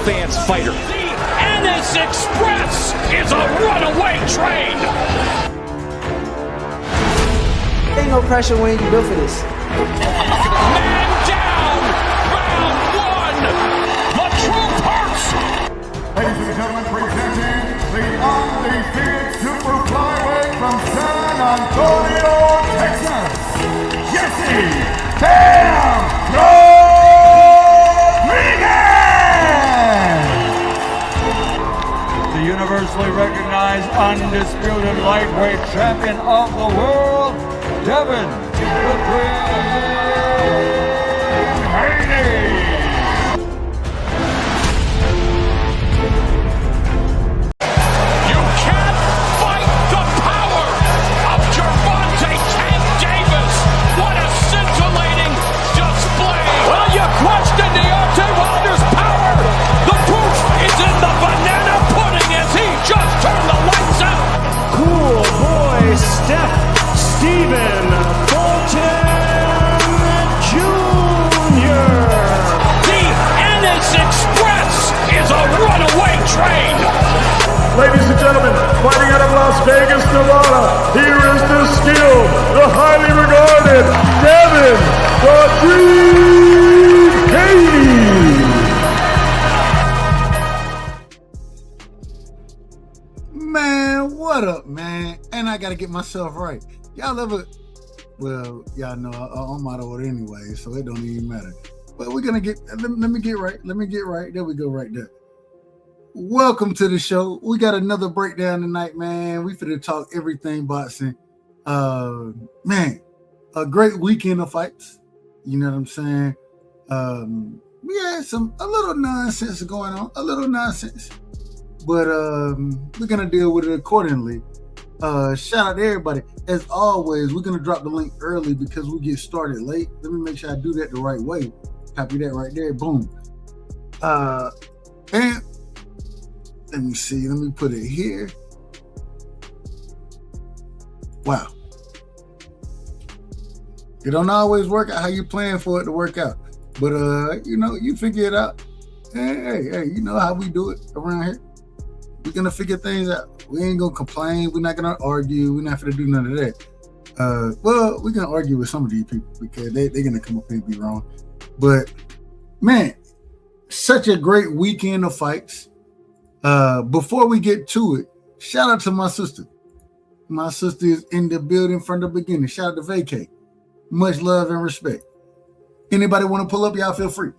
OnlyFans fighter. The Ennis Express is a runaway train. Ain't no pressure when you built for this. Man down. Round one. The truth hurts. Ladies and gentlemen, presenting the undefeated super flyweight from San Antonio, Texas, Jesse Bam Rodriguez! The universally recognized undisputed lightweight champion of the world, Devin the Twin Haney! Stephen Fulton Jr. The Ennis Express is a runaway train. Ladies and gentlemen, fighting out of Las Vegas, Nevada, here is the skill, the highly regarded Devin Rodriguez. Man, what up, man? And I gotta get myself right. Y'all ever, well, y'all know I'm out of order anyway, so it don't even matter. But we're gonna get, let me get right. There we go, right there. Welcome to the show. We got another breakdown tonight, man. We finna talk everything boxing. Man, a great weekend of fights. You know what I'm saying? We had a little nonsense going on, but we're gonna deal with it accordingly. Shout out to everybody. As always, we're gonna drop the link early because we get started late. Let me make sure I do that the right way. Copy that right there. Boom. And let me see. Let me put it here. Wow. It don't always work out how you plan for it to work out, but you figure it out. Hey, you know how we do it around here. We're gonna figure things out. We ain't gonna complain. We're not gonna argue. We're not gonna do none of that. Well, we're gonna argue with some of these people because they're gonna come up and be wrong. But man, such a great weekend of fights. Before we get to it, shout out to my sister. My sister is in the building from the beginning. Shout out to Vacay. Much love and respect. Anybody want to pull up? Y'all feel free.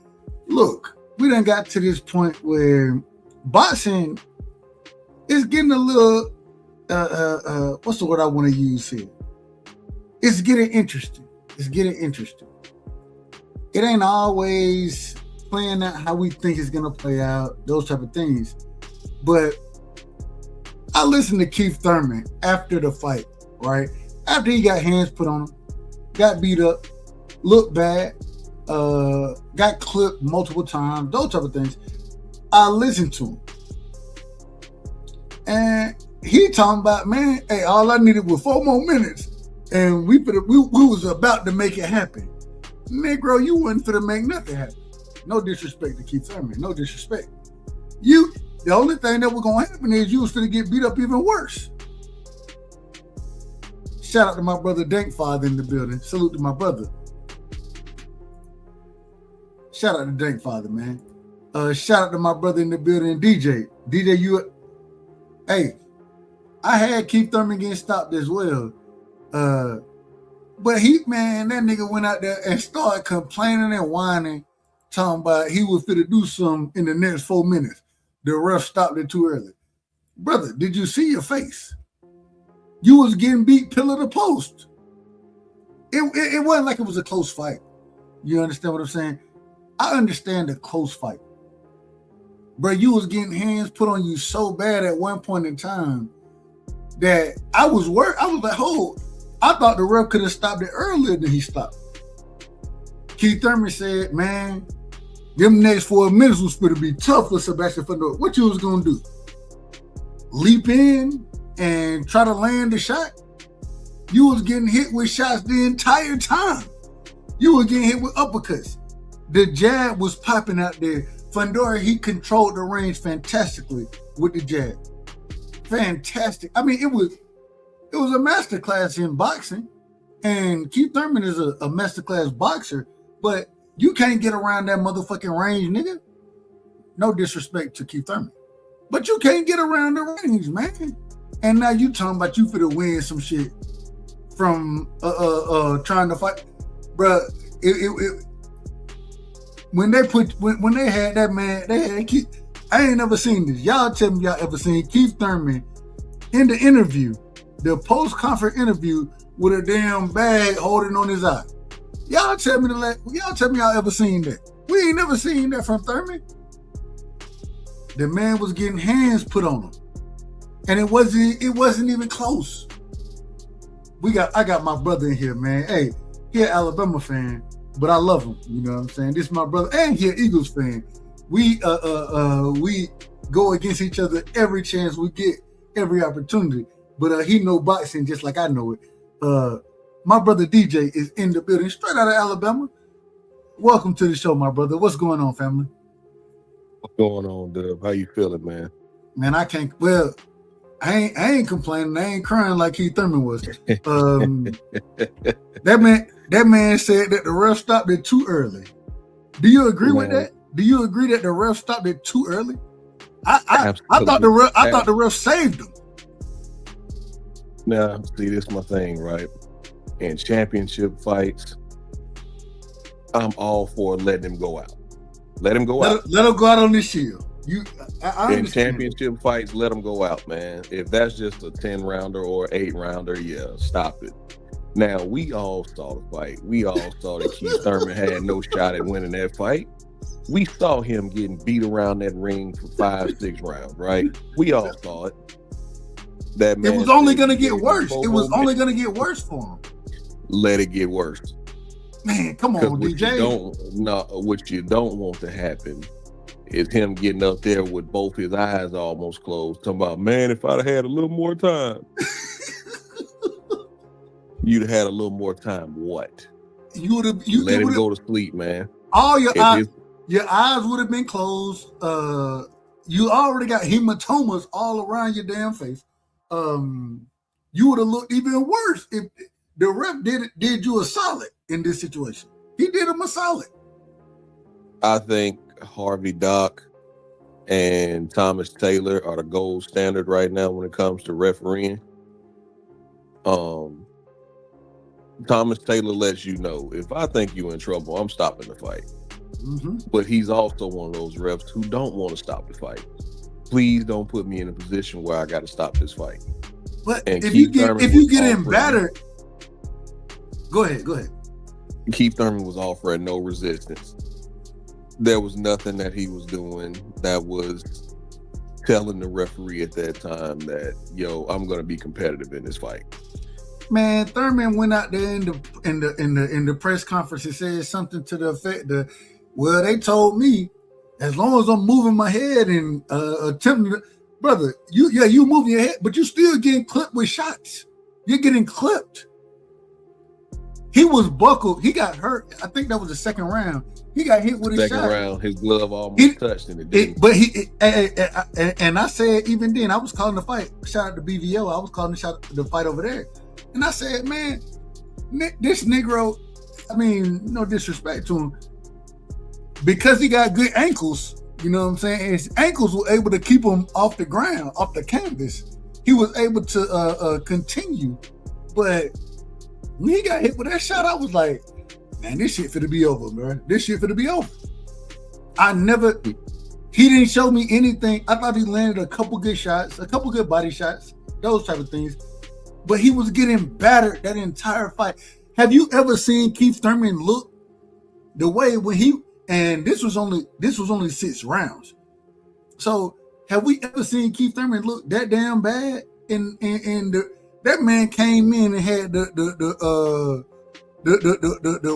Look, we done got to this point where boxing is getting a little, what's the word I want to use here? It's getting interesting. It ain't always playing out how we think it's going to play out, those type of things. But I listened to Keith Thurman after the fight, right? After he got hands put on him, got beat up, looked bad, got clipped multiple times, those type of things. I listened to him. And he talking about, man, hey, all I needed was 4 more minutes. And we was about to make it happen. Negro, you wasn't finna make nothing happen. No disrespect to Keith Thurman, no disrespect. The only thing that was gonna happen is you was finna get beat up even worse. Shout out to my brother Dankfather in the building. Salute to my brother. Shout out to Dankfather, man. Shout out to my brother in the building, DJ. DJ, hey, I had Keith Thurman getting stopped as well. But that nigga went out there and started complaining and whining, talking about he was finna do something in the next 4 minutes. The ref stopped it too early. Brother, did you see your face? You was getting beat pillar to post. It wasn't like it was a close fight. You understand what I'm saying? I understand a close fight. Bro, you was getting hands put on you so bad at one point in time that I was worried. I was like, I thought the ref could have stopped it earlier than he stopped. Keith Thurman said, man, them next 4 minutes was going to be tough for Sebastian Fondora. What you was going to do? Leap in and try to land the shot? You was getting hit with shots the entire time. You were getting hit with uppercuts. The jab was popping out there Fondora, he controlled the range fantastically with the jab. Fantastic. I mean, it was a masterclass in boxing, and Keith Thurman is a masterclass boxer, but you can't get around that motherfucking range, nigga. No disrespect to Keith Thurman, but you can't get around the range, man. And now you talking about you finna win some shit from trying to fight, bruh. When they had that man, they had Keith. I ain't never seen this. Y'all tell me y'all ever seen Keith Thurman in the interview, the post-conference interview, with a damn bag holding on his eye. Y'all tell me y'all ever seen that. We ain't never seen that from Thurman. The man was getting hands put on him. And it wasn't even close. I got my brother in here, man. Hey, he an Alabama fan, but I love him. You know what I'm saying? This is my brother, and he an Eagles fan. We go against each other every chance we get, every opportunity. But he know boxing just like I know it. My brother DJ is in the building, straight out of Alabama. Welcome to the show, my brother. What's going on, family? What's going on, Dub? How you feeling, man? Man, I can't. Well, I ain't complaining. I ain't crying like Keith Thurman was. That man said that the ref stopped it too early. Do you agree with that? Do you agree that the ref stopped it too early? I thought the ref saved him. Now, see, this is my thing, right? In championship fights, I'm all for letting him go out. Let him go out. Let him go out on this shield. I in championship fights, let him go out, man. If that's just a 10-rounder or 8-rounder, yeah, stop it. Now, we all saw the fight. We all saw that Keith Thurman had no shot at winning that fight. We saw him getting beat around that ring for 5-6 rounds, right? We all saw it. That man, it was only going to get worse. It was only going to get worse for him. Let it get worse. Man, come on, DJ. What you don't want to happen is him getting up there with both his eyes almost closed, talking about, man, if I'd have had a little more time. You'd have had a little more time. What? You let him go to sleep, man. All your eyes would have been closed. You already got hematomas all around your damn face. You would have looked even worse if the ref did you a solid in this situation. He did him a solid. I think Harvey Dock and Thomas Taylor are the gold standard right now when it comes to refereeing. Thomas Taylor lets you know, if I think you're in trouble, I'm stopping the fight. Mm-hmm. But he's also one of those refs who don't want to stop the fight. Please don't put me in a position where I got to stop this fight. But if you get in battered, go ahead. Keith Thurman was offering no resistance. There was nothing that he was doing that was telling the referee at that time that, yo, I'm going to be competitive in this fight. Man, Thurman went out there in the press conference and said something to the effect that, well, they told me as long as I'm moving my head and attempting to, brother, you moving your head, but you still getting clipped with shots. You're getting clipped. He was buckled. He got hurt. I think that was the second round. He got hit with a shot. Second round, his glove almost touched and it didn't. And I said, even then, I was calling the fight. Shout out to BVO. I was calling the fight over there. And I said, man, this Negro, I mean, no disrespect to him, because he got good ankles, you know what I'm saying? His ankles were able to keep him off the ground, off the canvas. He was able to continue. But when he got hit with that shot, I was like, man, this shit finna be over, man. This shit finna be over. He didn't show me anything. I thought he landed a couple good shots, a couple good body shots, those type of things. But he was getting battered that entire fight. Have you ever seen Keith Thurman look the way when this was only 6 rounds. So have we ever seen Keith Thurman look that damn bad? That man came in and had the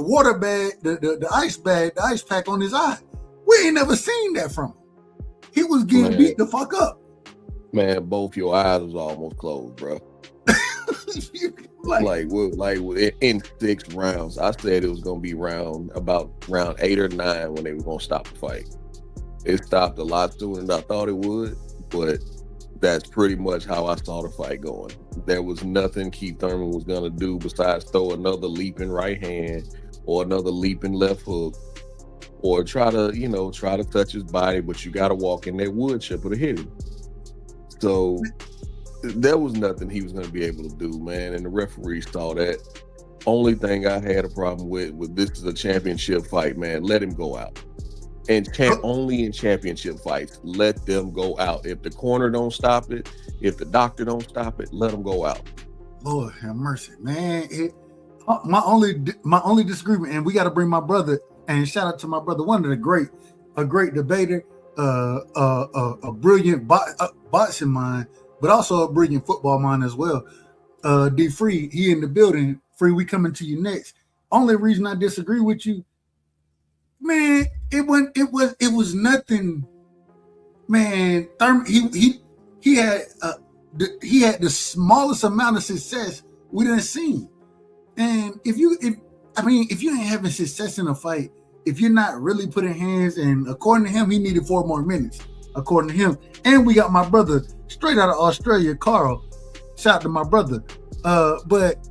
water bag, the ice bag, the ice pack on his eye. We ain't never seen that from him. He was getting beat the fuck up. Man, both your eyes was almost closed, bro. like in 6 rounds. I said it was gonna be about round 8 or 9 when they were gonna stop the fight. It stopped a lot sooner than I thought it would, but that's pretty much how I saw the fight going. There was nothing Keith Thurman was gonna do besides throw another leaping right hand or another leaping left hook, or try to touch his body, but you gotta walk in that wood chipper to hit him. So there was nothing he was gonna be able to do, man. And the referee saw that. Only thing I had a problem with this is a championship fight, man. Let him go out. And only in championship fights, let them go out. If the corner don't stop it, if the doctor don't stop it, let them go out. Lord have mercy, man. My only disagreement, and we got to bring my brother, and shout out to my brother, one of the a great debater, a brilliant boxing mind, but also a brilliant football mind as well. D Free, he in the building. Free, we coming to you next. Only reason I disagree with you, man, it was nothing, man. Thurman, he had the smallest amount of success we done seen. And if you ain't having success in a fight, if you're not really putting hands, and according to him, he needed 4 more minutes, according to him. And we got my brother straight out of Australia, Carl. Shout out to my brother. But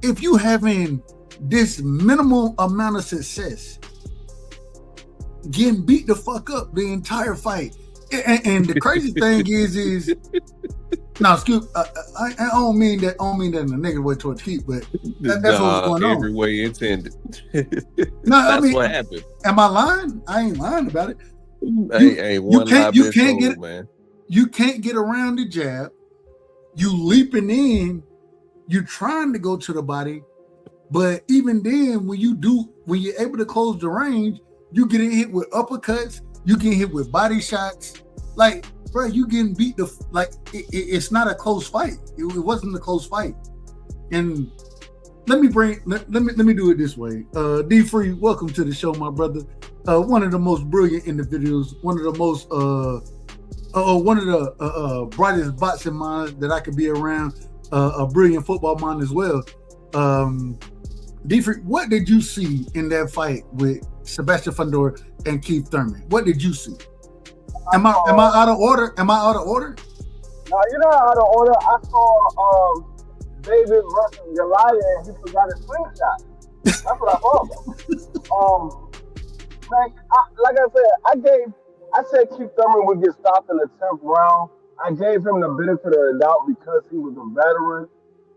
if you having this minimal amount of success, getting beat the fuck up the entire fight, and the crazy thing is now, excuse, I don't mean that in a negative way towards Keith, but that's what's going on. Every way intended. No, that's what happened. Am I lying? I ain't lying about it. You can't get around the jab. You leaping in. You trying to go to the body, but even then, when you're able to close the range, you getting hit with uppercuts. You getting hit with body shots. Like, bro, you getting beat. It's not a close fight. It wasn't a close fight. And let me do it this way. D Free, welcome to the show, my brother. One of the most brilliant individuals. One of the most brightest boxing minds that I could be around. A brilliant football mind as well. D Free, what did you see in that fight with Sebastian Fondora and Keith Thurman? What did you see? Am I out of order? Am I out of order? No, you're not out of order. I saw David versus Goliath, and he forgot his slingshot. That's what I thought. Like I said, I said Keith Thurman would get stopped in the 10th round. I gave him the benefit of the doubt because he was a veteran,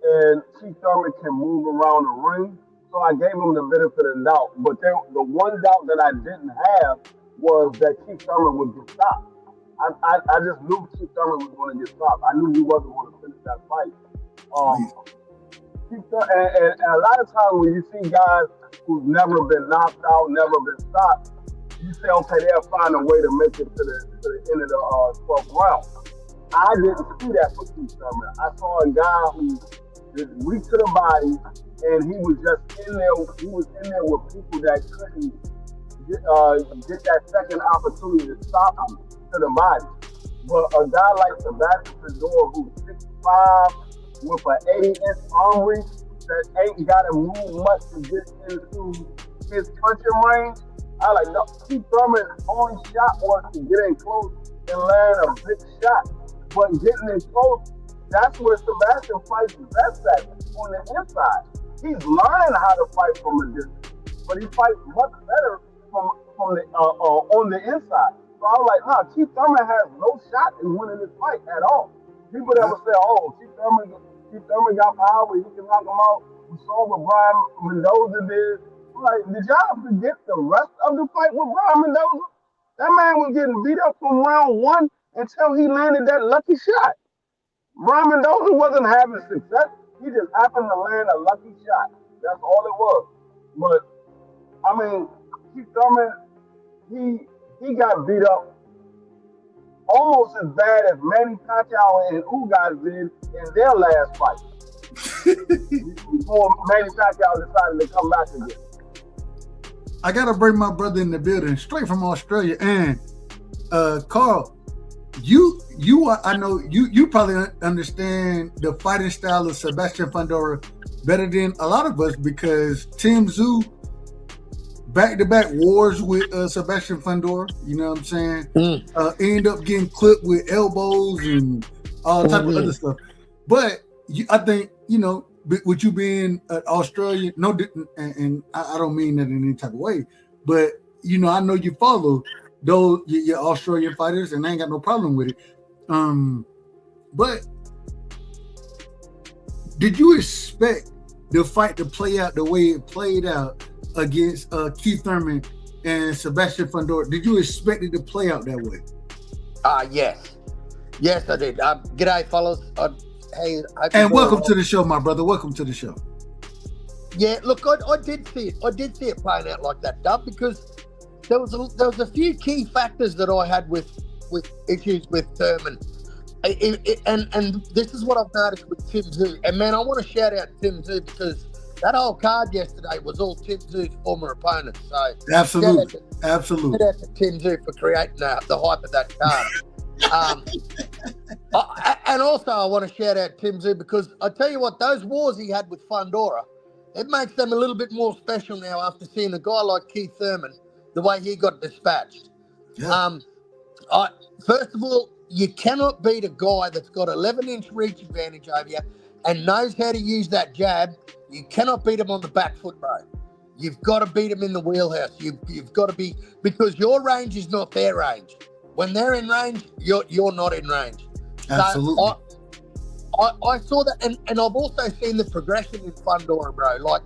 and Keith Thurman can move around the ring. So I gave him the benefit of the doubt. But then the one doubt that I didn't have was that Keith Thurman would get stopped. I just knew Keith Thurman was going to get stopped. I knew he wasn't going to finish that fight. And a lot of times when you see guys who've never been knocked out, never been stopped, you say, okay, they'll find a way to make it to the end of the 12th round. I didn't see that for Keith Thurman. I saw a guy who was weak to the body, and he was just in there. He was in there with people that couldn't get that second opportunity to stop him to the body. But a guy like Sebastian Fondora, who's 6'5", with an 80-inch arm reach, that ain't got to move much to get into his punching range. I like, no, Keith Thurman's only shot was to get in close and land a big shot. But getting in close, that's where Sebastian fights best at, on the inside. He's learning how to fight from a distance, but he fights much better from the on the inside. So I was like, nah, Keith Thurman has no shot in winning this fight at all. People that would say, oh, Keith Thurman got power, he can knock him out. We saw what Brian Mendoza did. Like, did y'all forget the rest of the fight with Brian Mendoza? That man was getting beat up from round 1 until he landed that lucky shot. Brian Mendoza wasn't having success. He just happened to land a lucky shot. That's all it was. But, I mean, Keith Thurman, he got beat up almost as bad as Manny Pacquiao and Ugas did in their last fight. Before Manny Pacquiao decided to come back again. I gotta bring my brother in the building, straight from Australia. And Carl, I know you probably understand the fighting style of Sebastian Fondora better than a lot of us, because Tim Tszyu back-to-back wars with Sebastian Fondora. You know what I'm saying? End up getting clipped with elbows and all type of other stuff. But I think, you know, with you being an Australian, and I don't mean that in any type of way, but you know, I know you follow those your Australian fighters, and I ain't got no problem with it. But did you expect the fight to play out the way it played out against Keith Thurman and Sebastian Fondora? Did you expect it to play out that way? Yes, I did. G'day, fellas. Hey, and welcome to the show, my brother. Welcome to the show. Yeah, look, I did see it. I did see it playing out like that, Dub, because there was a few key factors that I had with issues with Thurman. And this is what I've noticed with Tim Tszyu. And man, I want to shout out Tim Tszyu because that whole card yesterday was all Tim Tsz유's former opponents. So absolutely. Shout out to Tim Tszyu for creating the hype of that card. And also I want to shout out Tim Tszyu because I tell you what, those wars he had with Fondora, it makes them a little bit more special now after seeing a guy like Keith Thurman, the way he got dispatched. Yeah. First of all, you cannot beat a guy that's got 11-inch reach advantage over you and knows how to use that jab. You cannot beat him on the back foot, bro. You've got to beat him in the wheelhouse. You've got to be, because your range is not their range. When they're in range, you're not in range. Absolutely. So I saw that, and I've also seen the progression in Fondora, bro. Like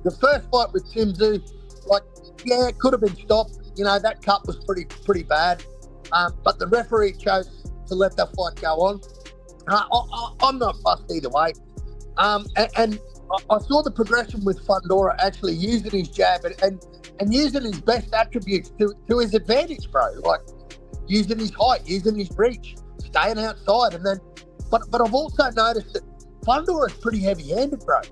the first fight with Tim Tszyu, like, yeah, it could have been stopped. You know, that cut was pretty bad. But the referee chose to let that fight go on. I'm not fussed either way. And I saw the progression with Fondora actually using his jab and using his best attributes to his advantage, bro. Like using his height, using his reach, staying outside, and then. But I've also noticed that Fondora is pretty heavy-handed, bro.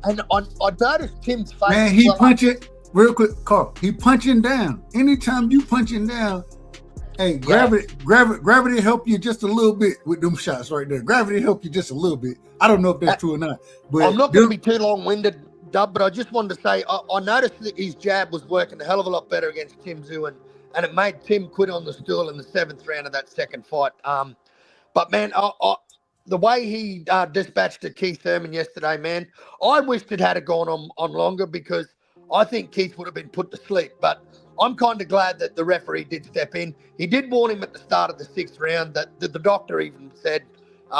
And I noticed Tim's face. Man, he punching real quick, Carl. He punching down. Anytime you punching down, hey, gravity help you just a little bit with them shots right there. Gravity help you just a little bit. I don't know if that's true or not. But I'm not going to be too long-winded, Dub, but I just wanted to say I noticed that his jab was working a hell of a lot better against Tim Tszyu, and it made Tim quit on the stool in the 7th round of that second fight. But man, the way he dispatched to Keith Thurman yesterday, man, I wished it had gone on longer because I think Keith would have been put to sleep. But I'm kind of glad that the referee did step in. He did warn him at the start of the 6th round that the doctor even said,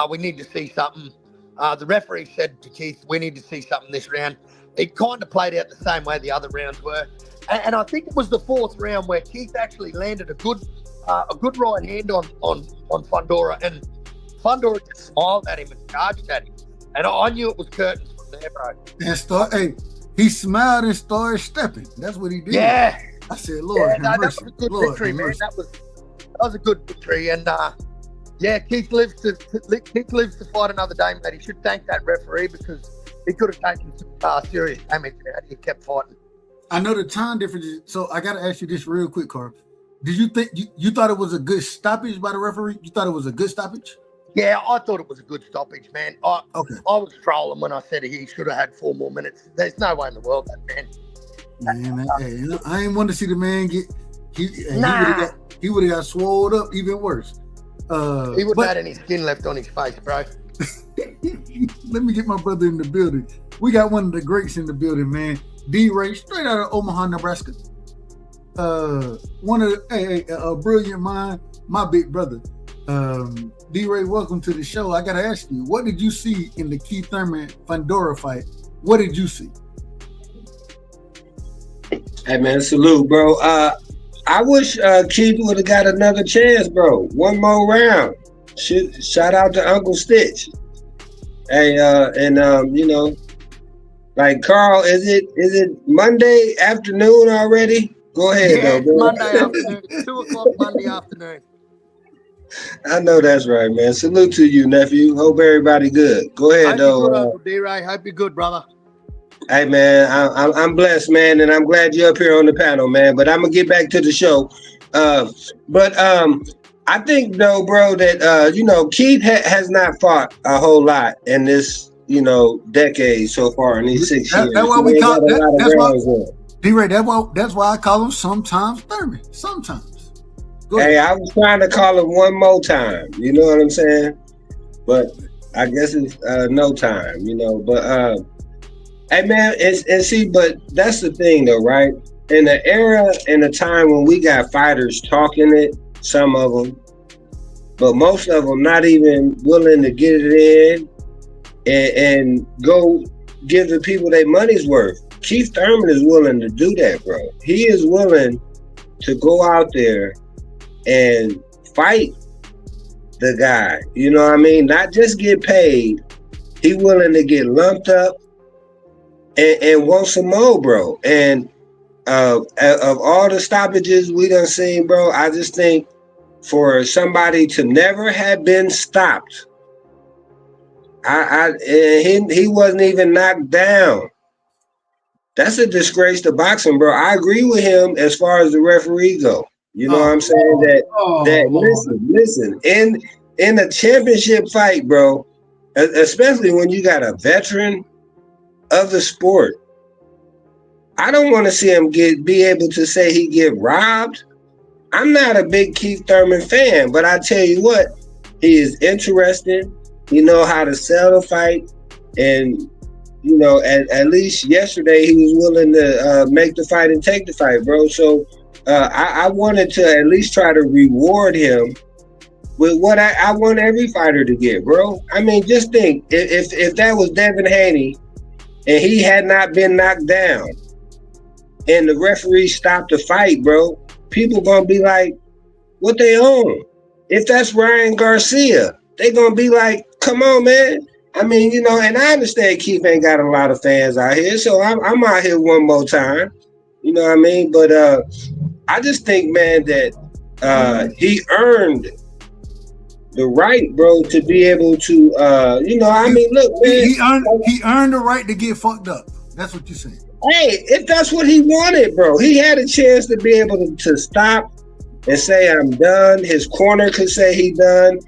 we need to see something. The referee said to Keith, we need to see something this round. It kind of played out the same way the other rounds were. And I think it was the 4th round where Keith actually landed a good right hand on Fondora, and Fondora just smiled at him and charged at him. And I knew it was curtains from there, bro. And he smiled and started stepping. That's what he did. Yeah. I said, Lord, that was a good victory, man. That was a good victory. And Keith lives to fight another day, mate. He should thank that referee because he could have taken some serious damage out. He kept fighting. I know the time difference. So I got to ask you this real quick, Carl. Did you think you thought it was a good stoppage by the referee? You thought it was a good stoppage? Yeah, I thought it was a good stoppage, man. I was trolling when I said he should have had 4 more minutes. There's no way in the world that man. Man, I ain't want to see the man get. He would have got swelled up even worse. He wouldn't have had any skin left on his face, bro. Let me get my brother in the building. We got one of the greats in the building, man. D-Ray, straight out of Omaha, Nebraska. One of a brilliant mind, my big brother. D-Ray, welcome to the show. I gotta ask you, what did you see in the Keith Thurman Fondora fight? What did you see? Hey man, salute, bro. I wish Keith would have got another chance, bro. One more round. Shout out to Uncle Stitch. Hey, you know, like Carl, is it Monday afternoon already? Go ahead, though, bro. Monday afternoon, 2:00 Monday afternoon. I know that's right, man. Salute to you, nephew. Hope everybody good. Go ahead, though. Good, Uncle D-Ray. Hope you're good, brother. Hey, man, I'm blessed, man, and I'm glad you're up here on the panel, man. But I'm gonna get back to the show. I think though, bro, that you know, Keith has not fought a whole lot in this, you know, decade so far in these 6 years. That's why we call D-Ray, that's why I call him sometimes Thurman. Sometimes. Go Hey, ahead. I was trying to call him one more time. You know what I'm saying? But I guess it's no time. You know. But hey, man, and see, but that's the thing, though, right? In the era, in the time when we got fighters talking it, some of them, but most of them not even willing to get it in and go give the people their money's worth. Keith Thurman is willing to do that, bro. He is willing to go out there and fight the guy. You know what I mean? Not just get paid. He willing to get lumped up and want some more, bro. And of all the stoppages we done seen, bro, I just think for somebody to never have been stopped, he wasn't even knocked down. That's a disgrace to boxing, bro. I agree with him as far as the referee go. You know what I'm saying? Listen, in a championship fight, bro, especially when you got a veteran of the sport, I don't want to see him be able to say he get robbed. I'm not a big Keith Thurman fan, but I tell you what, he is interesting. He know how to sell the fight, and you know, at least yesterday he was willing to make the fight and take the fight, bro. So I wanted to at least try to reward him with what I want every fighter to get, bro. I mean, just think if that was Devin Haney and he had not been knocked down and the referee stopped the fight, bro, people gonna be like, what they own? If that's Ryan Garcia, they gonna be like, come on, man. I mean, you know, and I understand Keith ain't got a lot of fans out here, so I'm out here one more time. You know what I mean? But I just think, man, that he earned the right, bro, to be able to, you know, I mean, look, man. He earned the right to get fucked up. That's what you're saying. Hey, if that's what he wanted, bro, he had a chance to be able to stop and say, I'm done. His corner could say he done,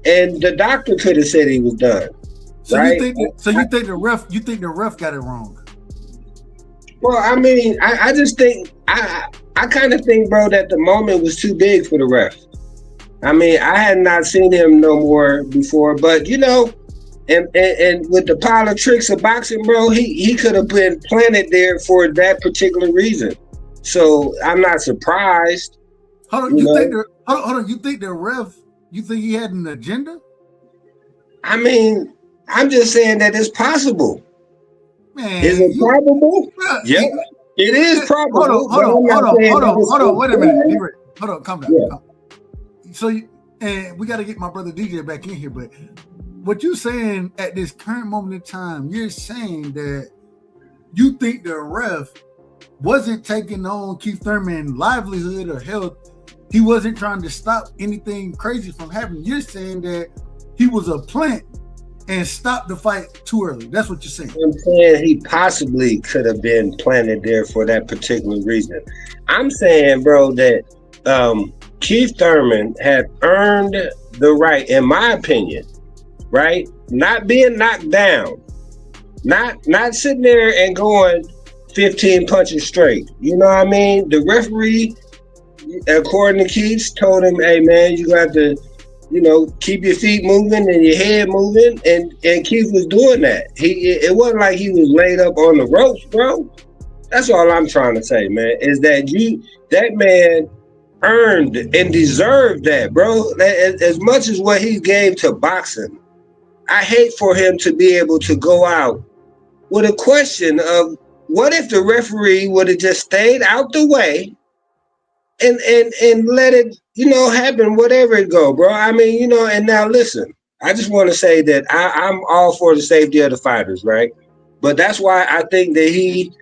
and the doctor could have said he was done. So right? you think the ref got it wrong? Well, I mean, I just think I kind of think, bro, that the moment was too big for the ref. I mean, I had not seen him no more before, but you know, and with the pile of tricks of boxing, bro, he could have been planted there for that particular reason. So I'm not surprised. Hold on, you think the ref? You think he had an agenda? I mean, I'm just saying that it's possible. Man, is it probable? Yeah, it is probable. Hold on. Wait a minute. Hold on, calm down. Yeah. So, and we got to get my brother DJ back in here. But what you're saying at this current moment in time, you're saying that you think the ref wasn't taking on Keith Thurman's livelihood or health. He wasn't trying to stop anything crazy from happening. You're saying that he was a plant and stopped the fight too early. That's what you're saying. I'm saying he possibly could have been planted there for that particular reason. I'm saying, bro, that Keith Thurman had earned the right, in my opinion, right? Not being knocked down, not sitting there and going 15 punches straight. You know what I mean? The referee, according to Keith, told him, hey, man, you got to, you know, keep your feet moving and your head moving, and Keith was doing that. It wasn't like he was laid up on the ropes, bro. That's all I'm trying to say, man, is that that man earned and deserved that, bro. As much as what he gave to boxing, I hate for him to be able to go out with a question of what if the referee would have just stayed out the way and let it, you know, happen, whatever it go, bro. I mean, you know, and now listen, I just want to say that I'm all for the safety of the fighters, right? But that's why I think that he,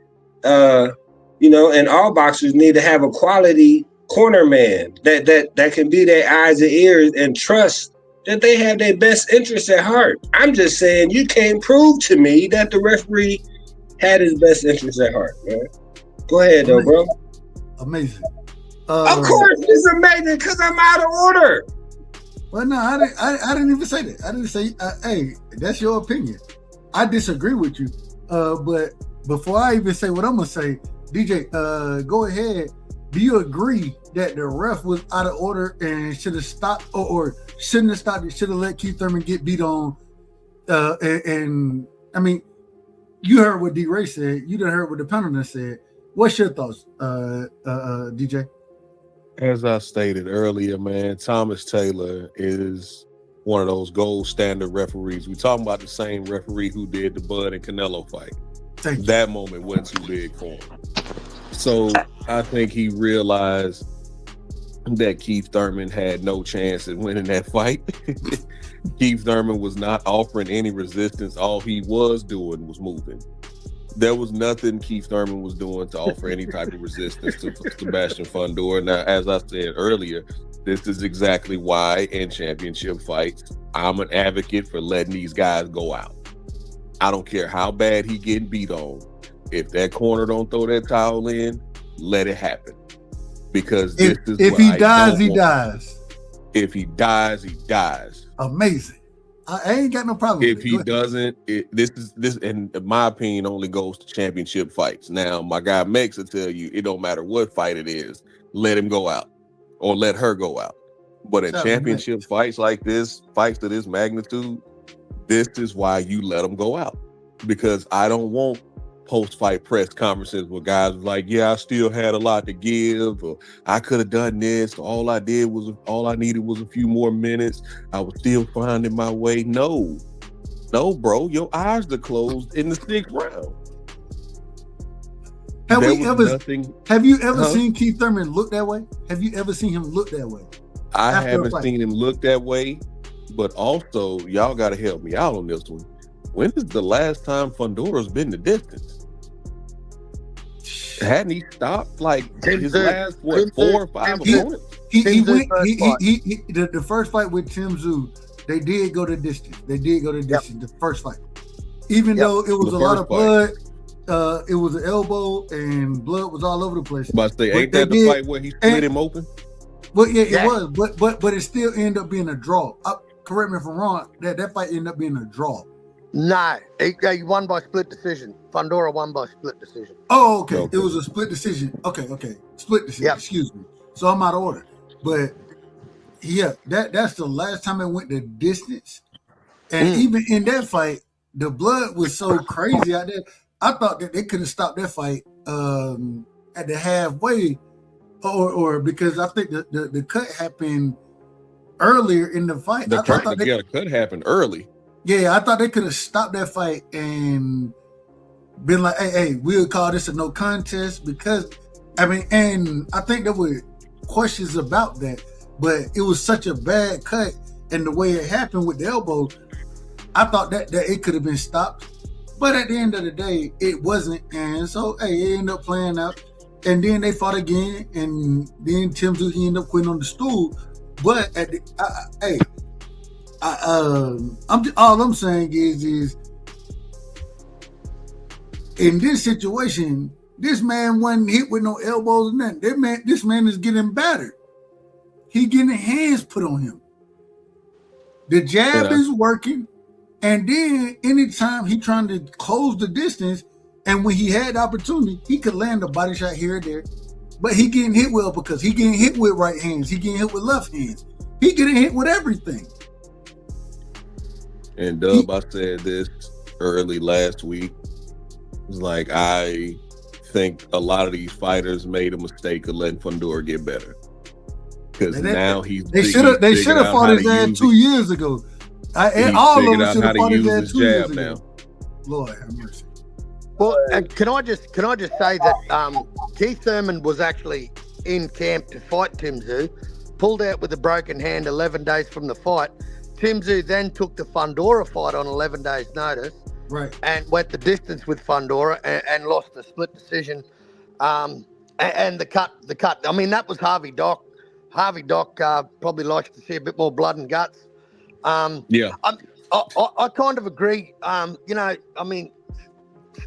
you know, and all boxers need to have a quality corner man that can be their eyes and ears and trust that they have their best interests at heart. I'm just saying, you can't prove to me that the referee had his best interests at heart, man. Go ahead, though, bro. Amazing. Of course, it's amazing because I'm out of order. Well, no, I didn't even say that. I didn't say, hey, that's your opinion. I disagree with you. But before I even say what I'm gonna say, DJ, go ahead. Do you agree that the ref was out of order and should have stopped or shouldn't have stopped? It should have let Keith Thurman get beat on. And I mean, you heard what D. Ray said. You done heard what the panelist said. What's your thoughts, DJ? As I stated earlier, man, Thomas Taylor is one of those gold standard referees. We talking about the same referee who did the Bud and Canelo fight. That moment went too big for him. So I think he realized that Keith Thurman had no chance at winning that fight. Keith Thurman was not offering any resistance. All he was doing was moving. There was nothing Keith Thurman was doing to offer any type of resistance to Sebastian Fondora. Now, as I said earlier, this is exactly why in championship fights, I'm an advocate for letting these guys go out. I don't care how bad he getting beat on. If that corner don't throw that towel in, let it happen. Because if he dies, he dies. If he dies, he dies. Amazing. I ain't got no problem. If he doesn't, this in my opinion only goes to championship fights. Now, my guy Mex will tell you it don't matter what fight it is, let him go out or let her go out. But in championship fights like this, fights to this magnitude, this is why you let them go out. Because I don't want post-fight press conferences where guys like, yeah, I still had a lot to give, or I could have done this. All I needed was a few more minutes. I was still finding my way. No, bro, your eyes are closed in the 6th round. Have you ever seen Keith Thurman look that way? Have you ever seen him look that way? I haven't seen him look that way, but also y'all got to help me out on this one. When is the last time Fondora's been the distance? Hadn't he stopped like his last 4 or 5 opponents? The first fight with Tim Tszyu, they did go the distance. The first fight, even though it was a lot of blood, it was an elbow and blood was all over the place. But ain't that the fight where he split him open? Well, yeah, it was, but it still ended up being a draw. Correct me if I'm wrong. That fight ended up being a draw. No, he won by split decision. Fondora won by split decision. Oh, okay. It was a split decision. Okay. Split decision. Yep. Excuse me. So I'm out of order. But yeah, that's the last time it went the distance. And even in that fight, the blood was so crazy out there. I thought that they could have stopped that fight at the halfway, or because I think the cut happened earlier in the fight. The cut happened early. Yeah, I thought they could have stopped that fight and been like, hey, we'll call this a no contest because, and I think there were questions about that, but it was such a bad cut and the way it happened with the elbow, I thought that it could have been stopped. But at the end of the day, it wasn't. And so, it ended up playing out. And then they fought again, and then Tim Tszyu, he ended up quitting on the stool. But at all I'm saying is in this situation, this man wasn't hit with no elbows and nothing. This man is getting battered. He getting hands put on him. The jab is working, and then anytime he trying to close the distance, and when he had the opportunity, he could land a body shot here or there. But he getting hit well because he getting hit with right hands. He getting hit with left hands. He getting hit with everything. And Dub, I said this early last week. It was like, I think a lot of these fighters made a mistake of letting Fondora get better. Because now they should have fought his ass 2 years ago. All of them should have fought his ass 2 years ago. Lord have mercy. Well, and can I just say that Keith Thurman was actually in camp to fight Tim Tszyu, pulled out with a broken hand 11 days from the fight. Tim Tszyu then took the Fondora fight on 11 days' notice, right, and went the distance with Fondora and lost the split decision. And the cut. I mean, that was Harvey Dock. Harvey Dock probably likes to see a bit more blood and guts. Yeah, I kind of agree.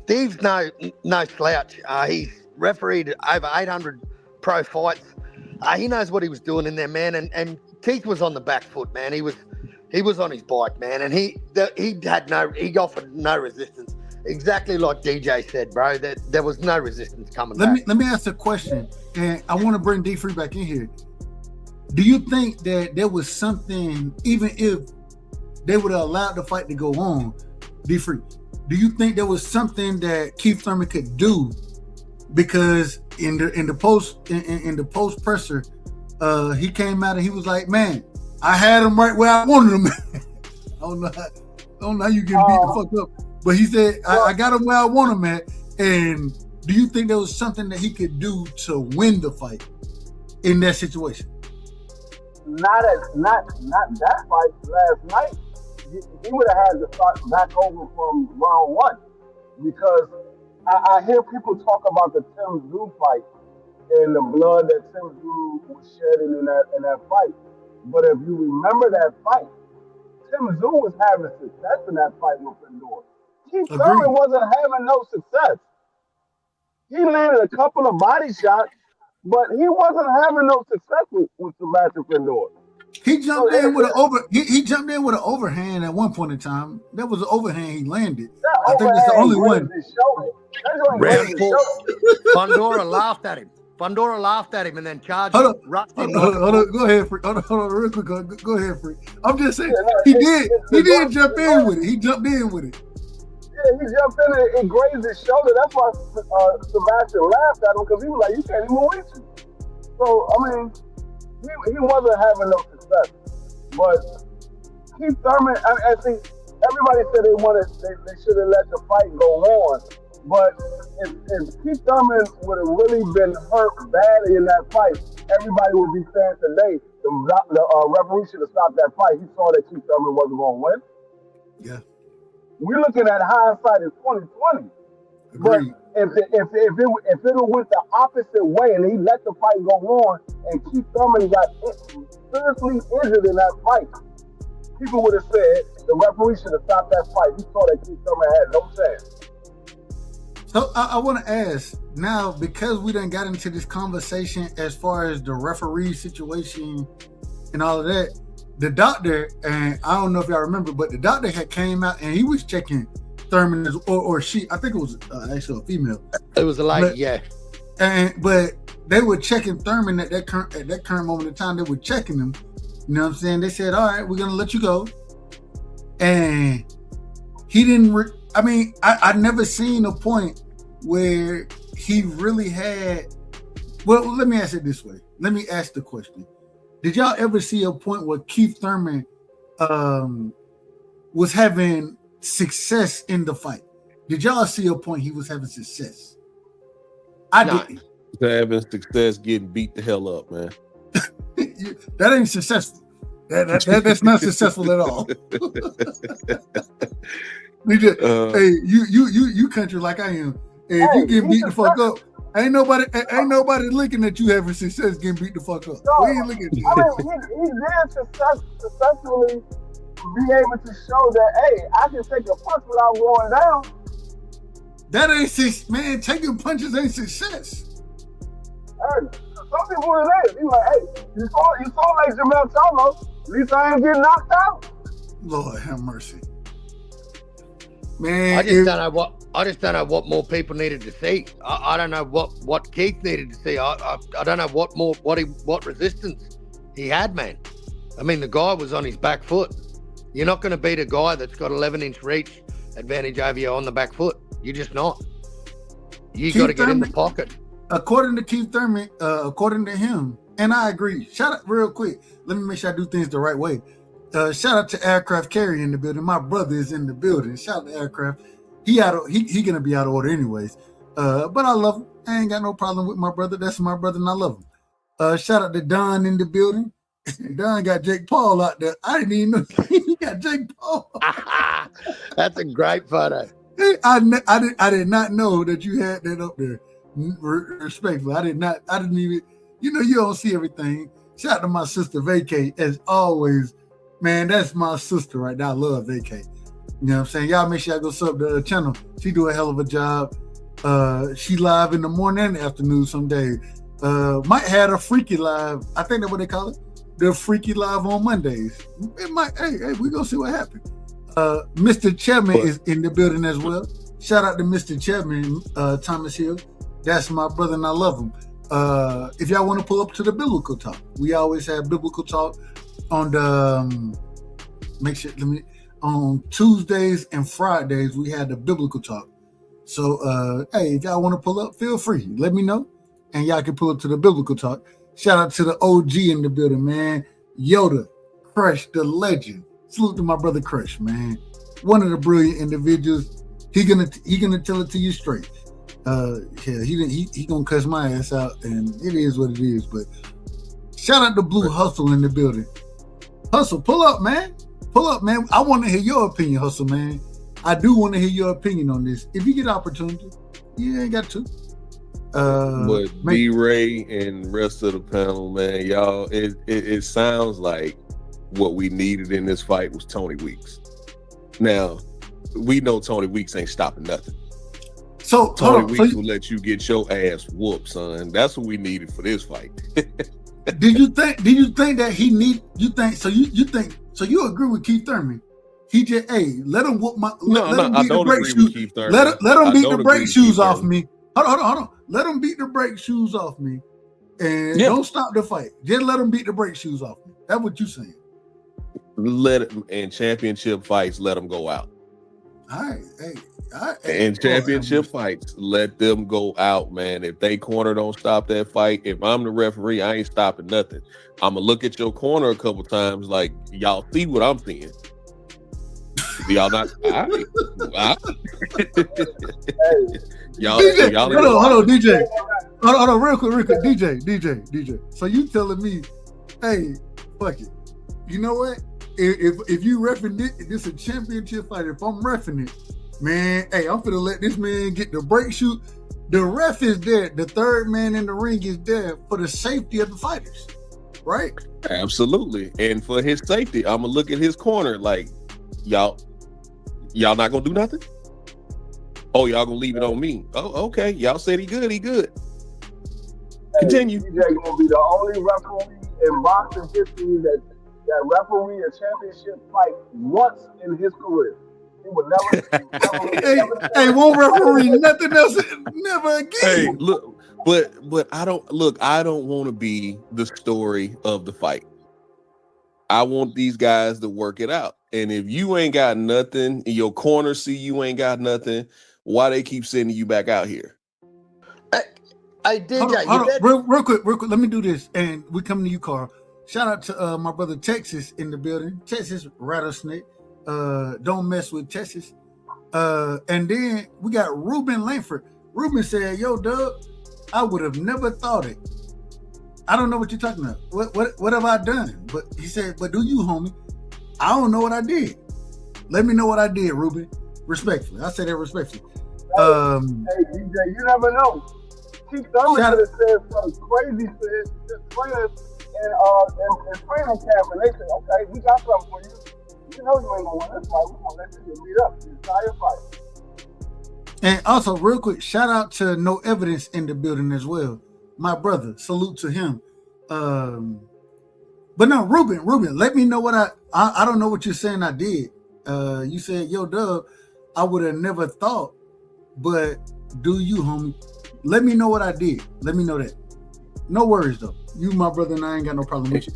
Steve's no slouch. He's refereed over 800 pro fights. He knows what he was doing in there, man. And Keith was on the back foot, man. He was on his bike, man, and he offered no resistance. exactly like DJ said, bro. That there was no resistance coming Let back. me ask a question, and I want to bring D Free back in here. Do you think that there was something, even if they would have allowed the fight to go on, D Free? Do you think there was something that Keith Thurman could do? Because in the post presser, he came out and he was like, "Man, I had him right where I wanted him." I don't know how you can beat the fuck up, but he said, I got him where I want him at. And do you think there was something that he could do to win the fight in that situation? Not that fight last night. He would have had to start back over from round one, because I hear people talk about the Tim Tszyu fight and the blood that Tim Tszyu was shedding in that fight. But if you remember that fight, Tim Tszyu was having success in that fight with Fondora. Keith Thurman wasn't having no success. He landed a couple of body shots, but he wasn't having no success with Sebastian Fondora. He jumped in with an overhand at one point in time. That was an overhand he landed. I think that's the only one. Round 4, Fondora laughed at him. Fondora laughed at him and then charged him. Hold on. Go ahead, Freak. Hold on, real quick. Go ahead, Freak. I'm just saying, he did jump in with it. He jumped in with it. Yeah, he jumped in and grazed his shoulder. That's why Sebastian laughed at him, because he was like, "You can't even reach him." So, I mean, he wasn't having no success. But Keith Thurman, I think everybody said they should have let the fight go on. But if Keith Thurman would have really been hurt badly in that fight, everybody would be saying today the referee should have stopped that fight. He saw that Keith Thurman wasn't going to win. Yeah. We're looking at hindsight in 2020. But if it went the opposite way and he let the fight go on and Keith Thurman got seriously injured in that fight, people would have said the referee should have stopped that fight. He saw that Keith Thurman had no chance. So I want to ask now, because we done got into this conversation as far as the referee situation and all of that, the doctor, and I don't know if y'all remember, but the doctor had came out and he was checking Thurman or she. I think it was actually a female. It was a lady, yeah. But they were checking Thurman at that current moment in time. They were checking him. You know what I'm saying? They said, "All right, we're gonna let you go," and he didn't. I never seen a point where he really had. Well, let me ask it this way. Let me ask the question. Did y'all ever see a point where Keith Thurman was having success in the fight? Did y'all see a point he was having success? I didn't. Having success getting beat the hell up, man. That ain't successful. That's not successful at all. Hey, you country like I am. Hey, if you get beat the fuck up, ain't nobody looking at you having success getting beat the fuck up. No, we ain't looking at you. He did successfully be able to show that, hey, I can take a punch without going down. That ain't success, man. Taking punches ain't success. Hey, some people it is. He's like, hey, you saw like Jamel Charlo. At least I ain't getting knocked out. Lord have mercy. Man, I just don't know what more people needed to see. I don't know what Keith needed to see. I don't know what resistance he had, man. I mean, the guy was on his back foot. You're not going to beat a guy that's got 11-inch reach advantage over you on the back foot. You're just not. You got to get in the pocket. According to Keith Thurman, according to him, and I agree. Shout out real quick. Let me make sure I do things the right way. Shout out to Aircraft Carrier in the building. My brother is in the building. Shout out to Aircraft. He gonna be out of order anyways. But I love him. I ain't got no problem with my brother. That's my brother and I love him. Shout out to Don in the building. Don got Jake Paul out there. I didn't even know he got Jake Paul. That's a great photo. I did not know that you had that up there. Respectfully, I didn't even. You don't see everything. Shout out to my sister Vacay as always. Man, that's my sister right now. I love Vacay. You know what I'm saying? Y'all make sure y'all go sub the channel. She do a hell of a job. She live in the morning and the afternoon some days. Might have a freaky live. I think that's what they call it. The freaky live on Mondays. It might. Hey, we gonna see what happens. Mr. Chairman is in the building as well. Shout out to Mr. Chapman, Thomas Hill. That's my brother, and I love him. If y'all want to pull up to the biblical talk, we always have biblical talk on the on Tuesdays and Fridays. We had the biblical talk. So hey, if y'all want to pull up, feel free. Let me know, and y'all can pull up to the biblical talk. Shout out to the OG in the building, man. Yoda, Crush, the legend. Salute to my brother Crush, man. One of the brilliant individuals. He gonna tell it to you straight. Yeah, he gonna cuss my ass out, and it is what it is. But shout out to Blue Hustle in the building. Hustle, pull up, man. Pull up, man. I want to hear your opinion, Hustle, man. I do want to hear your opinion on this. If you get opportunity, you ain't got to. But D-Ray and rest of the panel, man, y'all, it sounds like what we needed in this fight was Tony Weeks. Now, we know Tony Weeks ain't stopping nothing. So Tony Weeks will let you get your ass whooped, son. That's what we needed for this fight. Do you think that he need? You you agree with Keith Thurman? He just let him whoop my. Let him beat the brake shoes. Let him beat the brake shoes off me. Hold on. Let him beat the brake shoes off me, and don't stop the fight. Just let him beat the brake shoes off me. That's what you saying. Let it in championship fights. Let them go out. All right, in championship fights, let them go out, man. If they corner don't stop that fight, if I'm the referee, I ain't stopping nothing. I'm gonna look at your corner a couple times, like y'all see what I'm seeing. Y'all not. Y'all. Hold on, DJ. Hold on, real quick, DJ. So you telling me, hey, fuck it. You know what? If you reffing this a championship fight. If I'm reffing it, man, hey, I'm finna let this man get the break shoot. The ref is there. The third man in the ring is there for the safety of the fighters, right? Absolutely. And for his safety, I'm gonna look at his corner like, y'all not gonna do nothing? Oh, y'all gonna leave it on me? Oh, okay. Y'all said he good. Continue. DJ gonna be the only referee in boxing history that referee a championship fight once in his career. He would never. Hey, won't referee nothing else never again. Hey, look, but I don't want to be the story of the fight. I want these guys to work it out. And if you ain't got nothing, in your corner see you ain't got nothing, why they keep sending you back out here? I did. Hold on. Real quick. Let me do this, and we come to you, Carl. Shout out to my brother Texas in the building. Texas Rattlesnake. Don't mess with Texas. And then we got Ruben Langford. Ruben said, "Yo, Doug, I would have never thought it. I don't know what you're talking about. What have I done?" But he said, "But do you, homie? I don't know what I did. Let me know what I did, Ruben. Respectfully, I say that respectfully." Hey, DJ, you never know. Keith Thurman could have said something crazy to his friends in training camp, and they said, "Okay, we got something for you. You know you ain't gonna win this fight. We're gonna let you get beat up the entire fight." And also, real quick, shout out to No Evidence in the building as well. My brother, salute to him. But no, Ruben, let me know what I don't know what you're saying I did. You said, "Yo, Doug, I would have never thought, but do you, homie? Let me know what I did. Let me know that. No worries, though. You, my brother, and I ain't got no problem with you."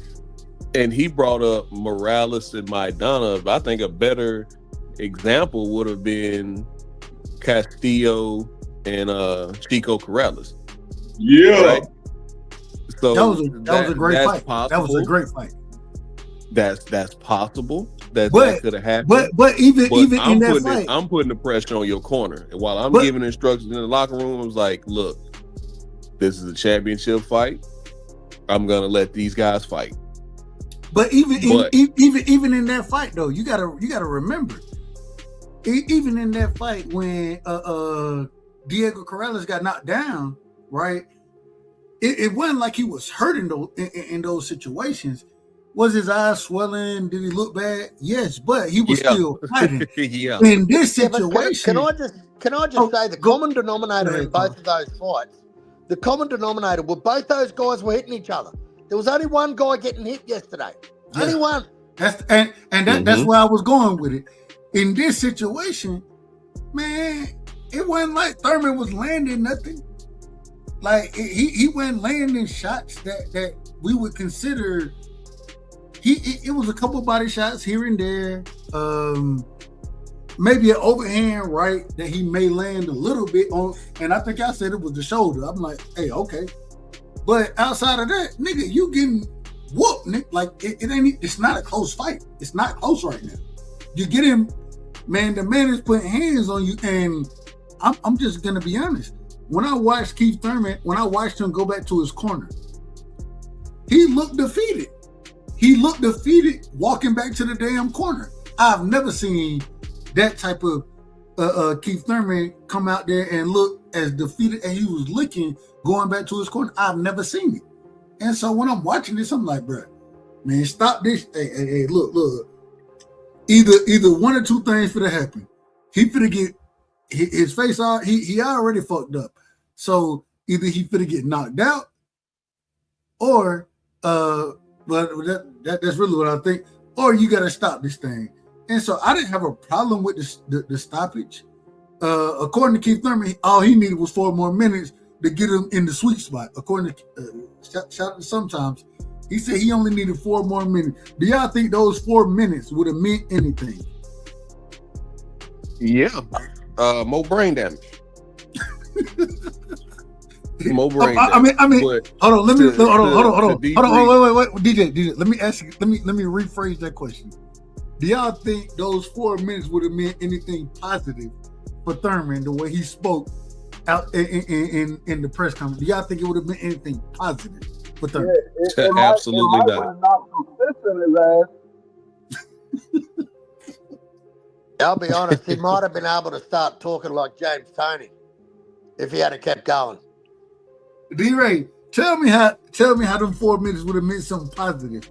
And he brought up Morales and Maidana. I think a better example would have been Castillo and Chico Corrales. Yeah. Right? So that was a great fight. Possible. That was a great fight. That's possible. That could have happened. But even in that fight, I'm putting the pressure on your corner. And while I'm giving instructions in the locker room, I was like, "Look, this is a championship fight. I'm gonna let these guys fight." But even in that fight, though, you gotta remember, even in that fight when Diego Corrales got knocked down, right? It wasn't like he was hurting in those situations. Was his eyes swelling? Did he look bad? Yes, but he was still fighting. In this situation, can I just say the common denominator in both of those fights? The common denominator were both those guys were hitting each other. There was only one guy getting hit yesterday. Yeah. Only one. That's where I was going with it. In this situation, man, it wasn't like Thurman was landing nothing. Like he wasn't landing shots that we would consider. It was a couple body shots here and there. Maybe an overhand right that he may land a little bit on, and I think I said it was the shoulder. I'm like, hey, okay. But outside of that, nigga, you getting whooped, nigga. Like it ain't. It's not a close fight. It's not close right now. You get him, man. The man is putting hands on you, and I'm just gonna be honest. When I watched Keith Thurman, when I watched him go back to his corner, he looked defeated. He looked defeated walking back to the damn corner. I've never seen that type of Keith Thurman come out there and look as defeated as he was looking going back to his corner. I've never seen it. And so when I'm watching this, I'm like, bro, man, stop this. Hey, look. Either one or two things finna happen. He finna get his face off. He already fucked up. So either he finna get knocked out, or but that's really what I think. Or you gotta stop this thing. And so I didn't have a problem with the stoppage. According to Keith Thurman, all he needed was 4 more minutes to get him in the sweet spot. According to sometimes, he said he only needed 4 more minutes. Do y'all think those 4 minutes would have meant anything? Yeah. More brain damage. More brain damage. I mean, hold on. Let me hold on. Wait, DJ. Let me ask you. Let me rephrase that question. Do y'all think those 4 minutes would have meant anything positive for Thurman, the way he spoke out in the press conference? Do y'all think it would have meant anything positive for Thurman? Absolutely not. I'll be honest, he might have been able to start talking like James Toney if he had kept going. D-Ray, tell me how them 4 minutes would have meant something positive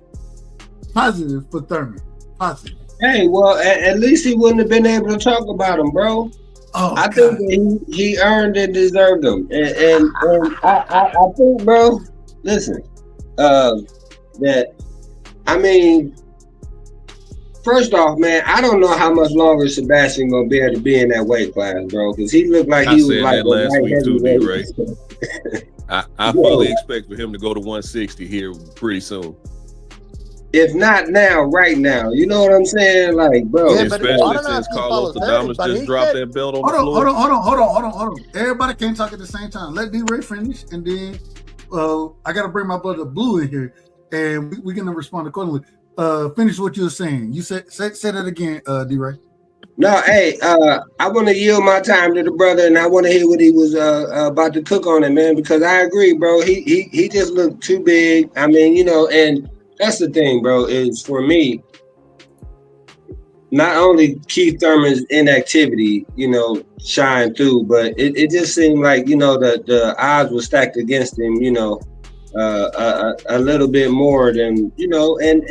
for Thurman. Positive. Hey, well, at least he wouldn't have been able to talk about him, bro. Oh, I think that he earned and deserved them, and I think, bro. Listen, that I mean, first off, man, I don't know how much longer Sebastian gonna be able to be in that weight class, bro, because he looked like he was like that last week too, D-Ray. I fully expect for him to go to 160 here pretty soon. If not now, right now. You know what I'm saying? Like, bro. Yeah, especially since Carlos Adames just dropped that belt on the floor. Hold on. Everybody can't talk at the same time. Let D-Ray finish, and then I got to bring my brother Blue in here, and we're going to respond accordingly. Finish what you were saying. You say that again, D-Ray. No, hey, I want to yield my time to the brother, and I want to hear what he was about to cook on it, man, because I agree, bro. He just looked too big. I mean, you know, and that's the thing, bro, is for me, not only Keith Thurman's inactivity, you know, shine through, but it just seemed like, you know, the odds were stacked against him, you know, a little bit more than, you know, and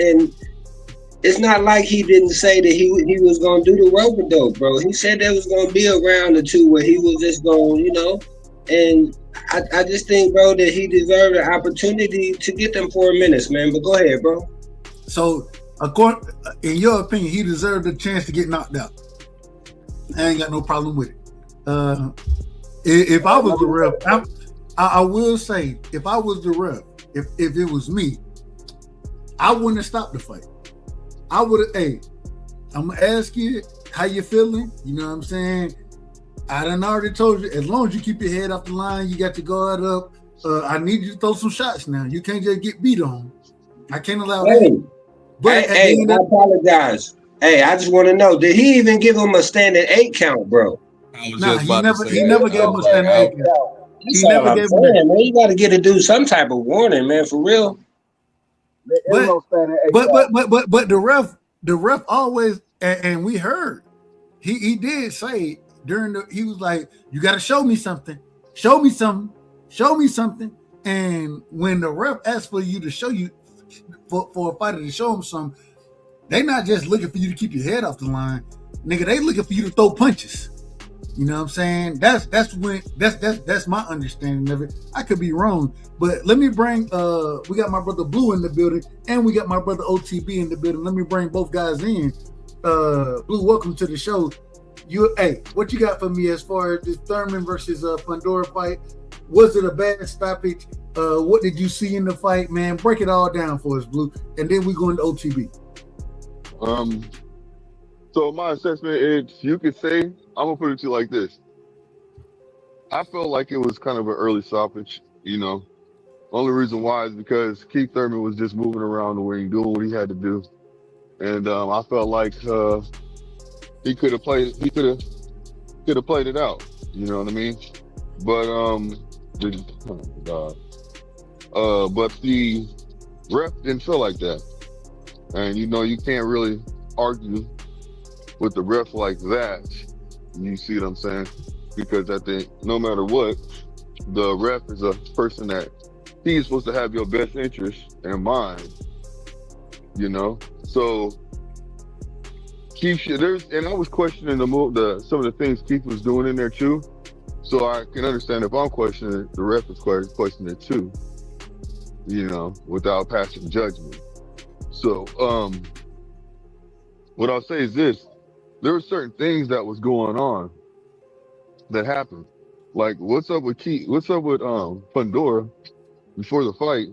it's not like he didn't say that he was going to do the rope-a-dope, bro. He said there was going to be a round or two where he was just going, you know, and I just think, bro, that he deserved an opportunity to get them 4 minutes, man. But go ahead, bro. So, in your opinion, he deserved a chance to get knocked out. I ain't got no problem with it. If I was the ref, I will say, if I was the ref, if it was me, I wouldn't have stopped the fight. I would have, hey, I'm going to ask you how you feeling. You know what I'm saying? I done already told you, as long as you keep your head off the line, you got your guard up. I need you to throw some shots now. You can't just get beat on. I can't allow that. But I apologize. Hey, I just want to know, did he even give him a standing 8 count, bro? He never gave him a standing 8 count. He never gave him that. Man, you got to get a dude some type of warning, man, for real. But the ref always, and we heard, he did say he was like, you got to show me something. And when the ref asked for you to show you, for a fighter to show him something, they not just looking for you to keep your head off the line, nigga. They looking for you to throw punches. You know what I'm saying? That's my understanding of it. I could be wrong, but let me bring. We got my brother Blue in the building, and we got my brother OTB in the building. Let me bring both guys in. Blue, welcome to the show. what you got for me as far as this Thurman versus Fondora fight? Was it a bad stoppage? What did you see in the fight, man? Break it all down for us, Blue, and then we go into OTB. So my assessment is, you could say, I'm gonna put it to you like this. I felt like it was kind of an early stoppage, you know. Only reason why is because Keith Thurman was just moving around the ring, doing what he had to do, and I felt like he could have played it out. You know what I mean? But but the ref didn't feel like that, and you know you can't really argue with the ref like that. You see what I'm saying? Because I think no matter what, the ref is a person that he's supposed to have your best interest in mind, you know. So Keith, and I was questioning some of the things Keith was doing in there too. So I can understand if I'm questioning it, the ref is questioning it too, you know, without passing judgment. So what I'll say is this: there were certain things that was going on that happened. Like, what's up with Keith? What's up with Fondora? Before the fight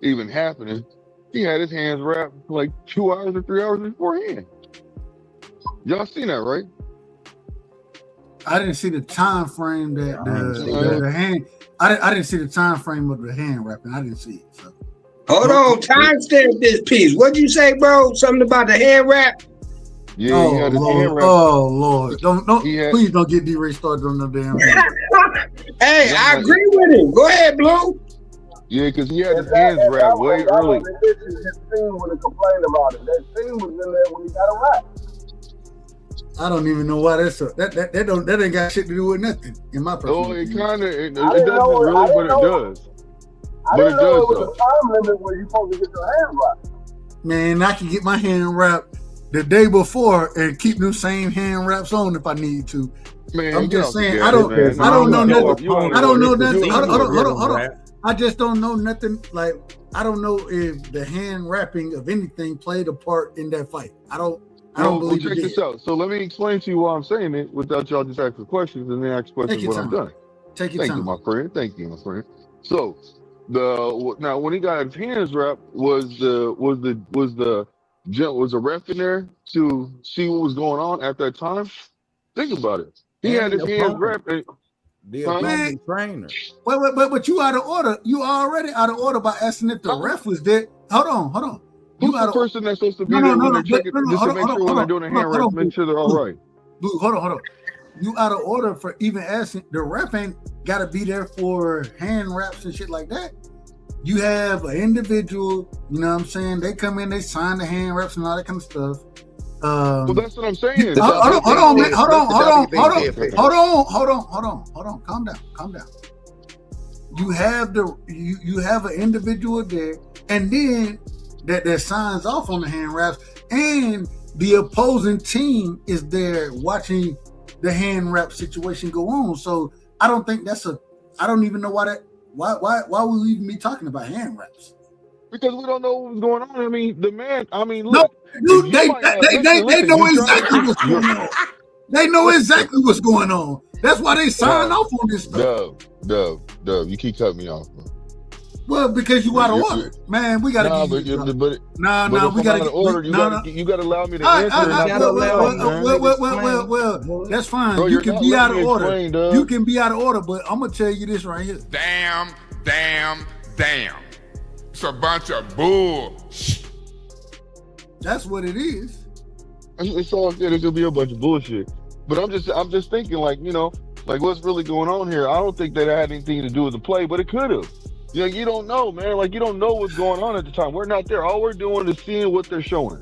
even happening, he had his hands wrapped like 2 hours or 3 hours beforehand. Y'all seen that, right? I didn't see the time frame that the hand. I didn't see the time frame of the hand wrapping. I didn't see it. So. Hold on, timestamp this piece. What'd you say, bro? Something about the hand wrap? Yeah, he had his hand wrapped. Oh Lord! Please don't get D-Ray started on the damn. Hey, I agree with him. Go ahead, Blue. Yeah, because he had his hands wrapped way early. His team would have complained about it. That team was in there when he got a wrap. I don't even know why that ain't got shit to do with nothing in my personal opinion. It doesn't really, but it does. I didn't know it was a time limit where you're supposed to get your hand wrapped. Man, I can get my hand wrapped the day before and keep them same hand wraps on if I need to. Man, I'm just saying, I don't know nothing. Hold on. I just don't know nothing. Like, I don't know if the hand wrapping of anything played a part in that fight. I don't believe check it did. this out. So let me explain to you why I'm saying it without y'all just asking questions and then ask questions when I'm done. Take your time. Thank you, my friend. Thank you, my friend. So now when he got his hands wrapped, was the ref in there to see what was going on at that time? Think about it. He had his hands wrapped. The opponent trainer. But you out of order. You already out of order by asking if the ref was there. Hold on. Who's the person that's supposed to be there when they're checking just to make sure when they're doing the hand wraps, make sure they're all right? Blue, hold on. You out of order for even asking. The ref ain't got to be there for hand wraps and shit like that. You have an individual, you know what I'm saying? They come in, they sign the hand wraps and all that kind of stuff. Well, that's what I'm saying. Hold on, man. Hold on. Calm down. You have you have an individual there, and then that signs off on the hand wraps, and the opposing team is there watching the hand wrap situation go on. So I don't think I don't even know why would we even be talking about hand wraps? Because we don't know what was going on. Look. No, they know exactly what's going on. They know exactly what's going on. That's why they sign off on this stuff. Dub, you keep cutting me off, bro. Well, because you out of order, man. We gotta you gotta allow me to answer. Well, that's fine. Bro, you can be out of order. Explain, you can be out of order, but I'm gonna tell you this right here. Damn. It's a bunch of bull. That's what it is. It's all good. It could be a bunch of bullshit. But I'm just thinking, like, you know, like what's really going on here? I don't think that had anything to do with the play, but it could have. Yeah, you don't know, man. Like, you don't know what's going on at the time. We're not there. All we're doing is seeing what they're showing.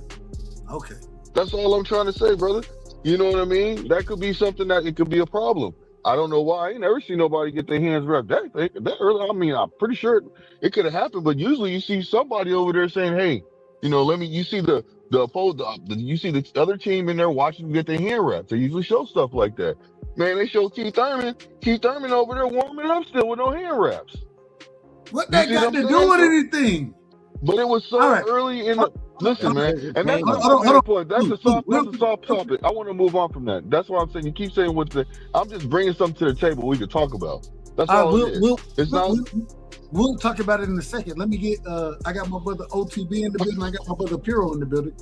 Okay. That's all I'm trying to say, brother. You know what I mean? That could be something that it could be a problem. I don't know why. I ain't never seen nobody get their hands wrapped that early. I mean, I'm pretty sure it could have happened, but usually you see somebody over there saying, "Hey, you know, you see you see the other team in there watching them get their hand wrapped. They usually show stuff like that. Man, they show Keith Thurman over there warming up still with no hand wraps. What that got to do with anything? But it was so early in the. Listen, man, It and that's came not out. my main point. That's Luke, a soft topic. I want to move on from that. That's why I'm saying you keep saying I'm just bringing something to the table we can talk about. That's all it is. It's not. We'll talk about it in a second. Let me get I got my brother OTB in the building. I got my brother Piro in the building.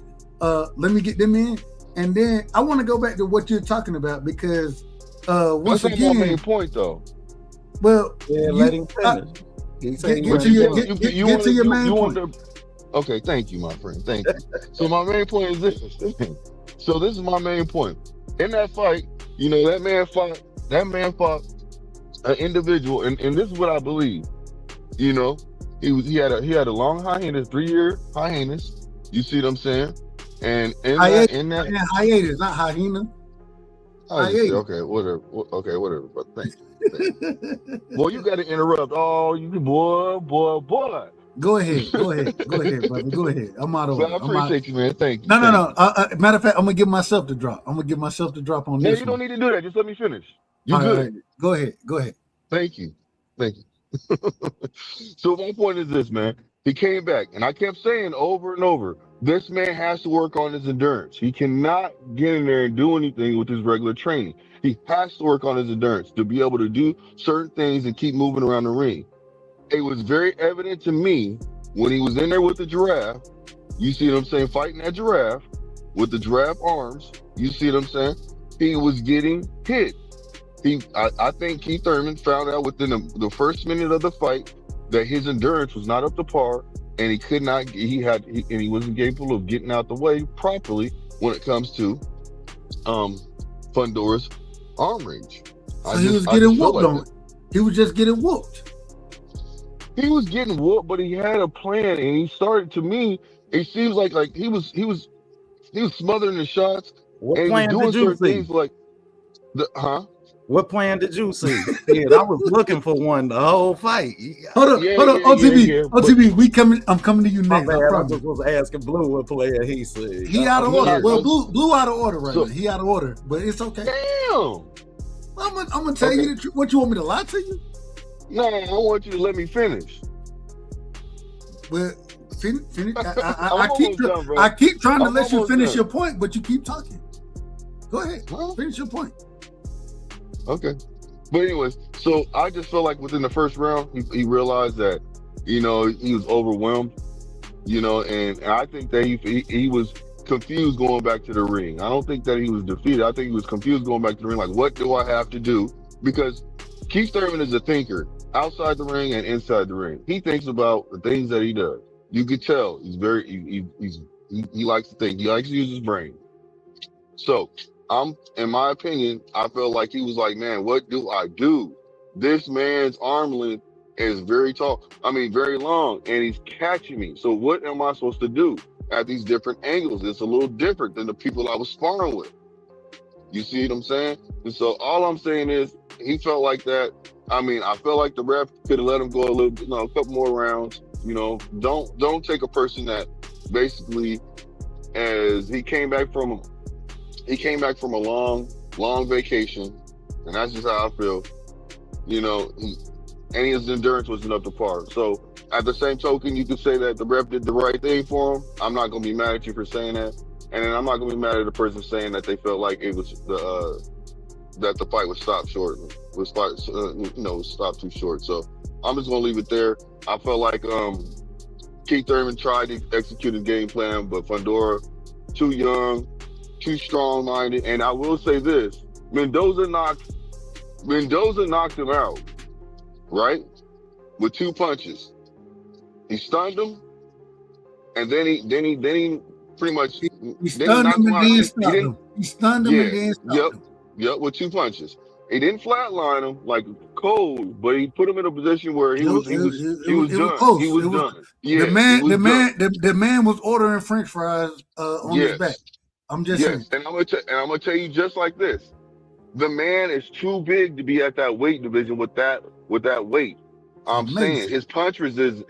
Let me get them in, and then I want to go back to what you're talking about because once That's again, not my main point though. Well, Yeah, let him finish. He said get to your main point. Okay, thank you, my friend. Thank you. So my main point is this. So this is my main point. In that fight, that man fought an individual, and this is what I believe. He had a long hiatus, 3-year hiatus. You see what I'm saying? And in that hiatus, not hyena. Okay, whatever. Okay, whatever. But thank you. Well, you got to interrupt. Oh, you boy. Go ahead, brother. Go ahead. I'm out of So order. I appreciate you, man. Thank you. No. Matter of fact, I'm gonna give myself the drop. on No, this. you don't need to do that. Just let me finish. You All good? right. Go ahead. Thank you. So my point is this, man. He came back, and I kept saying over and over, this man has to work on his endurance. He cannot get in there and do anything with his regular training. He has to work on his endurance to be able to do certain things and keep moving around the ring. It was very evident to me when he was in there with the giraffe. You see what I'm saying? Fighting that giraffe with the giraffe arms. You see what I'm saying? He was getting hit. I think Keith Thurman found out within the first minute of the fight that his endurance was not up to par, and he wasn't capable of getting out the way properly when it comes to Fondora's arm range. So he was getting whooped on it. He was just getting whooped. He was getting whooped, but he had a plan, and he started. To me, it seems like he was smothering the shots. What and plan he was doing did you certain see? things like What plan did you see? Yeah, I was looking for one the whole fight. Hold on, OTB. I'm coming to you My next. bad, I just was asking Blue what player he said. He out of order. Well, Blue out of order right now. He out of order, but it's okay. Damn. I'm gonna tell you the truth. What, you want me to lie to you? No, I want you to let me finish. Well, finish. I keep trying to let you finish your point, but you keep talking. Go ahead. Finish your point. Okay. But anyways, so I just felt like within the first round, he realized that, he was overwhelmed, and I think that he was confused going back to the ring. I don't think that he was defeated. I think he was confused going back to the ring. Like, what do I have to do? Because Keith Thurman is a thinker outside the ring and inside the ring. He thinks about the things that he does. You could tell he's he likes to think. He likes to use his brain. So in my opinion, I felt like he was like, man, what do I do? This man's arm length is very tall. Very long, and he's catching me. So what am I supposed to do at these different angles? It's a little different than the people I was sparring with. You see what I'm saying? And so all I'm saying is he felt like that. I felt like the ref could have let him go a little, a couple more rounds. Don't take a person that basically, as he came back from a long vacation, and that's just how I feel. And his endurance wasn't up to par. So at the same token, you could say that the ref did the right thing for him. I'm not gonna be mad at you for saying that, and then I'm not gonna be mad at the person saying that they felt like it was that the fight was stopped short, was stopped too short. So I'm just gonna leave it there. I felt like Keith Thurman tried to execute a game plan, but Fondora, too young, too strong-minded. And I will say this: Mendoza knocked him out, right, with 2 punches. He stunned him, and then he pretty much he stunned him and then stopped him. He stunned him and then stopped him. Yep, with 2 punches. He didn't flatline him like cold, but he put him in a position where he was done. Close. He was done. Yeah, the man was ordering French fries on his back. I'm just saying. And I'm gonna tell you just like this: the man is too big to be at that weight division with that weight. I'm saying his punch resistance.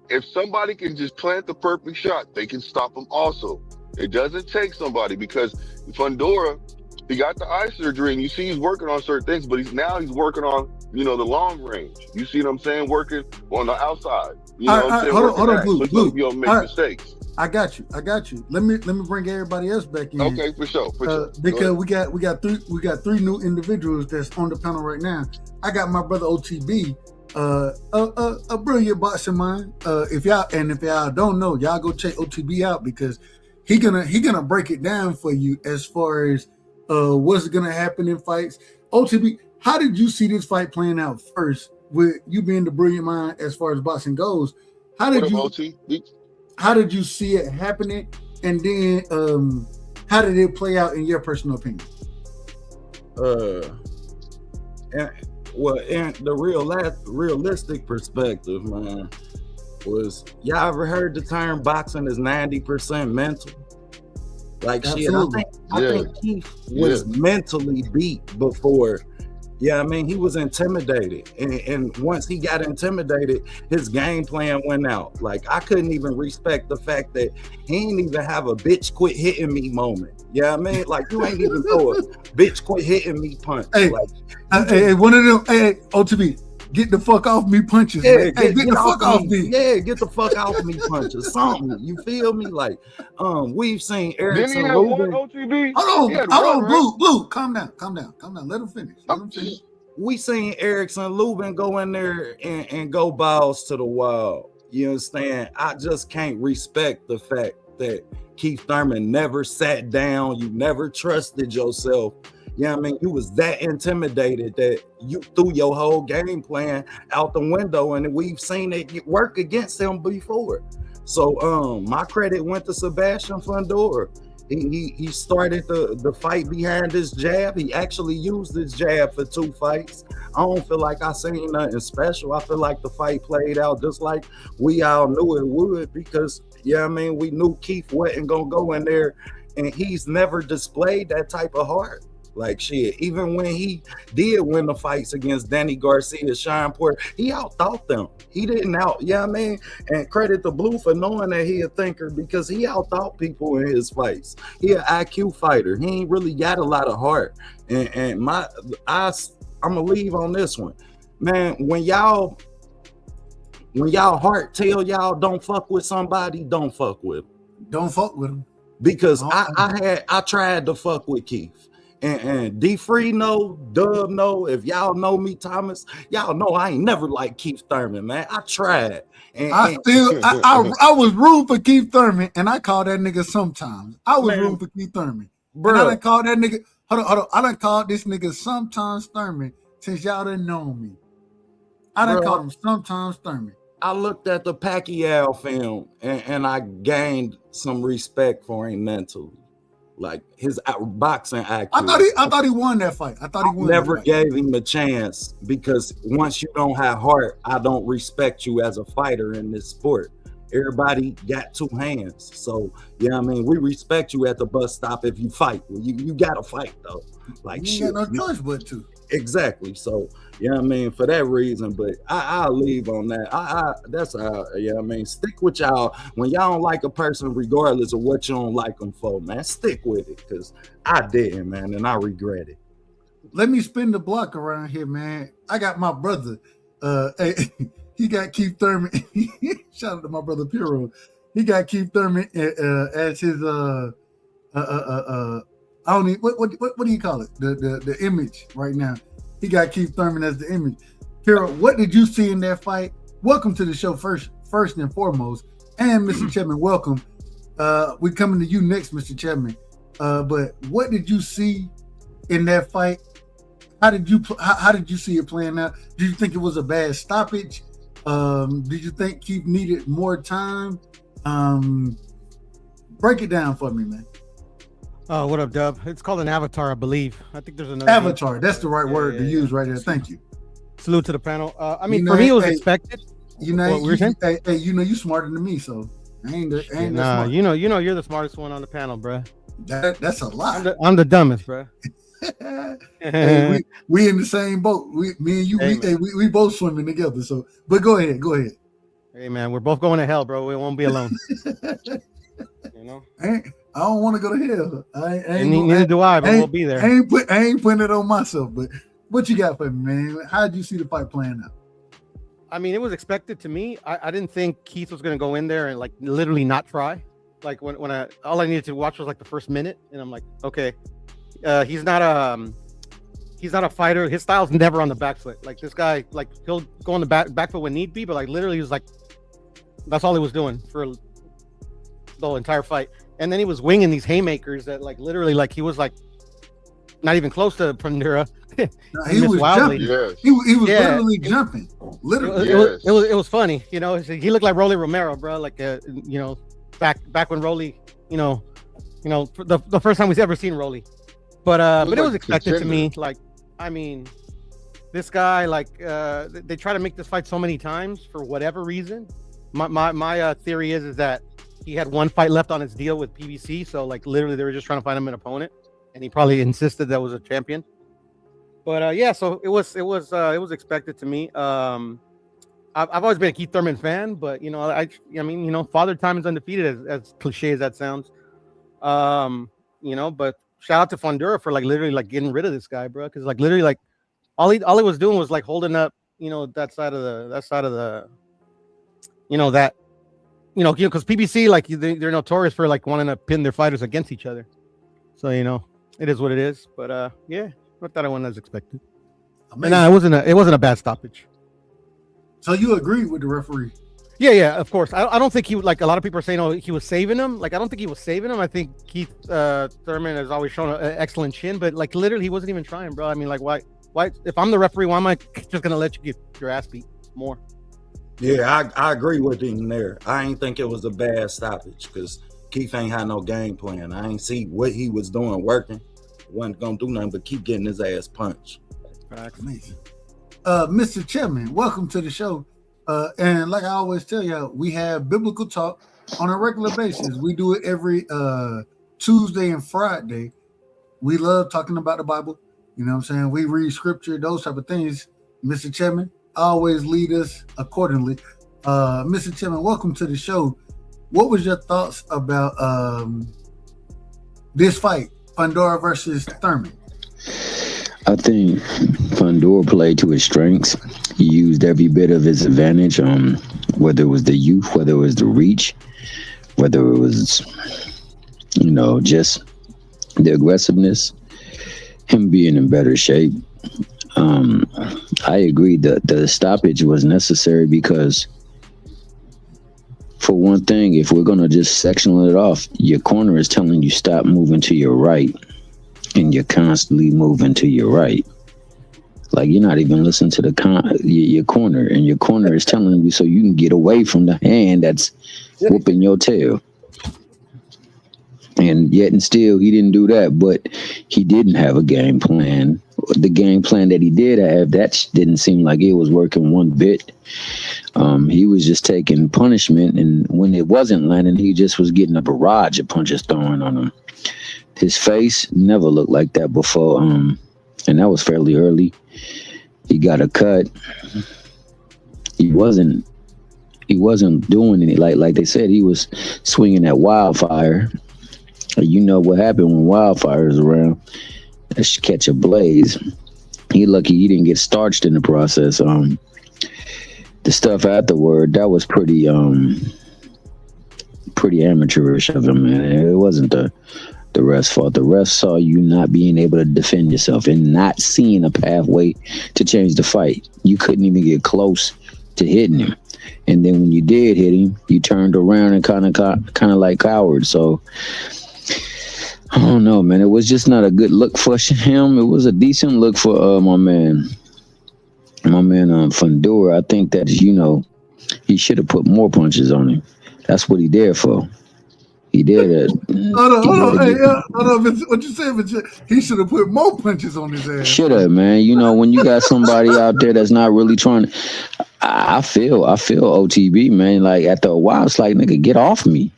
If somebody can just plant the perfect shot, they can stop him also. It doesn't take somebody, because Fondora He got the eye surgery, and you see he's working on certain things, but he's working on, the long range. You see what I'm saying? Working on the outside. You know what I'm saying? Hold on, Blue. So you don't make mistakes. I got you. Let me bring everybody else back in. Okay, for sure. Because we got three new individuals that's on the panel right now. I got my brother OTB, a brilliant boxing mind. If y'all don't know, y'all go check OTB out because he gonna break it down for you as far as what's gonna happen in fights. OTB, how did you see this fight playing out first? With you being the brilliant mind as far as boxing goes, how did you see it happening, and then how did it play out in your personal opinion? In the realistic perspective, man, was y'all ever heard the term boxing is 90% mental? Like Absolutely. shit, I think Keith was mentally beat before. Yeah, I mean, he was intimidated. And once he got intimidated, his game plan went out. Like, I couldn't even respect the fact that he didn't even have a bitch quit hitting me moment. Yeah, I mean, like, you ain't even throw a bitch quit hitting me punch. Hey, hey, one of them, hey, OTB, get the fuck off me punches. Yeah, man. Hey, get the fuck off me. Yeah, get the fuck off me punches. Something. You feel me? Like, we've seen Didn't he Erickson have one Lubin. OTB? Hold He had on, one, right? Blue. Calm down. Let him finish. We seen Erickson Lubin go in there and go balls to the wall. You understand? I just can't respect the fact that Keith Thurman never sat down. You never trusted yourself. You know what I mean? You was that intimidated that you threw your whole game plan out the window, and we've seen it work against him before. So my credit went to Sebastian Fondora. He started the fight behind his jab. He actually used his jab for 2 fights. I don't feel like I seen nothing special. I feel like the fight played out just like we all knew it would, because, I mean, we knew Keith wasn't going to go in there, and he's never displayed that type of heart. Like, shit, even when he did win the fights against Danny Garcia, Sean Porter, he outthought them. He didn't I mean? And credit to Blue for knowing that he a thinker, because he outthought people in his fights. He an IQ fighter. He ain't really got a lot of heart. And I'm gonna leave on this one. Man, when y'all heart tell y'all don't fuck with somebody, don't fuck with them. Don't fuck with him. Because I tried to fuck with Keith. And D Free no, Dub no. If y'all know me, Thomas, y'all know I ain't never liked Keith Thurman, man. I tried. I was rooting for Keith Thurman, and I call that nigga sometimes. I was rooting for Keith Thurman. Bro. And I done called that nigga, hold on. I done called this nigga sometimes Thurman since y'all done known me. I done called him sometimes Thurman. I looked at the Pacquiao film and I gained some respect for him mentally. Like his boxing IQ. I thought he won that fight. Never gave him a chance, because once you don't have heart, I don't respect you as a fighter in this sport. Everybody got 2 hands. So, I mean, we respect you at the bus stop if you fight. Well, you got to fight, though. Like, you got no choice but to. Exactly. So, I mean, for that reason, but I'll leave on that. That's how, I mean, stick with y'all. When y'all don't like a person, regardless of what you don't like them for, man, stick with it, because I didn't, man, and I regret it. Let me spin the block around here, man. I got my brother. He got Keith Thurman. Shout out to my brother Piero. He got Keith Thurman as his I don't even, what do you call it? The image right now. He got Keith Thurman as the image. Piero, what did you see in that fight? Welcome to the show first and foremost. And Mr. Chapman, welcome. We're coming to you next, Mr. Chapman. But what did you see in that fight? How did you see it playing out? Did you think it was a bad stoppage? Did you think Keith needed more time? Break it down for me, man. Oh, what up, Dub? It's called an avatar, I believe. I think there's another avatar. That's the right word to use right there. Thank you. Salute to the panel. I mean, for me, it was expected. Hey, you smarter than me, so I ain't nah, you know, you're the smartest one on the panel, bro. That's a lot. I'm the dumbest, bro. Hey, we in the same boat. Me and you, we both swimming together. So, but go ahead. Hey, man, we're both going to hell, bro. We won't be alone. You know. I don't want to go to hell. Neither do I, but we'll be there. I ain't putting it on myself. But what you got for me, man? How did you see the fight playing out? I mean, it was expected to me. I didn't think Keith was going to go in there and like literally not try. Like when all I needed to watch was like the first minute, and I'm like, okay, he's not a fighter. His style's never on the back foot. Like this guy, like he'll go on the back foot when need be, but like literally he was like, that's all he was doing for the whole entire fight. And then he was winging these haymakers that like literally like he was like not even close to Fondora. He was jumping. Yes. He was literally jumping. Literally, it was funny. You know, he looked like Rolly Romero, bro. Like you know, back when Rolly, you know, the first time we've ever seen Rolly. But it was expected to me. Like, I mean, this guy, like, they try to make this fight so many times for whatever reason. My theory is that he had one fight left on his deal with PBC, so like literally they were just trying to find him an opponent, and he probably insisted that was a champion. But yeah, so it was expected to me. I've always been a Keith Thurman fan, but you know, I mean, you know, Father Time is undefeated, as cliche as that sounds. You know, but shout out to Fondora for like literally like getting rid of this guy, bro, because like literally like all he was doing was like holding up, you know, that side of the, you know, that. You know, because PBC, like, they're notorious for, like, wanting to pin their fighters against each other. So, you know, it is what it is. But, yeah, I thought I went as expected. And it wasn't a bad stoppage. So you agree with the referee? Yeah, of course. I don't think he would, like, a lot of people are saying, oh, he was saving him. Like, I don't think he was saving him. I think Keith Thurman has always shown an excellent chin. But, like, literally, he wasn't even trying, bro. I mean, like, why? If I'm the referee, why am I just going to let you get your ass beat more? Yeah, I agree with him there. I ain't think it was a bad stoppage because Keith ain't had no game plan. I ain't see what he was doing working. Wasn't gonna do nothing but keep getting his ass punched. Amazing. Mr. Chairman, welcome to the show. And like I always tell y'all, we have biblical talk on a regular basis. We do it every Tuesday and Friday. We love talking about the Bible. You know what I'm saying? We read scripture, those type of things. Mr. Chairman, always lead us accordingly. Mr. Chairman, welcome to the show. What was your thoughts about this fight, Fondora versus Thurman? I think Fondora played to his strengths. He used every bit of his advantage, whether it was the youth, whether it was the reach, whether it was, you know, just the aggressiveness, him being in better shape. I agree that the stoppage was necessary because, for one thing, if we're going to just section it off, your corner is telling you stop moving to your right, and you're constantly moving to your right. Like, you're not even listening to your corner, and your corner is telling you so you can get away from the hand that's whooping your tail. And yet and still, he didn't do that, but he didn't have a game plan. The game plan that he did have, that didn't seem like it was working one bit. He was just taking punishment, and when it wasn't landing, he just was getting a barrage of punches thrown on him. His face never looked like that before, and that was fairly early. He got a cut. He wasn't doing any, like they said, he was swinging at wildfire. You know what happened when wildfire is around. That should catch a blaze. He lucky he didn't get starched in the process. The stuff afterward, that was pretty amateurish of him, man. It wasn't the ref's fault. The ref saw you not being able to defend yourself and not seeing a pathway to change the fight. You couldn't even get close to hitting him. And then when you did hit him, you turned around and kind of like coward. So I don't know, man. It was just not a good look for him. It was a decent look for my man Fondora. I think that, you know, he should have put more punches on him. That's what he did for. He did it. Hold on. What you saying? He should have put more punches on his ass. Should have, man. You know, when you got somebody out there that's not really trying to, I feel OTB, man. Like after a while, it's like, nigga, get off me.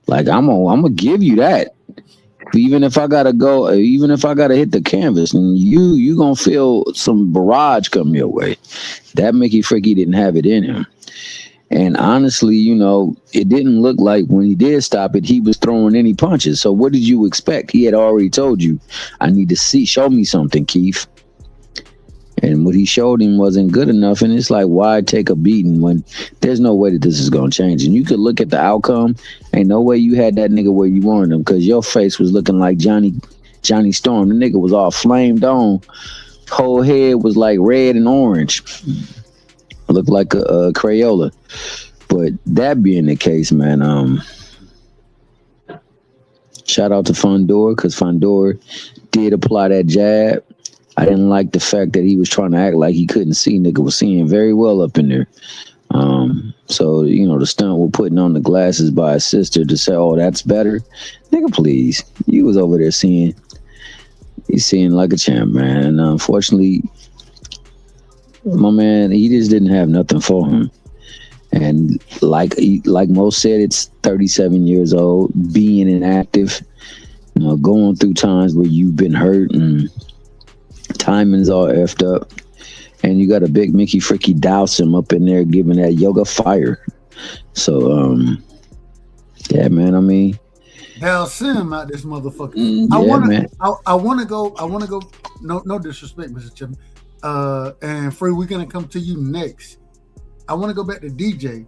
Like I'm gonna give you that. Even if I gotta hit the canvas, and you gonna feel some barrage come your way. That Mickey Freaky didn't have it in him. And honestly, you know, it didn't look like when he did stop it, he was throwing any punches. So what did you expect? He had already told you, I need to show me something, Keith. And what he showed him wasn't good enough. And it's like, why take a beating when there's no way that this is going to change? And you could look at the outcome. Ain't no way you had that nigga where you wanted him, because your face was looking like Johnny Storm. The nigga was all flamed on. Whole head was like red and orange. Looked like a Crayola. But that being the case, man, shout out to Fondora, because Fondora did apply that jab. I didn't like the fact that he was trying to act like he couldn't see. Nigga was seeing very well up in there. So, you know, the stunt with putting on the glasses by his sister to say, oh, that's better. Nigga, please. You was over there seeing like a champ, man. And unfortunately, my man, he just didn't have nothing for him. And like most said, it's 37 years old, being inactive, you know, going through times where you've been hurt and timing's all effed up, and you got a big Mickey Fricky Dowsum up in there giving that yoga fire. So yeah, man, I mean, Hell, send him out this motherfucker. Man. I wanna go. No disrespect, Mr. Chip. And Free, we're gonna come to you next. I want to go back to DJ.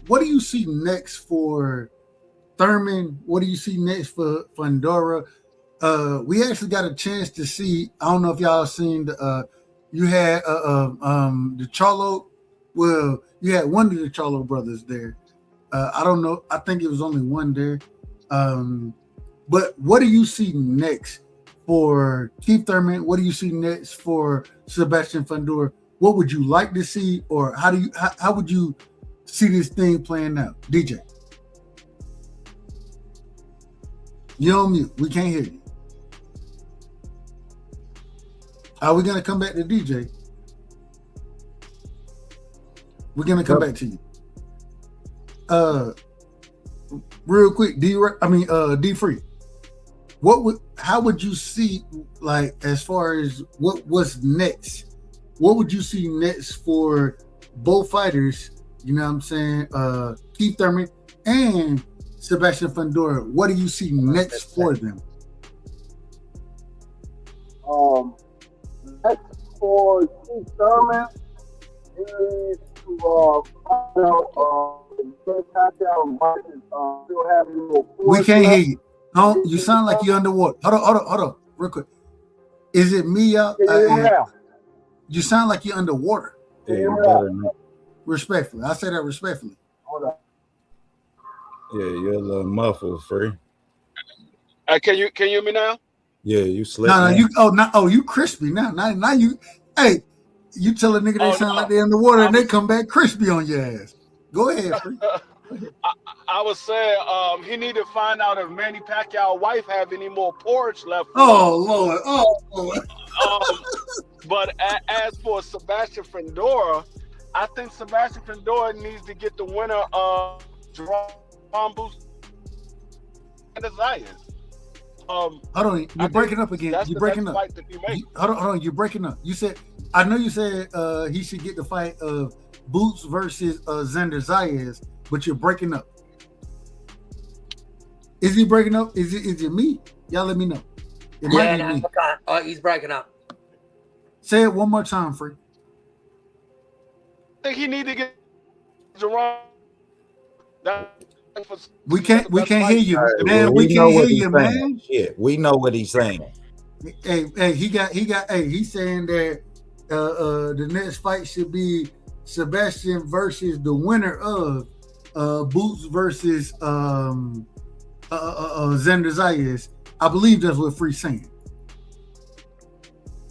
What do you see next for Thurman? What do you see next for Fondora? We actually got a chance to see. I don't know if y'all seen the. You had the Charlo. Well, you had one of the Charlo brothers there. I don't know. I think it was only one there. But what do you see next for Keith Thurman? What do you see next for Sebastian Fondora? What would you like to see, or how would you see this thing playing out, DJ? You're on mute. We can't hear you. Are we gonna come back to DJ? We're gonna come back to you. Real quick, D Free. How would you see, like, as far as what's next? What would you see next for both fighters? You know what I'm saying? Keith Thurman and Sebastian Fondora. What do you see next for them? Next for Keith Thurman is to find out still having more. We can't hear you. No, you sound like you're underwater. Hold on, real quick. Is it me out? You sound like you're underwater. Respectfully, I say that respectfully. Hold on. Yeah, you're a little muffled, Free. Can you hear me now? Yeah, you slept. You crispy now. Now you, hey, you tell a nigga they sound like they're underwater and they come back crispy on your ass. Go ahead, Free. I was saying he need to find out if Manny Pacquiao's wife have any more porridge left. Oh Lord. But as for Sebastian Fondora, I think Sebastian Fondora needs to get the winner of Jerome Boots and Zayas. Hold on, you're breaking up again. You're breaking up. Hold on, you're breaking up. You said he should get the fight of Boots versus Xander Zayas, but you're breaking up. Is he breaking up? Is it me? Y'all let me know. It might be me. He's breaking up. Say it one more time, Free. I think he need to get Jerome. We can't hear you, man. We can't hear you, man. Yeah, we know what he's saying. Hey, he's saying that the next fight should be Sebastian versus the winner of Boots versus Xander Zayas. I believe that's what Free's saying.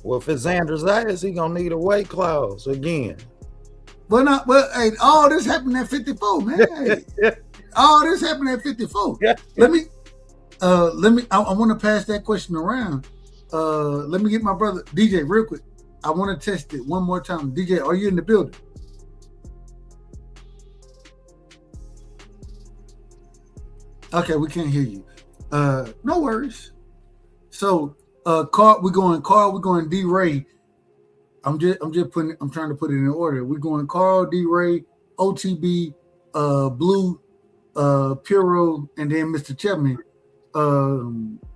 Well, if it's Xander Zayas, he gonna need a weight clause again. But hey, all this happened at 54, man. Hey, all this happened at 54. Yeah. Let me. I want to pass that question around. Let me get my brother DJ real quick. I want to test it one more time. DJ, are you in the building? Okay, we can't hear you. No worries. So, Carl, we're going D Ray. I'm trying to put it in order. We're going Carl, D Ray, OTB, Blue, Puro, and then Mr. Chapman.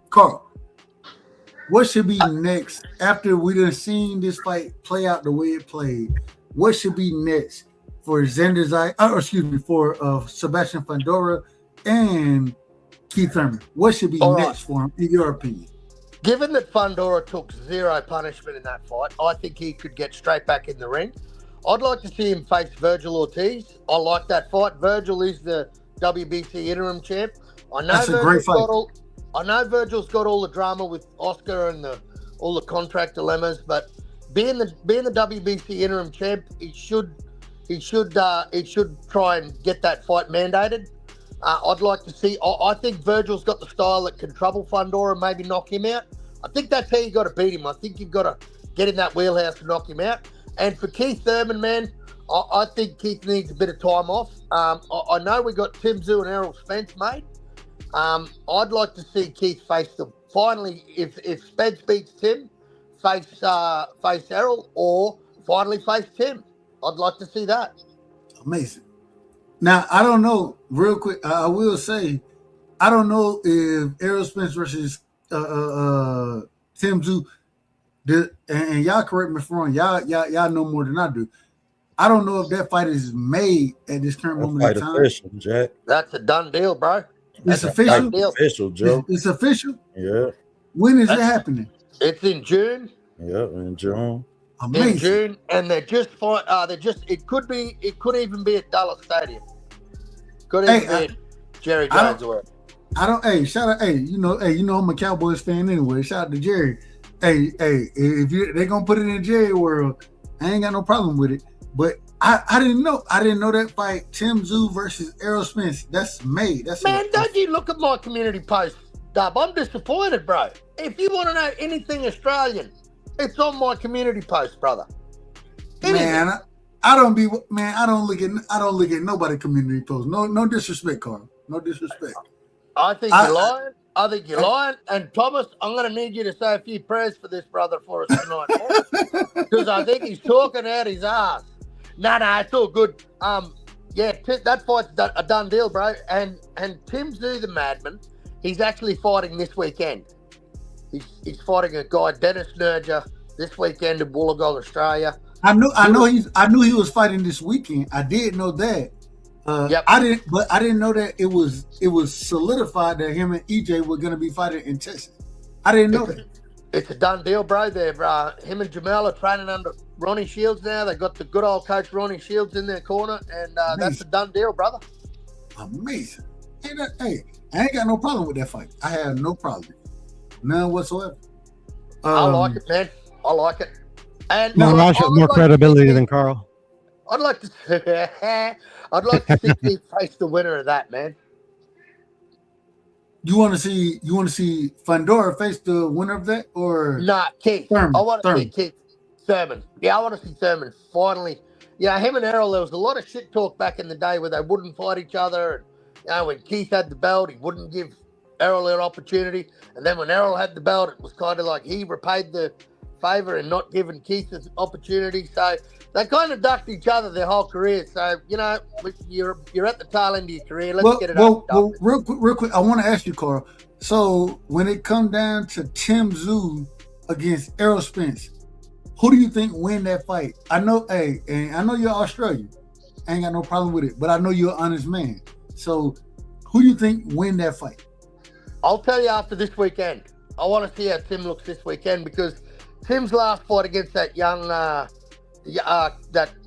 Carl, what should be next after we done seen this fight play out the way it played? What should be next for for Sebastian Fondora and Keith Thurman? What should be next for him, in your opinion? Given that Fondora took zero punishment in that fight, I think he could get straight back in the ring. I'd like to see him face Virgil Ortiz. I like that fight. Virgil is the WBC interim champ. That's a great fight. I know Virgil's got all the drama with Oscar and all the contract dilemmas, but being the WBC interim champ, he should try and get that fight mandated. I'd like to see. I think Virgil's got the style that can trouble Fondora and maybe knock him out. I think that's how you got to beat him. I think you've got to get in that wheelhouse to knock him out. And for Keith Thurman, man, I think Keith needs a bit of time off. I know we got Tim Tszyu and Errol Spence made. I'd like to see Keith face them. Finally, if Spence beats Tim, face Errol, or finally face Tim. I'd like to see that. Amazing. Now, I don't know, real quick, I will say, I don't know if Errol Spence versus Tim Tszyu, and y'all correct me if I'm wrong, y'all know more than I do. I don't know if that fight is made at this current moment in time. Official, Jack. That's a done deal, bro. It's official? Official, Joe. It's official? Yeah. When is it happening? It's in June. Yeah, in June. Amazing. In June, and it could even be at Dallas Stadium. Could even be at Jerry Jones or shout out, you know I'm a Cowboys fan anyway. Shout out to Jerry. If they're gonna put it in Jerry world, I ain't got no problem with it. But I didn't know that fight, Tim Tszyu versus Errol Spence. That's made. Don't you look at my community post, Dub? I'm disappointed, bro. If you want to know anything Australian, it's on my community post, brother. Man, I don't look at nobody community post. No disrespect, Carl. No disrespect. I think you're lying. I think you're lying. And Thomas, I'm going to need you to say a few prayers for this brother for us tonight, because I think he's talking out his ass. No, it's all good. That fight's a done deal, bro. And Tim Tszyu, the madman, he's actually fighting this weekend. He's fighting a guy, Dennis Nurja, this weekend in Wollongong, Australia. I knew he was fighting this weekend. I did know that. Yep. I didn't know that it was solidified that him and EJ were going to be fighting in Texas. I didn't know that. It's a done deal, bro. Him and Jamel are training under Ronnie Shields now. They got the good old coach Ronnie Shields in their corner, and that's a done deal, brother. Amazing. Hey, I ain't got no problem with that fight. I have no problem, none whatsoever. I like it, man. I like it. And Raj has more credibility than Carl. I'd like to see Keith face the winner of that, man. You want to see Fondora face the winner of that, or Keith? Thurman. I want to see Keith Thurman. Yeah, I want to see Thurman finally. Yeah, him and Errol. There was a lot of shit talk back in the day where they wouldn't fight each other. And, when Keith had the belt, he wouldn't give Errol an opportunity. And then when Errol had the belt, it was kind of like he repaid the favor and not giving Keith an opportunity. So they kind of ducked each other their whole career. So, you're at the tail end of your career. Let's get it up. Well, real quick, I want to ask you, Carl. So when it comes down to Tim Tszyu against Errol Spence, who do you think win that fight? I know, and I know you're Australian. I ain't got no problem with it, but I know you're an honest man. So who do you think win that fight? I'll tell you after this weekend. I want to see how Tim looks this weekend, because Tim's last fight against that young, that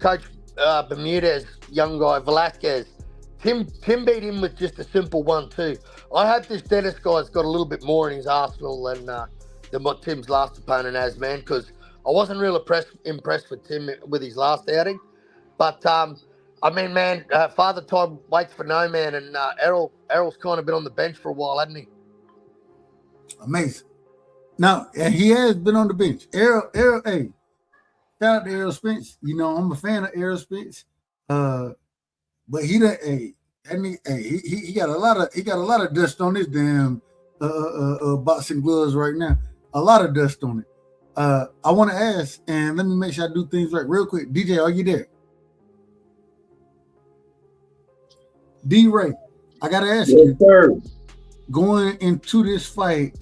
coach Bermudez, young guy, Velasquez, Tim beat him with just a simple 1-2. I hope this Dennis guy's got a little bit more in his arsenal than what Tim's last opponent has, man, because I wasn't real impressed with Tim with his last outing. But, Father Time waits for no man, and Errol's kind of been on the bench for a while, hasn't he? Amazing. Now, he has been on the bench. Errol, shout out to Errol Spence. I'm a fan of Errol Spence. But he got a lot of dust on his damn boxing gloves right now. A lot of dust on it. I want to ask, and let me make sure I do things right real quick. DJ, are you there? D-Ray, I gotta ask Yes, you, sir. going into this fight,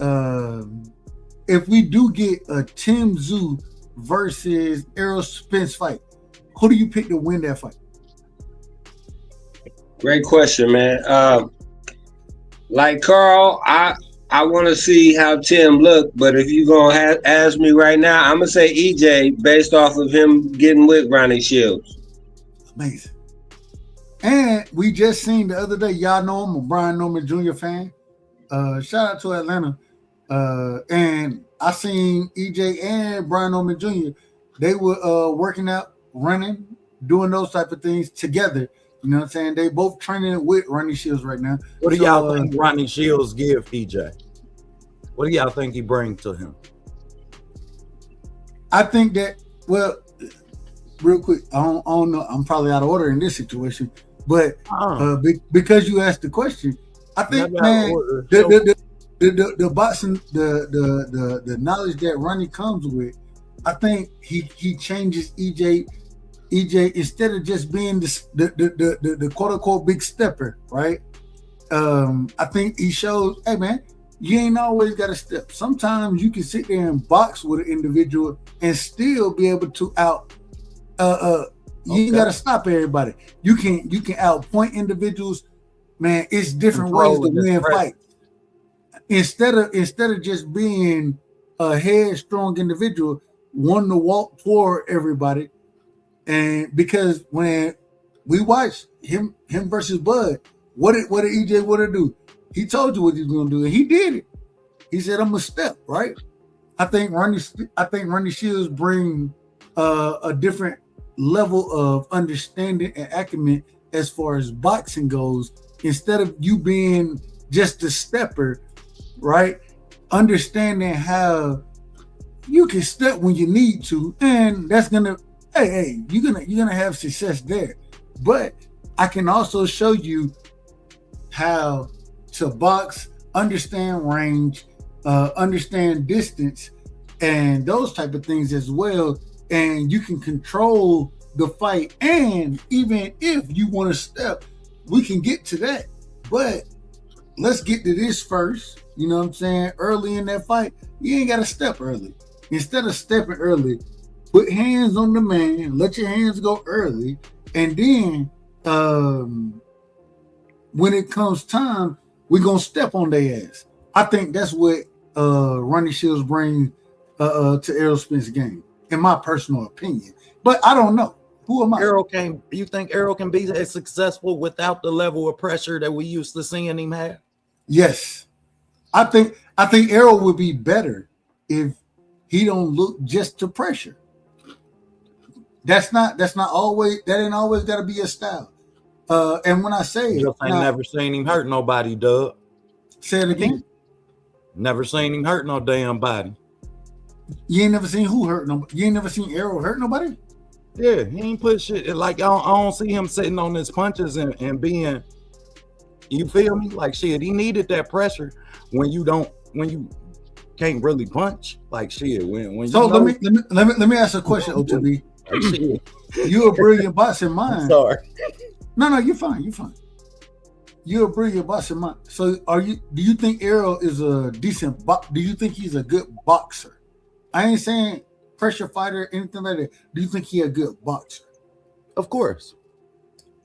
if we do get a Tim Tszyu versus Errol Spence fight, who do you pick to win that fight? Great question, man. Like Carl, I want to see how Tim look, but if you gonna ask me right now, I'm gonna say EJ based off of him getting with Ronnie Shields. Amazing. And we just seen the other day, y'all know I'm a Brian Norman Jr. fan. Shout out to Atlanta. And I seen EJ and Brian Norman Jr. They were working out, running, doing those type of things together. You know what I'm saying? They both training with Ronnie Shields right now. What do y'all think Ronnie Shields give EJ? What do y'all think he brings to him? I think that, well, real quick, I don't know. I'm probably out of order in this situation, but because you asked the question, I think, man, the boxing, the knowledge that Ronnie comes with, I think he changes EJ. Instead of just being the quote unquote big stepper, right? I think he shows, hey man, you ain't always got to step. Sometimes you can sit there and box with an individual and still be able to you ain't got to stop everybody. You can outpoint individuals, man. It's different ways to win fights. Instead of just being a headstrong individual, wanting to walk for everybody. And because when we watched him versus Bud, what did EJ want to do? He told you what he was gonna do, and he did it. He said, "I'm gonna step right." I think Ronnie Shields bring a different level of understanding and acumen as far as boxing goes. Instead of you being just a stepper, right? Understanding how you can step when you need to, and that's gonna. Hey, you're gonna have success there. But I can also show you how to box, understand range, understand distance, and those type of things as well. And you can control the fight. And even if you want to step, we can get to that. But let's get to this first. You know what I'm saying? Early in that fight, you ain't got to step early. Instead of stepping early, put hands on the man, let your hands go early, and then when it comes time, we're going to step on their ass. I think that's what Ronnie Shields brings to Errol Spence's game, in my personal opinion. But I don't know. Who am I? You think Errol can be as successful without the level of pressure that we used to seeing him have? Yes. I think Errol would be better if he don't look just to pressure. That ain't always got to be a style. And when I say it, I never seen him hurt nobody, Doug. Say it again. Never seen him hurt no damn body. You ain't never seen who hurt nobody? You ain't never seen Errol hurt nobody? Yeah, he ain't put shit. Like, I don't see him sitting on his punches and being, you feel me? Like, shit, he needed that pressure when you can't really punch. Like, shit, when so you let me ask a question, OTB. You're a brilliant boxing mind. I'm sorry. No, you're fine. You're a brilliant boxing mind. So do you think Errol is a decent do you think he's a good boxer? I ain't saying pressure fighter, anything like that. Do you think he's a good boxer? Of course.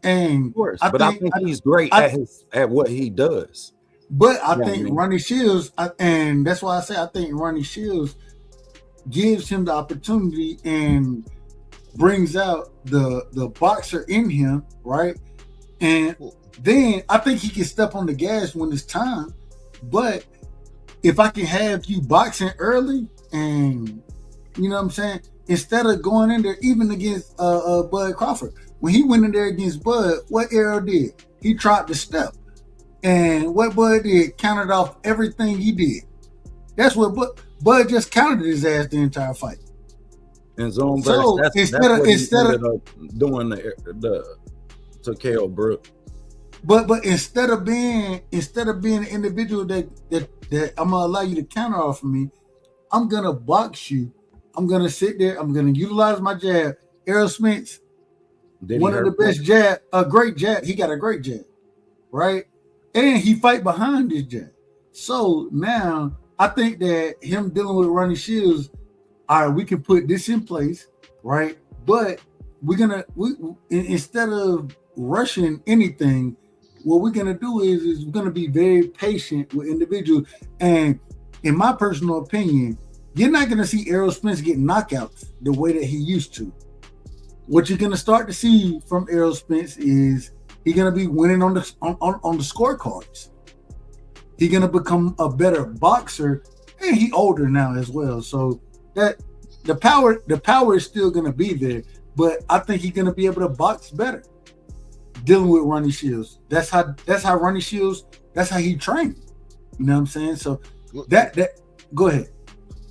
And of course. I think he's great at what he does. But I think Ronnie Shields, and that's why I say I think Ronnie Shields gives him the opportunity and brings out the boxer in him, right? And then I think he can step on the gas when it's time. But if I can have you boxing early, and you know what I'm saying, instead of going in there even against Bud Crawford, when he went in there against Bud, what Errol did? He tried to step, and what Bud did, countered off everything he did. That's what Bud just countered his ass the entire fight. And zone so burst, instead of doing the to Kell Brook. But instead of being an individual that I'm gonna allow you to counter off of me, I'm gonna box you. I'm gonna sit there. I'm gonna utilize my jab. Errol Spence, one of the best jab, a great jab. He got a great jab. right? And he fight behind this jet. So now I think that him dealing with Ronnie Shields, all right, we can put this in place, right? But we're gonna instead of rushing anything, what we're gonna do is we're gonna be very patient with individuals. And in my personal opinion, you're not gonna see Errol Spence get knockouts the way that he used to. What you're gonna start to see from Errol Spence is he's gonna be winning on the scorecards. He's gonna become a better boxer, and he's older now as well. So that the power is still gonna be there, but I think he's gonna be able to box better. Dealing with Ronnie Shields, that's how Ronnie Shields, that's how he trained. You know what I'm saying? So that go ahead.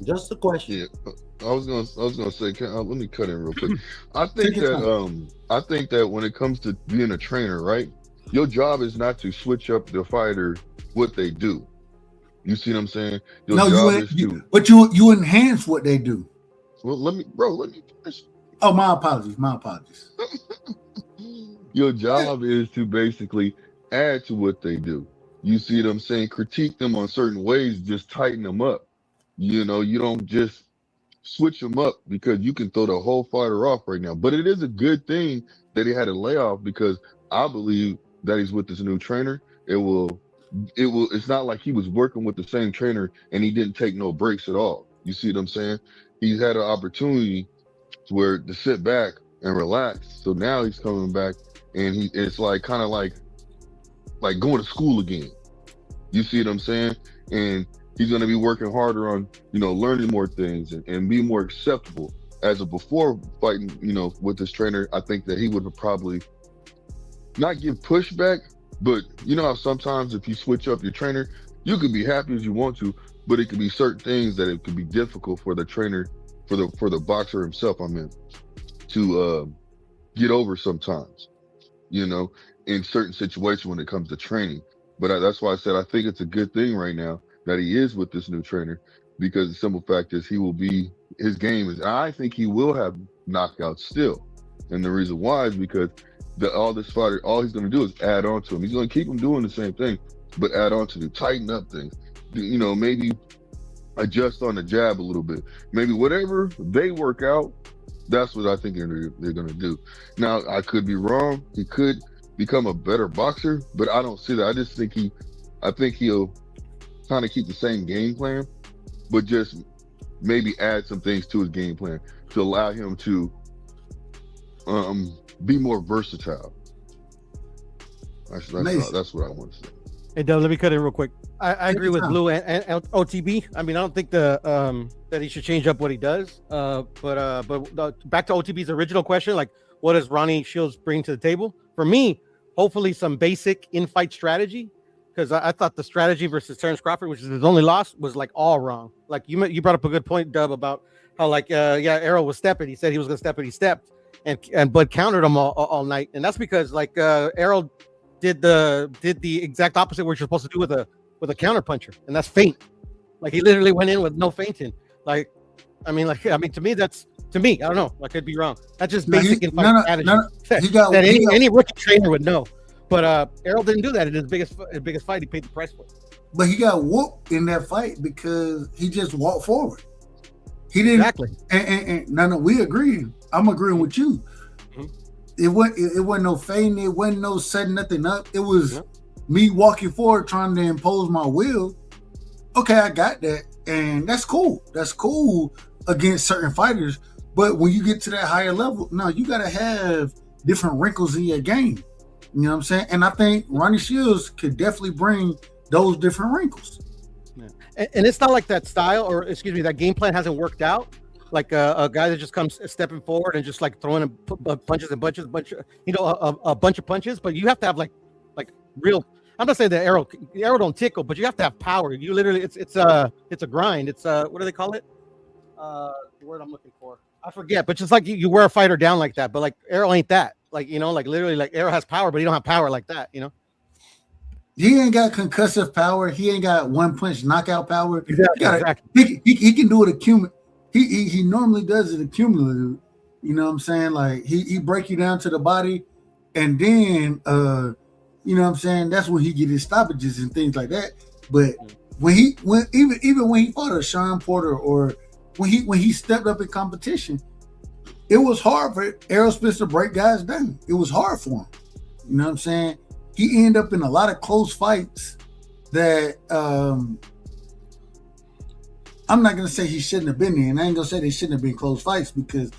Just a question. Yeah, I was gonna say, let me cut in real quick. I think that when it comes to being a trainer, right, your job is not to switch up the fighter what they do. You see what I'm saying? Your job is but you enhance what they do. Well, let me finish. Oh, my apologies. Your job is to basically add to what they do. You see what I'm saying? Critique them on certain ways, just tighten them up. You know, you don't just switch them up because you can throw the whole fighter off right now. But it is a good thing that he had a layoff because I believe that he's with this new trainer. It's not like he was working with the same trainer and he didn't take no breaks at all. You see what I'm saying? He's had an opportunity to sit back and relax. So now he's coming back and it's like kind of like going to school again. You see what I'm saying? And he's going to be working harder on, learning more things and be more acceptable. As of before fighting, with this trainer, I think that he would have probably not give pushback, but how sometimes if you switch up your trainer, you can be happy as you want to, but it could be certain things that it could be difficult for the trainer, for the boxer himself, to get over sometimes, in certain situations when it comes to training. But that's why I said I think it's a good thing right now that he is with this new trainer, because the simple fact is his game is, I think he will have knockouts still. And the reason why is because all this fighter, all he's going to do is add on to him. He's going to keep him doing the same thing, but add on to them, tighten up things, maybe adjust on the jab a little bit. Maybe whatever they work out, that's what I think they're going to do. Now, I could be wrong. He could become a better boxer, but I don't see that. I just think I think he'll kind of keep the same game plan, but just maybe add some things to his game plan to allow him to be more versatile. That's what I want to say. Hey, Doug, let me cut in real quick. I agree with Blue and OTB. I mean, I don't think that he should change up what he does. But back to OTB's original question, like, what does Ronnie Shields bring to the table? For me, hopefully some basic in-fight strategy, because I thought the strategy versus Terrence Crawford, which is his only loss, was like all wrong. Like you brought up a good point, Dub, about how Errol was stepping. He said he was going to step, and he stepped, and Bud countered him all night, and that's because Errol did the exact opposite what you're supposed to do with a counter puncher, and that's feint. Like he literally went in with no feinting. To me, I don't know. I could be wrong. That's just basic in-fight strategy that any rookie trainer would know. But Errol didn't do that in his biggest fight. He paid the price for it. But he got whooped in that fight because he just walked forward. He didn't exactly. And no, we agree. I'm agreeing with you. Mm-hmm. It wasn't no fading. It wasn't no setting nothing up. It was me walking forward, trying to impose my will. Okay, I got that, and that's cool. That's cool against certain fighters. But when you get to that higher level, no, you got to have different wrinkles in your game. You know what I'm saying? And I think Ronnie Shields could definitely bring those different wrinkles. Yeah. And it's not like that style, or that game plan hasn't worked out. Like a guy that just comes stepping forward and just like throwing punches and bunches, a bunch of punches. But you have to have like real. I'm not saying that Errol don't tickle, but you have to have power. You literally, it's a grind. It's what do they call it? The word I'm looking for, I forget. But just like you wear a fighter down like that. But like Errol ain't that. Literally, like Errol has power, but he don't have power like that. He ain't got concussive power. He ain't got one punch knockout power. Exactly. He can do it He normally does it accumulative. You know what I'm saying? Like he break you down to the body, and then You know what I'm saying? That's when he get his stoppages and things like that. But even when he fought a Sean Porter or when he stepped up in competition, it was hard for Errol Spence to break guys down. It was hard for him. You know what I'm saying? He ended up in a lot of close fights that I'm not gonna say he shouldn't have been in. And I ain't gonna say they shouldn't have been close fights because,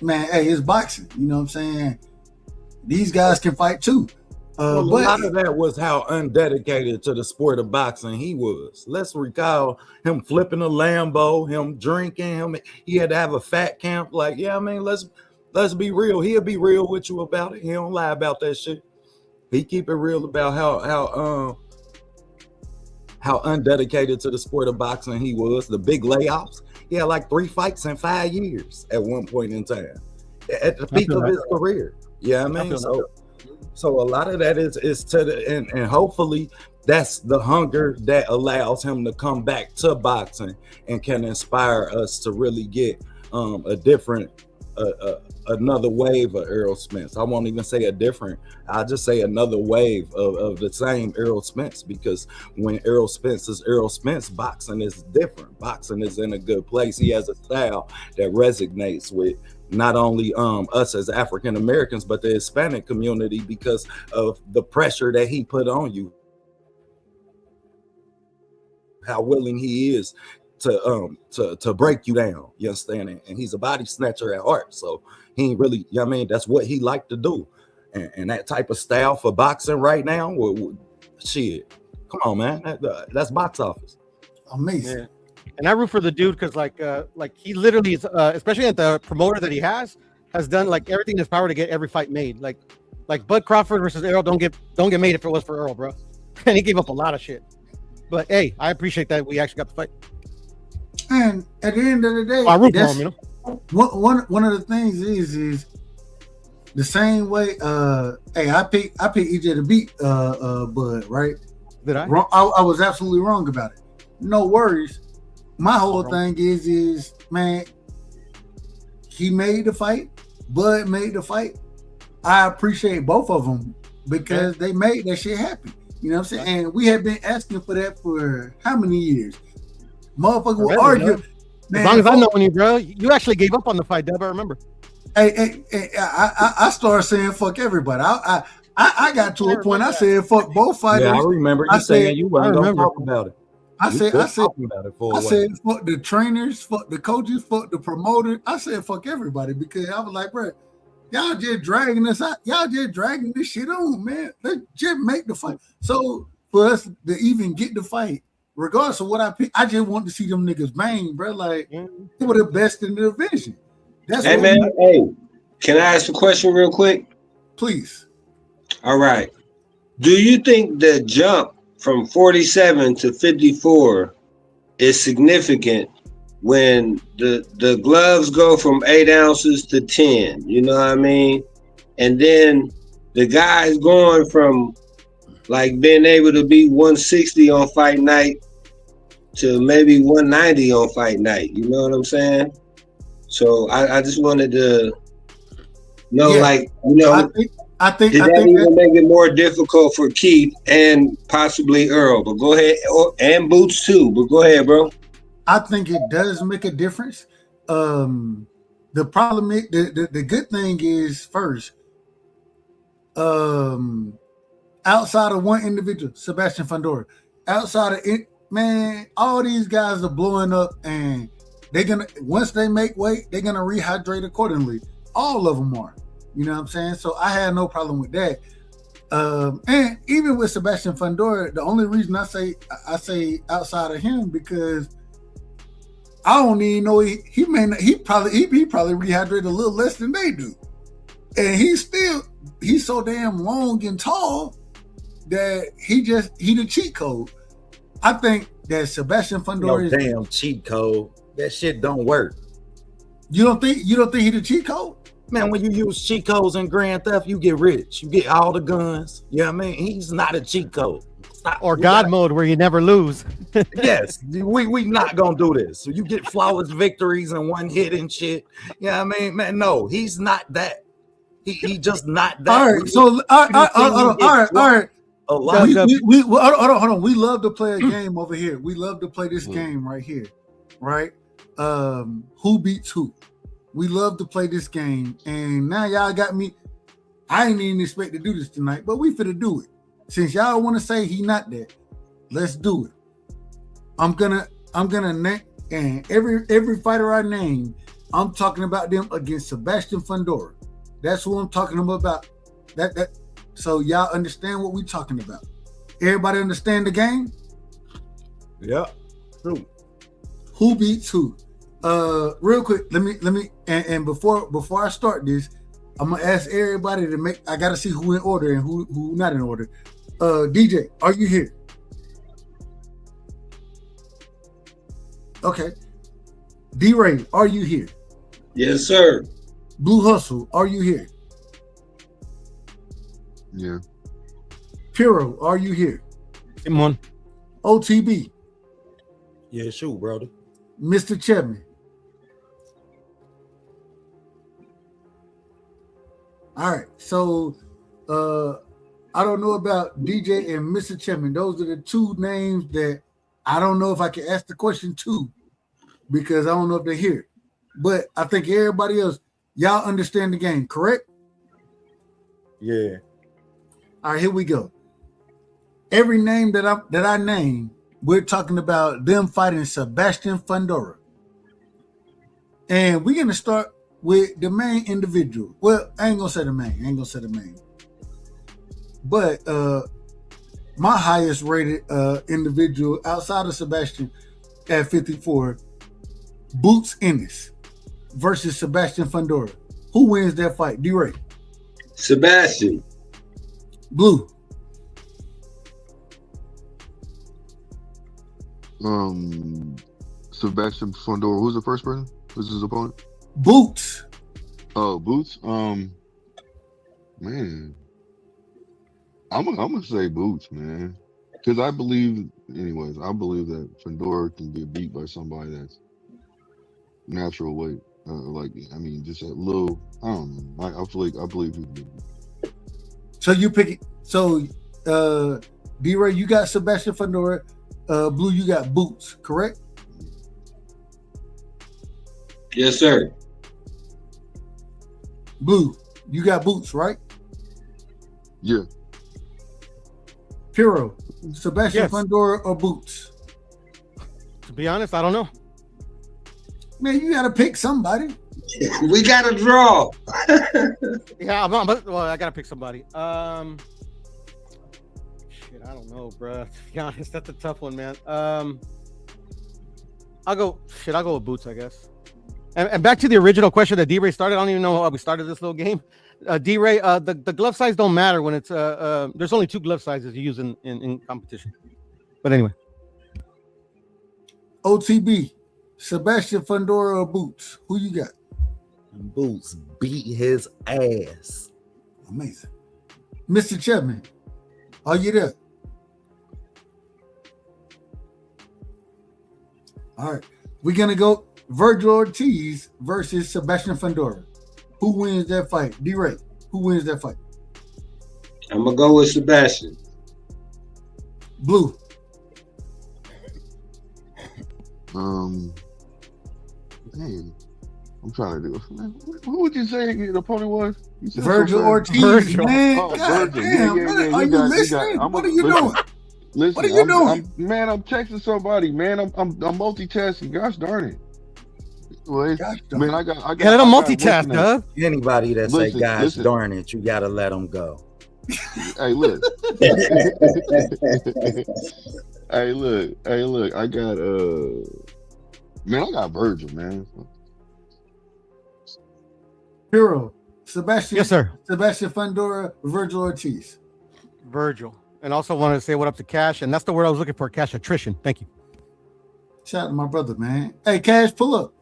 man, hey, it's boxing. You know what I'm saying? These guys can fight too. Well, a lot of that was how undedicated to the sport of boxing he was. Let's recall him flipping a Lambo, him drinking, he had to have a fat camp. Like, yeah, I mean, let's be real. He'll be real with you about it. He don't lie about that shit. He keep it real about how undedicated to the sport of boxing he was. The big layoffs. He had like 3 fights in 5 years at one point in time, at the peak of his career. Yeah, I mean, so a lot of that is to the and hopefully that's the hunger that allows him to come back to boxing and can inspire us to really get a different another wave of Errol Spence. I won't even say a different, I'll just say another wave of the same Errol Spence, because when Errol Spence is Errol Spence, boxing is different. Boxing is in a good place. He has a style that resonates with not only us as African Americans, but the Hispanic community because of the pressure that he put on you. How willing he is to break you down, you understand? And he's a body snatcher at heart, so he ain't really, you know what I mean, that's what he liked to do. And that type of style for boxing right now, shit, come on, man, that's box office. Amazing. Yeah. And I root for the dude because like he literally is, especially at the promoter that he has done like everything in his power to get every fight made. Like Bud Crawford versus Errol don't get made if it was for Errol, bro. And he gave up a lot of shit. But hey, I appreciate that we actually got the fight. And at the end of the day, I root for him, you know. One of the things is the same way. Hey, I picked EJ to beat Bud, right? Did I? I was absolutely wrong about it. No worries. My whole thing is man, he made the fight. Bud made the fight. I appreciate both of them because they made that shit happen. You know what I'm saying? And we have been asking for that for how many years? Motherfucker will argue. Man, as long as I know you, bro, you actually gave up on the fight, Dub. I remember. Hey, I started saying fuck everybody. I got to a point. I said fuck both fighters. Yeah, I remember you saying you weren't gonna talk about it. I said fuck the trainers, fuck the coaches, fuck the promoter. I said fuck everybody because I was like, bro, y'all just dragging us out. Y'all just dragging this shit on, man. Let's just make the fight. So for us to even get the fight, regardless of what I pick, I just want to see them niggas bang, bro. Like they were the best in the division. That's hey man, hey, can I ask a question real quick? Please. All right. Do you think the jump from 47 to 54 is significant when the gloves go from 8 ounces to 10? You know what I mean? And then the guy's going from like being able to be 160 on fight night to maybe 190 on fight night. You know what I'm saying? So I just wanted to know, like, you know, I think did that even make it more difficult for Keith and possibly Earl? But go ahead, and Boots too. But go ahead, bro. I think it does make a difference. The problem is the good thing is first, outside of one individual, Sebastian Fondora, outside of it, man, all these guys are blowing up, and they're gonna once they make weight, they're gonna rehydrate accordingly. All of them are. You know what I'm saying? So I had no problem with that. And even with Sebastian Fondora, the only reason I say outside of him because I don't even know he probably rehydrated a little less than they do. And he's so damn long and tall that he the cheat code. I think that Sebastian Fondora is damn cheat code. That shit don't work. You don't think he the cheat code? Man, when you use cheat codes in Grand Theft, you get rich. You get all the guns. You know what I mean? He's not a cheat code. Or God mode where you never lose. Yes, we not gonna do this. So you get flawless victories and one hit and shit. Yeah, you know I mean, man, no, he's not that. He just not that. All right, so all right. A lot. Hold on. We love to play a game over here. We love to play this game right here, right? Who beats who? We love to play this game, and now y'all got me. I ain't even expect to do this tonight, but we finna do it. Since y'all want to say he not that, let's do it. I'm gonna name, and every fighter I name, I'm talking about them against Sebastian Fondora. That's who I'm talking about. That so y'all understand what we talking about. Everybody understand the game? Yeah. True. Who beats who? Real quick, let me and before I start this, I'm gonna ask everybody to make. I gotta see who in order and who not in order. DJ, are you here? Okay. D-Ray, are you here? Yes, sir. Blue Hustle, are you here? Yeah. Piro, are you here? Come on. OTB. Yeah, sure, brother. Mr. Chapman. All right, so I don't know about DJ and Mr. Chapman. Those are the two names that I don't know if I can ask the question to because I don't know if they're here. But I think everybody else, y'all understand the game, correct? Yeah. All right, here we go. Every name that I name, we're talking about them fighting Sebastian Fondora. And we're going to start with the main individual. Well, I ain't going to say the main. But my highest rated individual outside of Sebastian at 54, Boots Ennis versus Sebastian Fondora. Who wins that fight? D-Ray. Sebastian. Blue. Sebastian Fondora. Who's the first person? Who's his opponent? Boots. Oh, Boots. Man, I'm gonna say Boots, man, because I believe that Fondora can get beat by somebody that's natural weight. Just a little. I don't know. I believe he can get beat. So you pick it. So D-Ray, you got Sebastian Fondora. Blue, you got Boots, correct? Yes, sir. Blue, you got Boots, right? Yeah. Piro, Sebastian Yes. Fondora or Boots? To be honest, I don't know. Man, you gotta pick somebody. We got to draw. Yeah, I gotta pick somebody. Shit, I don't know, bro. To be honest, that's a tough one, man. I'll go with Boots, I guess. And back to the original question that D-Ray started. I don't even know how we started this little game. D-Ray, the glove size don't matter when it's there's only 2 glove sizes you use in competition. But anyway. OTB, Sebastian Fondora or Boots? Who you got? Boots beat his ass. Amazing. Mr. Chapman, are you there? All right. We're going to go Virgil Ortiz versus Sebastian Fondora. Who wins that fight? D-Ray, who wins that fight? I'm going to go with Sebastian. Blue. Man, I'm trying to do. Who would you say the opponent was? Virgil Ortiz, Virgil. man. Oh, God Virgil. damn. Yeah. Are you listening? What are you doing? Listen, What are you doing? I'm texting somebody, man. I'm multitasking. Gosh darn it. Well, man, I got. Yeah, let him multitask, Doug. Anybody that say Listen, "Gosh listen. darn it," you gotta let them go. Hey, look. Hey, look. I got I got Virgil, man. Piro, Sebastian. Yes, sir. Sebastian Fondora, Virgil Ortiz. Virgil. And also wanted to say what up to Cash, and that's the word I was looking for, Cash attrition. Thank you. Shout out to my brother, man. Hey, Cash, pull up.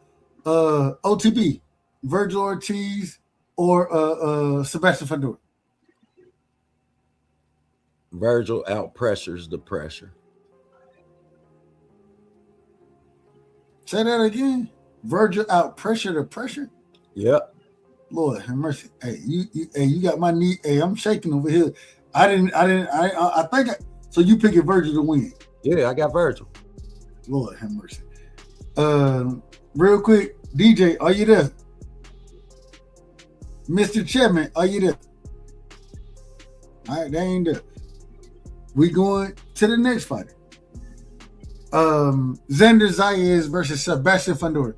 OTB, Virgil Ortiz or Sebastian Fondora? Virgil out pressures the pressure. Say that again. Virgil out pressure the pressure? Yep. Lord have mercy. Hey, you got my knee. Hey, I'm shaking over here. I think. So you picking Virgil to win? Yeah, I got Virgil. Lord have mercy. Real quick, DJ, are you there? Mr. Chairman, are you there? All right, they ain't there. We going to the next fight. Xander Zayas versus Sebastian Fondora.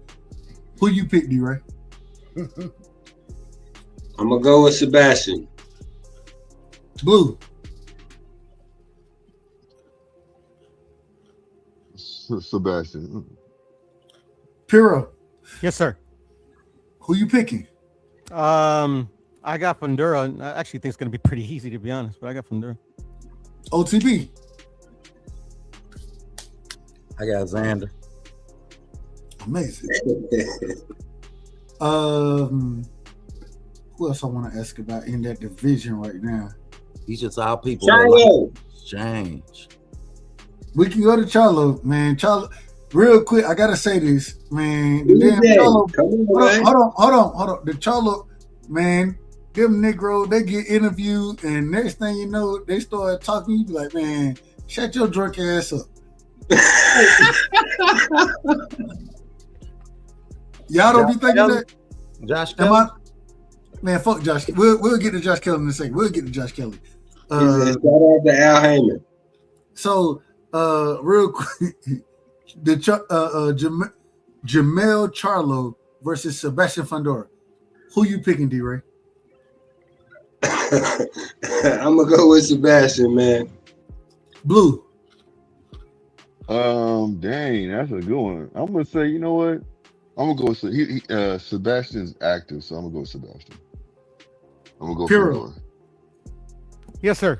Who you pick, D-Ray? I'm gonna go with Sebastian. Blue. Sebastian. Piro. Yes, sir. Who you picking? I got Fondora. I actually think it's going to be pretty easy, to be honest, but I got Fondora. OTB. I got Xander. Amazing. Who else I want to ask about in that division right now? He's just our people. Charlo. Change. We can go to Charlo, man. Charlo, real quick, I gotta say this, man. The damn Charlo. Hold on. The Charlo, man. Them Negro, they get interviewed, and next thing you know, they start talking. You be like, man, shut your drunk ass up. Y'all don't be thinking Kelly? that. Josh Kelly? Man, fuck Josh. We'll get to Josh Kelly in a second. We'll get to Josh Kelly. Shout out to Al Heyman. So, real quick, the Jamel Charlo versus Sebastian Fondora. Who you picking, D-Ray? I'm gonna go with Sebastian, man. Blue. Dang, that's a good one. I'm gonna say, you know what? I'm gonna go with Sebastian's active, so I'm gonna go with Sebastian. I'm gonna go Piro. Fondora. Yes, sir.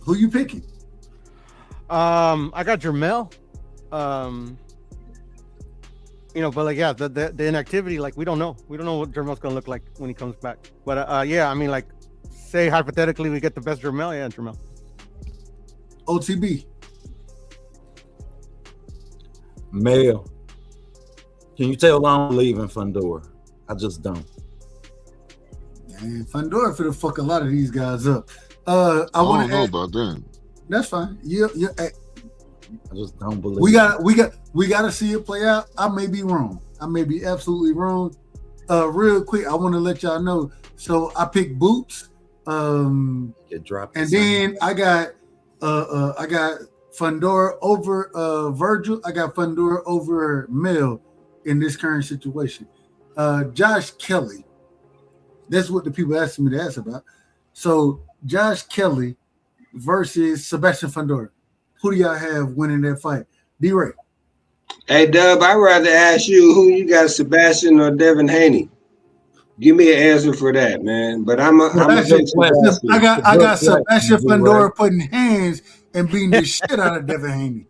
Who you picking? I got Jermel. But like, yeah, the inactivity, like, we don't know what Jermel's gonna look like when he comes back. But yeah, I mean, like, say hypothetically we get the best Jermel, yeah, Jermel. OTB. Male. Can you tell I'm leaving Fondora? I just don't. Man, Fondora finna fuck a lot of these guys up. I don't know about that. That's fine. I just don't believe. We got to see it play out. I may be wrong. I may be absolutely wrong. Real quick, I want to let y'all know. So I picked Boots. Get dropped. And then I got Fondora over Virgil. I got Fondora over Mel in this current situation. Josh Kelly. That's what the people asking me to ask about. So Josh Kelly versus Sebastian Fondora. Who do y'all have winning that fight? D-Ray. Hey, Dub, I'd rather ask you who you got, Sebastian or Devin Haney. Give me an answer for that, man. But I'm a Sebastian. I got Sebastian Fondora putting hands and beating the shit out of Devin Haney.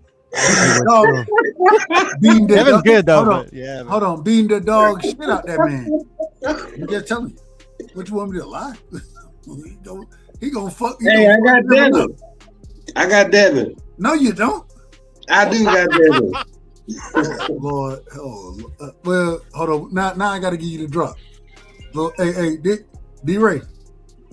Devin's good though. Hold on, beating the dog shit out that man. I'm just telling you. What you want me to lie? he gonna fuck. Hey, I got Devin. I got Devin. No, you don't. I do got Devin. Lord, well, hold on. Now I got to give you the drop. Lord, hey, D-Ray.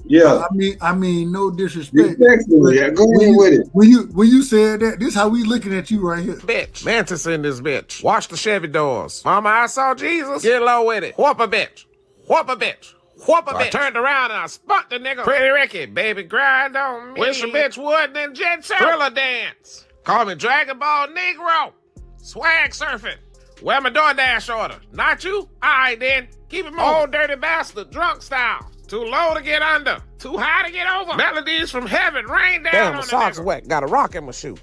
Yeah. I mean, no disrespect. Yeah, go ahead with it. When you said that, this how we looking at you right here. Bitch. Mantis in this bitch. Wash the Chevy doors. Mama, I saw Jesus. Get low with it. Whoop a bitch. Whoop a bitch. Whoop a bitch. I turned around and I spunk the nigga. Pretty Ricky, baby, grind on me. Wish a bitch would, then jet set. Thriller dance. Call me Dragon Ball Negro. Swag surfing. Where my DoorDash order? Not you? All right, then. Keep it moving. Old dirty bastard, drunk style. Too low to get under. Too high to get over. Melodies from heaven rain down. Damn, my socks wet. Got a rock in my shoe.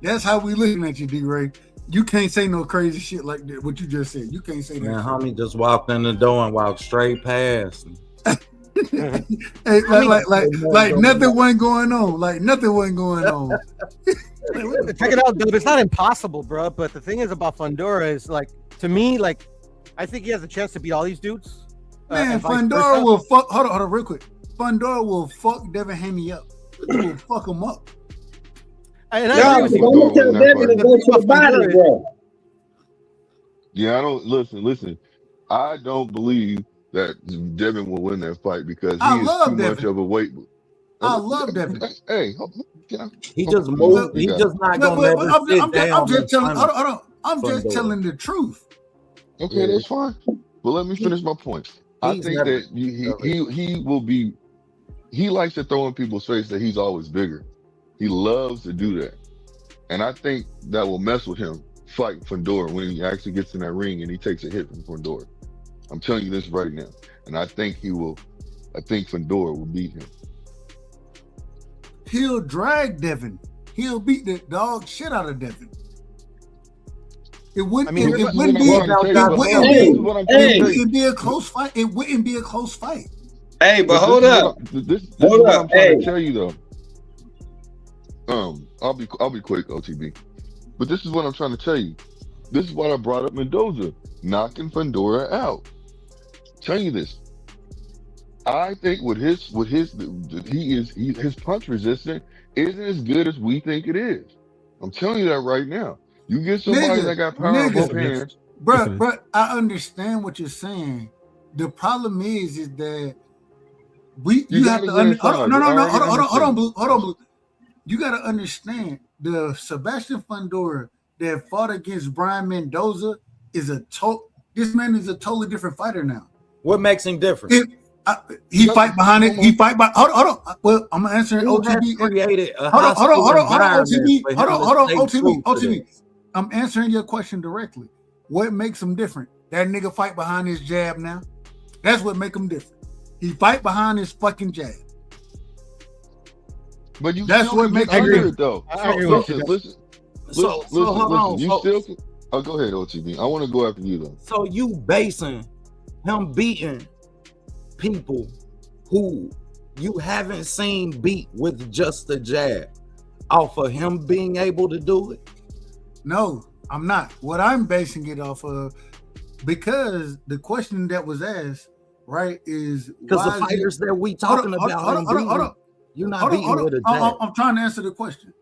That's how we looking at you, D-Ray. You can't say no crazy shit like that. What you just said. You can't say that. Man, homie just walked in the door and walked straight past. Hey, like nothing wasn't going on. Like nothing wasn't going on. Check it out, dude. It's not impossible, bro. But the thing is about Fondora is, like, to me, like, I think he has a chance to beat all these dudes. Man, Fondora will fuck. Hold on, real quick. Fondora will fuck Devin Haney up. He will fuck him up. And I agree with you. I'm gonna tell Devin to go to the body, bro. Yeah, I don't listen. I don't believe that Devin will win that fight because I he is love too Devin. much of a weight. I love Devin. Hey, He just moved. He just not gonna never sit down. I'm just telling. in Hold front on. I'm just Fondora. telling the truth. Okay, that's fine. But let me finish my point. I think never- that he will be. He likes to throw in people's face that he's always bigger. He loves to do that, and I think that will mess with him fighting Fondora when he actually gets in that ring and he takes a hit from Fondora. I'm telling you this right now, and I think he will. I think Fondora will beat him. He'll drag Devin. He'll beat the dog shit out of Devin. It wouldn't. I mean, it wouldn't be. It be a close fight. It wouldn't be a close fight. Hey, but hold up. This is what I'm trying to tell you though. I'll be quick, OTB. But this is what I'm trying to tell you. This is why I brought up Mendoza knocking Fondora out. Tell you this. I think his punch resistance isn't as good as we think it is. I'm telling you that right now. You get somebody that got power in both hands. Bruh, I understand what you're saying. The problem is that you have to hold on, Blue. You got to understand the Sebastian Fondora that fought against Brian Mendoza this man is a totally different fighter now. What makes him different? He fight behind it. He fight by. Hold on. Well, I'm answering OTB. Hold on, OTB. I'm answering your question directly. What makes him different? That nigga fight behind his jab now. That's what make him different. He fight behind his fucking jab. But you that's still what makes him different though. Listen. You still. Oh, go ahead, OTB. I want to go after you though. So you basing him beating people who you haven't seen beat with just a jab off of him being able to do it? No, I'm not. What I'm basing it off of, because the question that was asked, right, is because the fighters that we talking about, you're not beating with a jab. I'm trying to answer the question,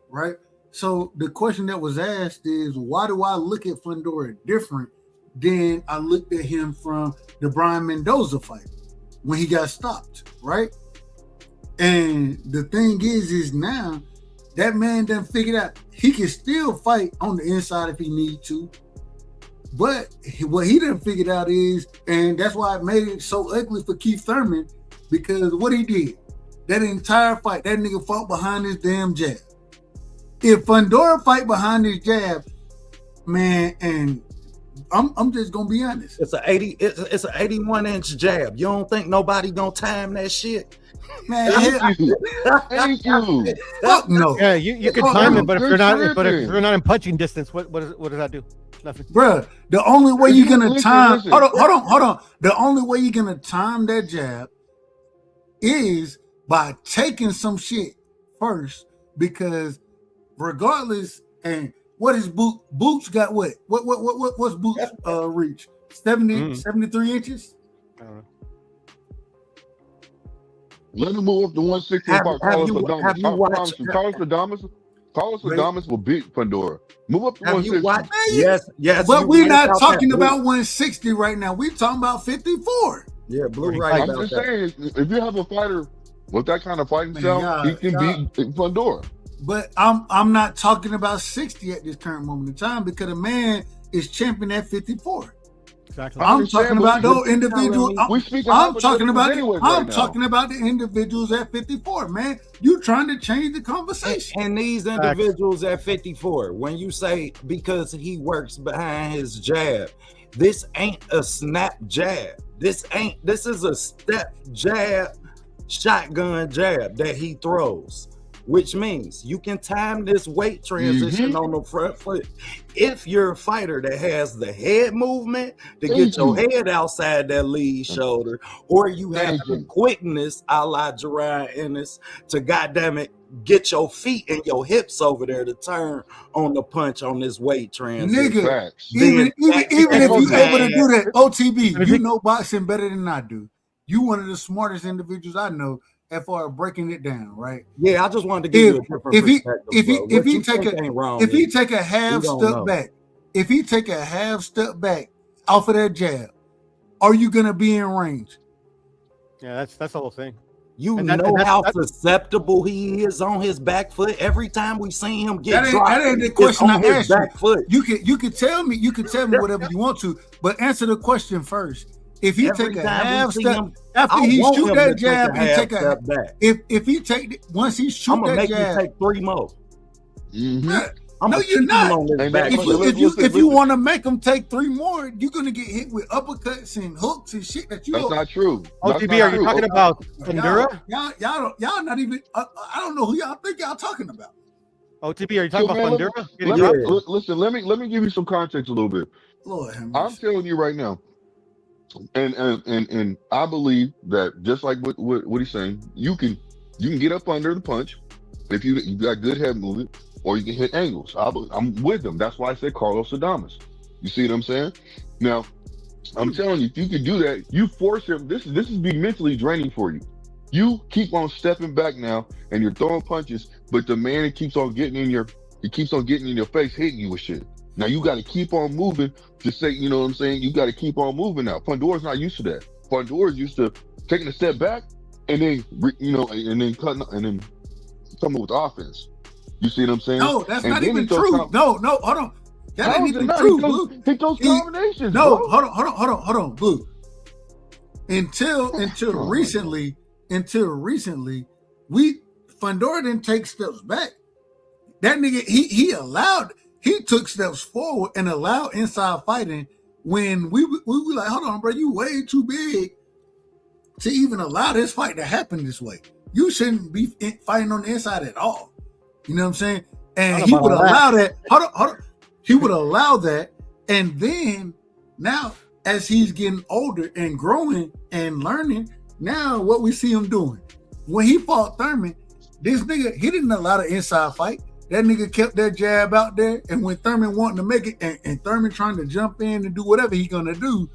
right? So the question that was asked is, why do I look at Fondora different than I looked at him from the Brian Mendoza fight when he got stopped, right? And the thing is now that man done figured out he can still fight on the inside if he need to. But what he done figured out is, and that's why it made it so ugly for Keith Thurman, because what he did, that entire fight, that nigga fought behind his damn jab. If Fondora fight behind his jab, man, and I'm just gonna be honest. It's an 81-inch jab. You don't think nobody gonna time that shit? Man, Thank you. Fuck no. Yeah, you can time it, but if you're not in punching distance, what does that do? Nothing. Bruh, the only way you're gonna time hold on. The only way you're gonna time that jab is by taking some shit first, because regardless, and what is Boots got what's Boots reach? 73 inches? I don't know. Let him move up to 160 and fight Carlos Adames. Carlos Adames will beat Fondora. Move up to 160. Yes. But we're not talking about 160 right now. We're talking about 54. Yeah, Blue right. I'm just saying, if you have a fighter with that kind of fighting style, he can beat Fondora. But I'm not talking about 60 at this current moment in time, because a man is champion at 54. Exactly. I'm talking about those individuals. I'm talking about the individuals at 54, man. You trying to change the conversation. And these individuals at 54, when you say because he works behind his jab, this ain't a snap jab. This is a step jab, shotgun jab that he throws, which means you can time this weight transition on the front foot. If you're a fighter that has the head movement to get your head outside that lead shoulder, or you have the quickness a la Jerron Ennis to get your feet and your hips over there to turn on the punch on this weight transition. Nigga, even if you're able to do that, OTB, you know boxing better than I do. You one of the smartest individuals I know as far as breaking it down, right? Yeah, I just wanted to give you a different perspective. If he take a half step back off of that jab, are you gonna be in range? Yeah, that's the whole thing. You know how susceptible he is on his back foot. Every time we see him get dropped, that ain't the question I asked back you. Foot. You can tell me whatever you want to, but answer the question first. If he take a half step after he shoot that jab and take a step back, if he take once he shoot that jab, you take 3 more. No, you're not. If you want to make him take 3 more, you're gonna get hit with uppercuts and hooks and shit that you. That's not true. OTB, are you talking about Fondora? Y'all not even. I don't know who y'all think y'all talking about. OTB, are you talking about Fondora? Listen, let me give you some context a little bit. Lord, I'm telling you right now, and I believe that just like what he's saying, you can get up under the punch if you got good head movement, or you can hit angles. I'm with him. That's why I said Carlos Adames. You see what I'm saying? Now, I'm telling you, if you can do that, you force him. This is be mentally draining for you. You keep on stepping back now, and you're throwing punches, but the man keeps on getting in your face, hitting you with shit. Now you got to keep on moving to say, you know what I'm saying? You got to keep on moving now. Fondora's not used to that. Fondora's used to taking a step back and then, and then cutting and then coming with offense. You see what I'm saying? No, that's not even true. No, hold on. That ain't even true, Blue. Hit those combinations. No, hold on, Blue. Until recently, Fondora didn't take steps back. That nigga, he took steps forward and allowed inside fighting when we were like, hold on, bro, you way too big to even allow this fight to happen this way. You shouldn't be fighting on the inside at all. You know what I'm saying? And he would allow that. Hold on. He would allow that. And then now, as he's getting older and growing and learning, now what we see him doing. When he fought Thurman, this nigga, he didn't allow the inside fight. That nigga kept that jab out there, and when Thurman wanting to make it, and Thurman trying to jump in and do whatever he gonna do,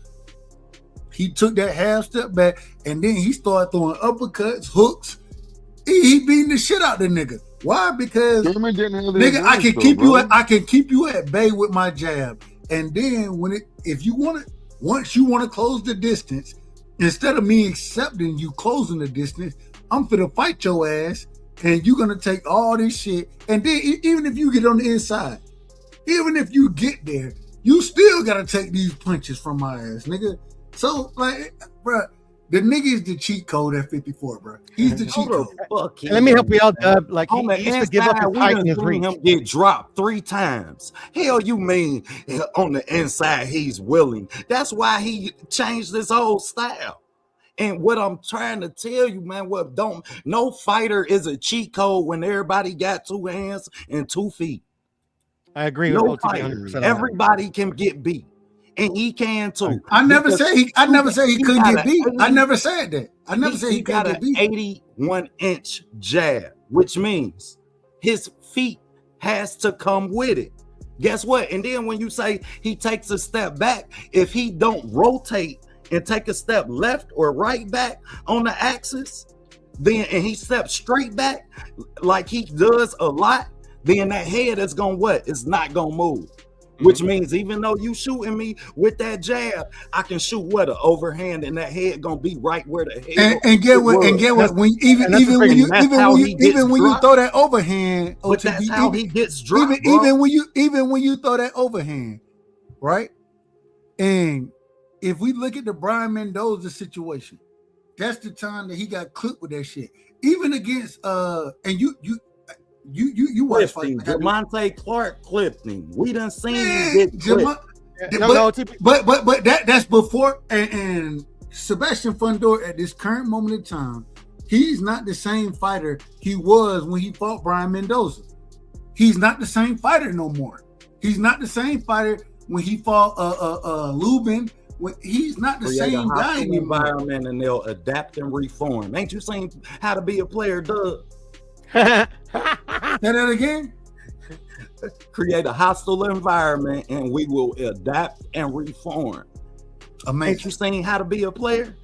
he took that half step back, and then he started throwing uppercuts, hooks. He beating the shit out the nigga. Why? Because nigga, I can keep you at bay with my jab, and then once you want to close the distance, instead of me accepting you closing the distance, I'm finna fight your ass. And you're gonna take all this shit, and then even if you get on the inside, even if you get there, you still gotta take these punches from my ass, nigga. So, like, bro, the nigga is the cheat code at 54, bro. He's the cheat code. Let me help you out, Dub. Like, on the used to give up his height and his reach. Him get dropped 3 times. Hell, you mean on the inside he's willing? That's why he changed his whole style. And what I'm trying to tell you, man, no fighter is a cheat code when everybody got 2 hands and 2 feet. I agree with OTB 100%. Everybody can get beat, and he can too. I never said he couldn't get beat. I never said that. I never said he couldn't get beat. 81-inch jab, which means his feet has to come with it. Guess what? And then when you say he takes a step back, if he don't rotate and take a step left or right back on the axis, and he steps straight back like he does a lot, then that head is gonna it's not gonna move. Which means even though you shooting me with that jab, I can shoot an overhand, and that head gonna be right where the head. And get what? When even when you throw that overhand, but that's how he gets dropped. Even when you throw that overhand, right? And if we look at the Brian Mendoza situation, that's the time that he got cooked with that shit. Even against and you watch fight. Devontae Clark clipped him. We done seen him get clipped. But that's before and Sebastian Fondora at this current moment in time, he's not the same fighter he was when he fought Brian Mendoza. He's not the same fighter no more. He's not the same fighter when he fought Lubin. He's not the same guy anymore. Environment, and they'll adapt and reform. Ain't you seen How to Be a Player, Doug? Say that again. Create a hostile environment, and we will adapt and reform. Amazing. Ain't you seen How to Be a Player?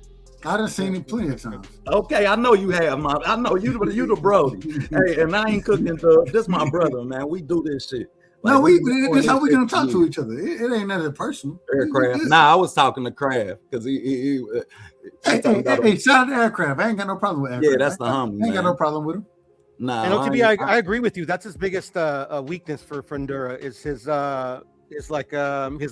I done seen it plenty of times. Okay, I know you have, I know you the Brody. Hey, and I ain't cooking, Doug. This my brother, man. We do this shit. No, Like, that's how we gonna talk to each other. It ain't nothing personal. Aircraft. Nah, I was talking to Kraft because he Hey, shout out to Aircraft. I ain't got no problem with Aircraft. Yeah, that's the homie. I ain't got no problem with him. Nah, and OTB, I agree with you. That's his biggest weakness for Fondora is his his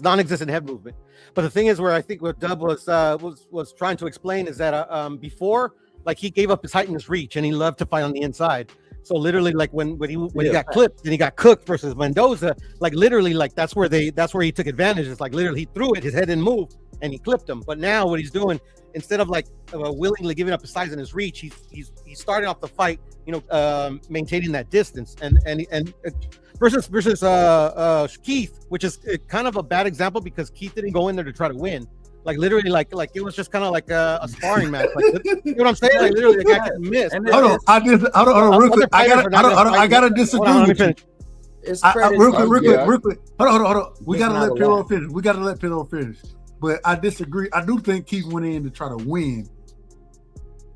non-existent head movement. But the thing is, where I think what Dub was trying to explain is that before, like, he gave up his height and his reach, and he loved to fight on the inside. So literally, like when he got clipped and he got cooked versus Mendoza, like literally, like that's where he took advantage. It's like literally he threw it, his head didn't move, and he clipped him. But now what he's doing, instead of like willingly giving up his size and his reach, he's starting off the fight, maintaining that distance and versus Keith, which is kind of a bad example because Keith didn't go in there to try to win. Like literally, like it was just kind of like a sparring match. Like, you know what I'm saying? Like literally, the guy can miss. Hold on, real quick. I gotta disagree with you. Real quick. Hold on. We gotta let Pirro finish. But I disagree. I do think Keith went in to try to win.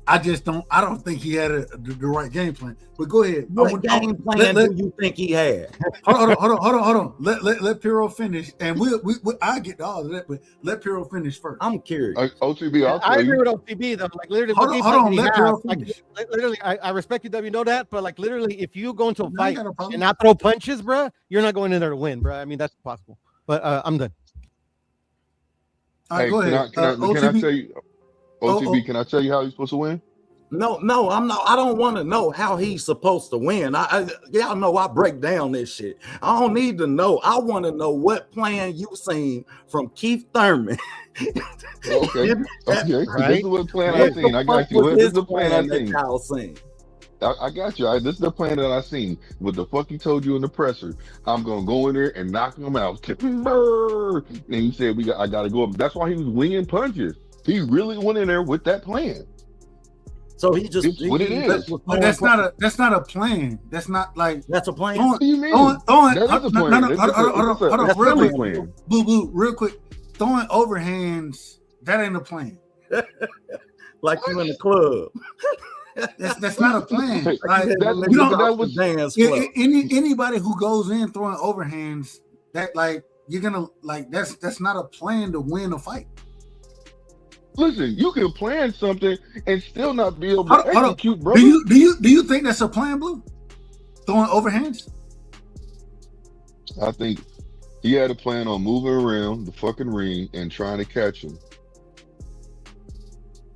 I don't think he had the right game plan. But go ahead. What game plan do you think he had? Hold on. Let Pirro finish, and I get to all of that, but let Pirro finish first. I'm curious. OTB, I agree with OTB though. Like literally, hold on. Let Pirro finish. Like, literally, I respect you, W. Know that, but like literally, if you go into a fight and not throw punches, bro, you're not going in there to win, bro. I mean, that's possible. But I'm done. All right, go ahead. Can I tell you, OTB? Can I tell you how he's supposed to win? No, I'm not. I don't want to know how he's supposed to win. Y'all know I break down this shit. I don't need to know. I want to know what plan you seen from Keith Thurman. Okay. Right? This is what plan I seen. I got you. This is the plan I seen. Y'all seen. I got you. This is the plan that I seen. What the fuck he told you in the presser. I'm gonna go in there and knock him out. And he said I gotta go up. That's why he was winging punches. He really went in there with that plan. So he just what it is. But that's not a plan. That's not like that's a plan. What do you mean? That's a plan. Hold on, plan. Boo, real quick. Throwing overhands, that ain't a plan. Like you in the club. That's not a plan. Like, that was dance club. Anybody who goes in throwing overhands, that like you're gonna like that's not a plan to win a fight. Listen, you can plan something and still not be able to execute, bro. Do you think that's a plan, Blue? Throwing overhands? I think he had a plan on moving around the fucking ring and trying to catch him.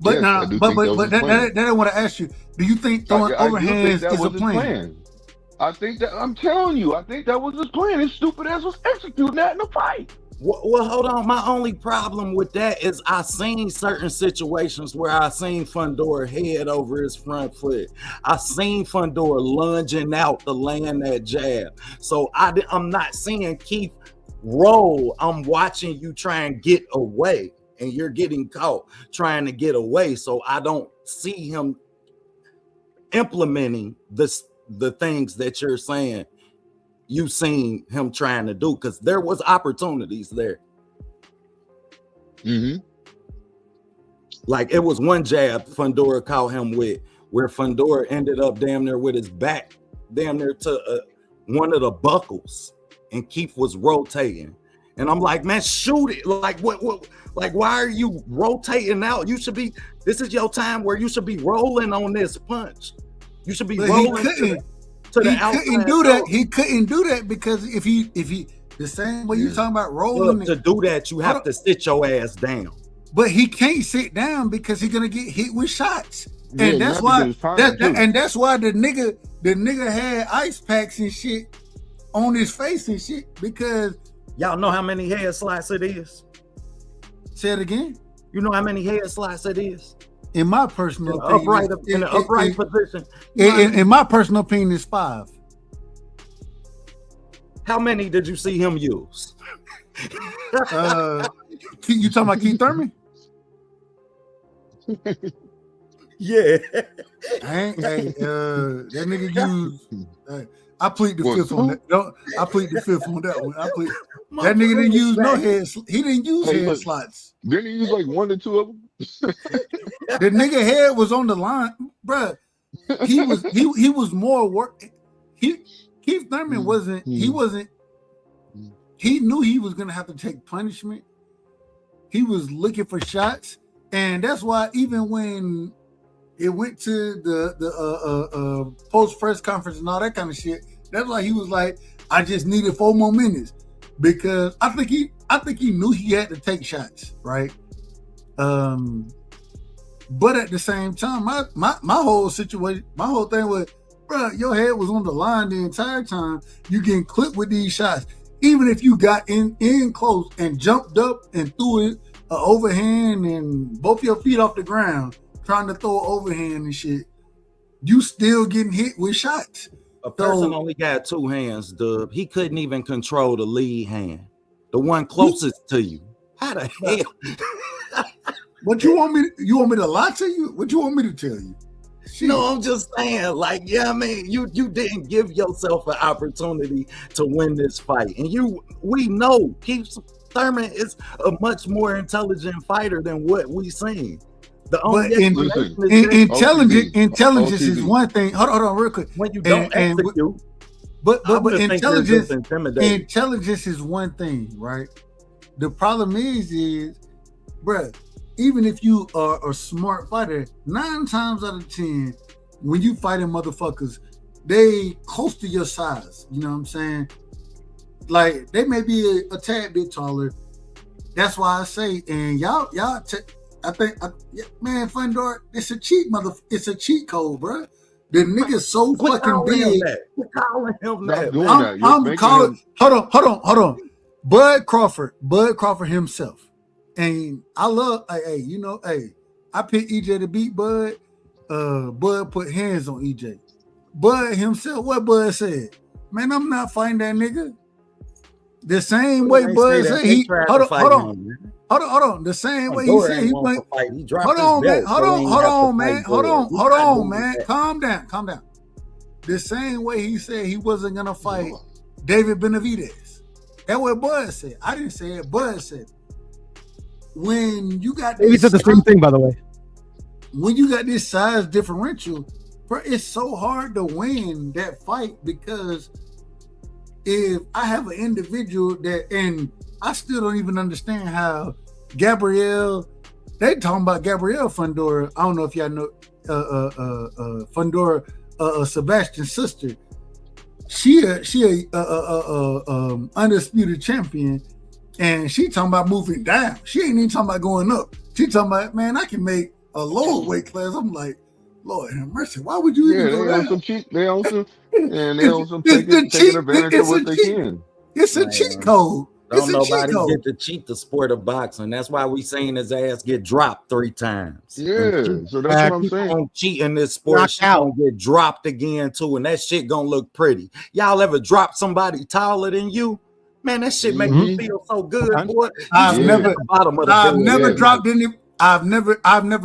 But yes, that I want to ask you. Do you think throwing overhands is a plan? I think that I'm telling you, I think that was his plan. His stupid ass was executing that in the fight. Well, hold on. My only problem with that is I seen certain situations where I seen Fondora head over his front foot. I seen Fondora lunging out to land that jab. So I'm not seeing Keith roll. I'm watching you try and get away, and you're getting caught trying to get away. So I don't see him implementing the things that you're saying you seen him trying to do, because there was opportunities there. Mm-hmm. Like it was one jab Fondora caught him with, where Fondora ended up damn near with his back damn near to one of the buckles, and Keith was rotating. And I'm like, man, shoot it. Like what like why are you rotating out? You should be, this is your time where you should be rolling on this punch. You should be rolling to the outside. Couldn't do that. He couldn't do that because if he the same way you're talking about rolling. Look, to do that, you have to sit your ass down. But he can't sit down because he's gonna get hit with shots. And that's why that's why the nigga had ice packs and shit on his face and shit, because y'all know how many head slots it is. Say it again. You know how many head slots it is? In my personal opinion, in the upright position. In my personal opinion, it's 5. How many did you see him use? You talking about Keith Thurman? Yeah. That nigga used. I plead the fifth on that. I plead the fifth on that one. That nigga didn't use no heads. He didn't use head slots. Didn't he use like 1 or 2 of them? The nigga head was on the line, bruh. He was more work. Keith Thurman wasn't. He wasn't he knew he was gonna have to take punishment. He was looking for shots, and that's why even when it went to the post press conference and all that kind of shit, that's why he was like, I just needed 4 more minutes, because I think he knew he had to take shots, right? But at the same time, my whole situation, my whole thing was, bro, your head was on the line the entire time. You getting clipped with these shots. Even if you got in close and jumped up and threw it overhand and both your feet off the ground, trying to throw an overhand and shit, you still getting hit with shots. A person only got 2 hands, Dub. He couldn't even control the lead hand, the one closest to you. How the hell? What you want me to lie to you? What you want me to tell you? Shit. No, I'm just saying, like, yeah, I mean, you didn't give yourself an opportunity to win this fight. And we know Keith Thurman is a much more intelligent fighter than what we seen. The only intelligence is one thing. Hold on, real quick. When you don't execute, but intelligence is one thing, right? The problem is, bruh, even if you are a smart fighter, 9 times out of 10, when you fighting motherfuckers, they close to your size. You know what I'm saying? Like, they may be a tad bit taller. That's why I say, and I think, man, Fondora, it's a cheat code, bro. The nigga's so fucking big. Calling him that. Hold on. Bud Crawford himself. And I love, I picked EJ to beat Bud. Bud put hands on EJ. Bud himself, what Bud said? Man, I'm not fighting that nigga. The same way Bud said he. Hold on. The same way he said he went. Hold on, man. Calm down. The same way he said he wasn't gonna fight David Benavidez. That's what Bud said. I didn't say it. Bud said it. When you got he said the same thing, by the way. When you got this size differential, bro, it's so hard to win that fight, because if I have an individual that, and I still don't even understand how they talking about Gabrielle Fondora. I don't know if y'all know Fondora, Sebastian's sister. She undisputed champion. And she talking about moving down. She ain't even talking about going up. She talking about, man, I can make a lower weight class. I'm like, Lord have mercy. Why would you even go down? They own some taking advantage of what they can. It's a cheat code. Don't nobody get to cheat the sport of boxing. That's why we seen his ass get dropped 3 times. Yeah, so that's what I'm saying. Cheating this sport, she gonna get dropped again too, and that shit gonna look pretty. Y'all ever drop somebody taller than you? Man, that shit make me feel so good, boy. I've never dropped any. I've never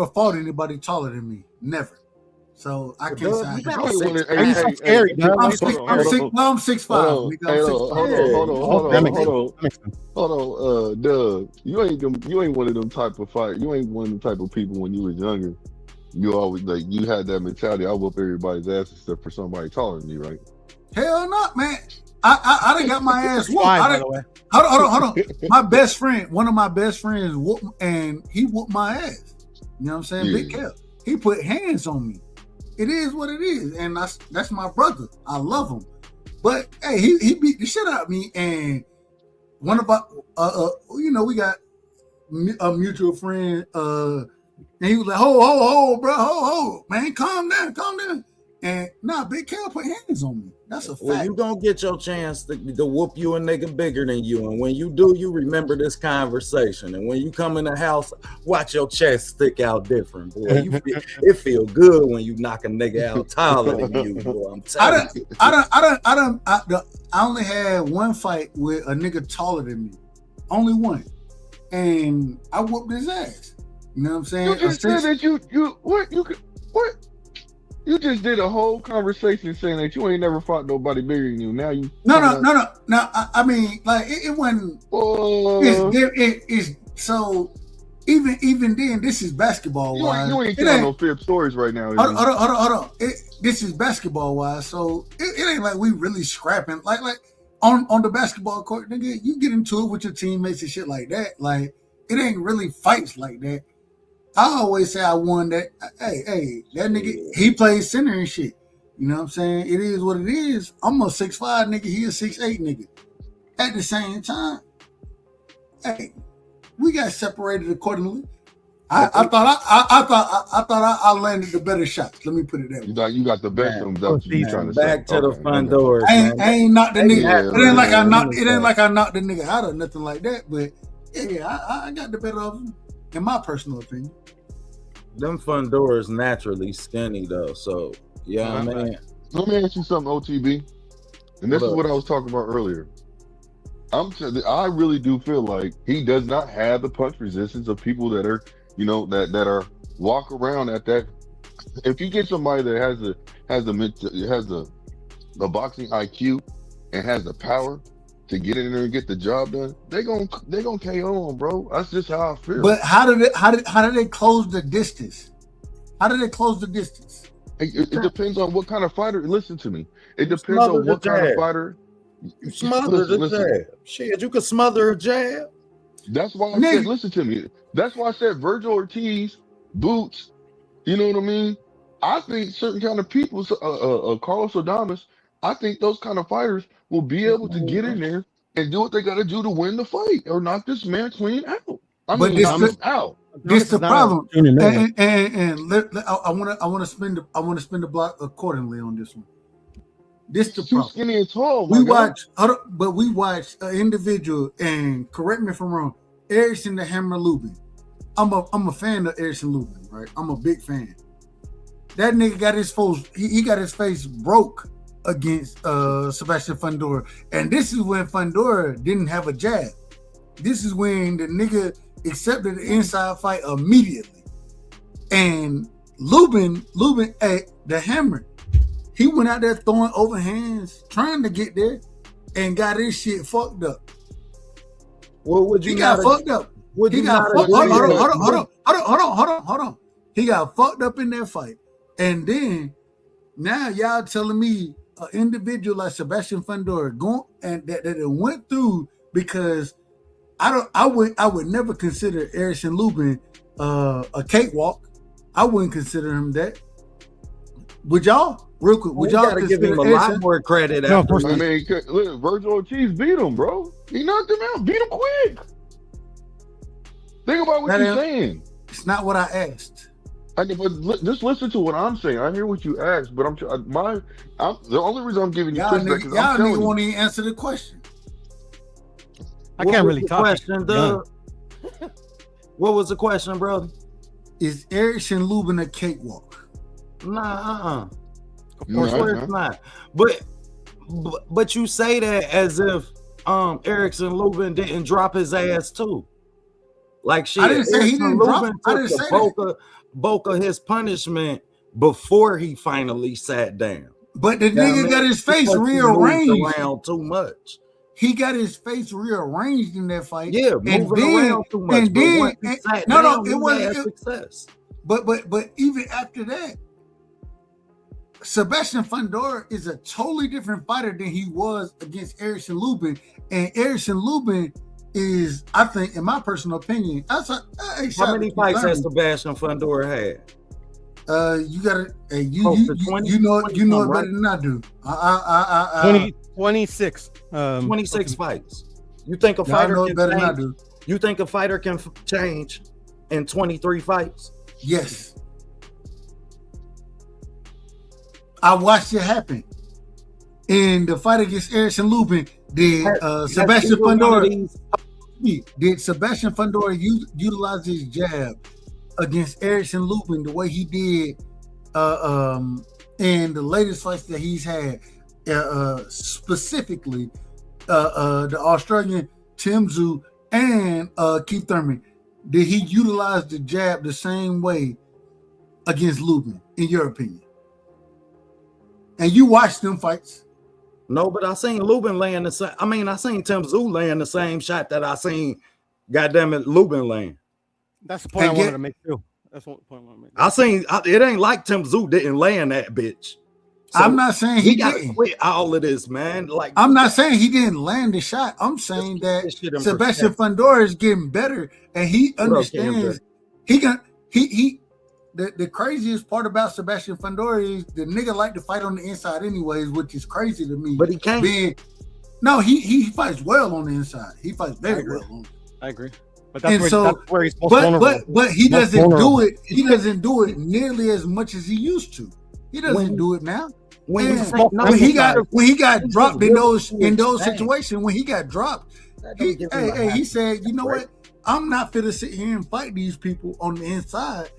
fought anybody taller than me. Never. So I can't say. You're so scary, bro. I'm 6'5". Hold on, Doug. You ain't one of them type of fight. You ain't one of them type of people when you was younger. You always you had that mentality. I whoop everybody's ass except for somebody taller than me, right? Hell no, man. I done got my ass whooped. Hold on. My best friend, one of my best friends whooped, and he whooped my ass. You know what I'm saying? Big Kev. He put hands on me. It is what it is, and that's my brother. I love him, but hey, he beat the shit out of me. And one of our, we got a mutual friend, and he was like, "Ho, bro, man, calm down." And Big Kev put hands on me. That's a fact. Well, you gonna get your chance to whoop you a nigga bigger than you. And when you do, you remember this conversation. And when you come in the house, watch your chest stick out different, boy. It feel good when you knock a nigga out taller than you, boy. I'm telling you. I only had one fight with a nigga taller than me. Only one. And I whooped his ass. You know what I'm saying? You just said that what? You just did a whole conversation saying that you ain't never fought nobody bigger than you. Now you no. I mean, like it wasn't. It's so even then. This is basketball wise. You ain't telling no fib stories right now. Hold on. This is basketball wise, so it ain't like we really scrapping. Like on the basketball court, nigga, you get into it with your teammates and shit like that. Like, it ain't really fights like that. I always say I won that. Hey, that nigga, he plays center and shit. You know what I'm saying? It is what it is. I'm a 6'5" nigga. He a 6'8" nigga. At the same time, hey, we got separated accordingly. I thought I landed the better shots. Let me put it that way. You got the best of them. That's what you trying to Back say. to the Fondoras. I ain't knocked the nigga. Yeah, it ain't like I knocked. It ain't like I knocked the nigga out or nothing like that. But yeah, I got the better of him, in my personal opinion. Them Fondoras naturally skinny though, so yeah, I mean. Let me ask you something, OTB. And this is what I was talking about earlier. I really do feel like he does not have the punch resistance of people that are, that are walk around at that. If you get somebody that has the boxing IQ and has the power to get in there and get the job done, they gonna KO him, bro. That's just how I feel. But how did they close the distance? How did they close the distance? It depends on what kind of fighter. Listen to me. It depends on what kind of fighter. You smother the jab. Shit, you could smother a jab. That's why I said, listen to me. That's why I said Virgil Ortiz, Boots. You know what I mean? I think certain kind of people, Carlos Adames, I think those kind of fighters will be able to get in there and do what they got to do to win the fight or knock this man clean out. I mean, knock him out. This is the problem, and I want to spend the block accordingly on this one. This the problem. Too skinny and tall. We watch an individual, and correct me if I'm wrong, Erickson the Hammer Lubin. I'm a fan of Erickson Lubin, right? I'm a big fan. That nigga got his face broke against Sebastian Fondora, and this is when Fondora didn't have a jab. This is when the nigga accepted the inside fight immediately. And Lubin, the Hammer, he went out there throwing overhands, trying to get there, and got his shit fucked up. Well, would you he got fucked up. He got fucked up. Hold on. He got fucked up in that fight. And then now y'all telling me an individual like Sebastian Fondora that it went through, because I would never consider Erickson Lubin a cakewalk. I wouldn't consider him that. Would y'all? Real quick, would y'all give him a lot more credit? I mean, look, Virgil Ortiz beat him, bro. He knocked him out, beat him quick. Think about what you're saying. It's not what I asked. Just listen to what I'm saying. I hear what you asked, but the only reason I'm giving you y'all niggas won't even answer the question. I can't really talk. What was the question, brother? Is Erickson Lubin a cakewalk? Nah, Of course it's not. But you say that as if Erickson Lubin didn't drop his ass too. Like shit, I didn't say he didn't drop. I didn't say the bulk of his punishment before he finally sat down. But the nigga got his face rearranged around too much. He got his face rearranged in that fight. Yeah, moving around too much. It wasn't success. But even after that, Sebastian Fondora is a totally different fighter than he was against Erickson Lubin, and Erickson Lubin is, I think, in my personal opinion, how many fights has Sebastian Fondora had? You gotta, you know it better than I do. 26. 26 fights. You think a fighter can better than I do? You think a fighter can change in 23 fights? Yes. I watched it happen. In the fight against Erickson Lubin, did Sebastian Fondora utilize his jab against Erickson Lubin the way he did in the latest fights that he's had, specifically the Australian Tim Tszyu and Keith Thurman? Did he utilize the jab the same way against Lubin, in your opinion? And you watched them fights. No, but I seen Lubin laying the same. I mean, I seen Tim Tszyu laying the same shot that I seen, goddamn it, Lubin laying. That's the point I wanted to make too. That's what point I want to make. I seen it ain't like Tim Tszyu didn't lay in that bitch. So I'm not saying he didn't quit all of this, man. Like I'm not saying he didn't land the shot. I'm saying that Sebastian Fondora is getting better, and he understands. The craziest part about Sebastian Fondora is the nigga like to fight on the inside, anyways, which is crazy to me. But he can't. No, he fights well on the inside. He fights very well. I agree. But that's where he's most vulnerable. But he doesn't do it. He doesn't do it nearly as much as he used to. He doesn't do it now. When he got dropped in those situations, when he got dropped, he said, you know what? I'm not finna sit here and fight these people on the inside.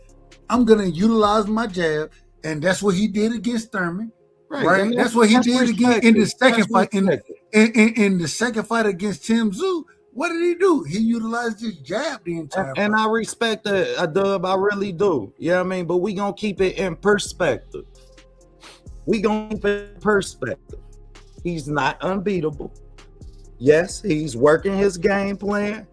I'm gonna utilize my jab, and that's what he did against Thurman. Right? That's what he did again in the second fight. In the second fight against Tim Tszyu, what did he do? He utilized his jab the entire fight. And I respect that, Dub. I really do. You know what I mean? But we gonna keep it in perspective. He's not unbeatable. Yes, he's working his game plan.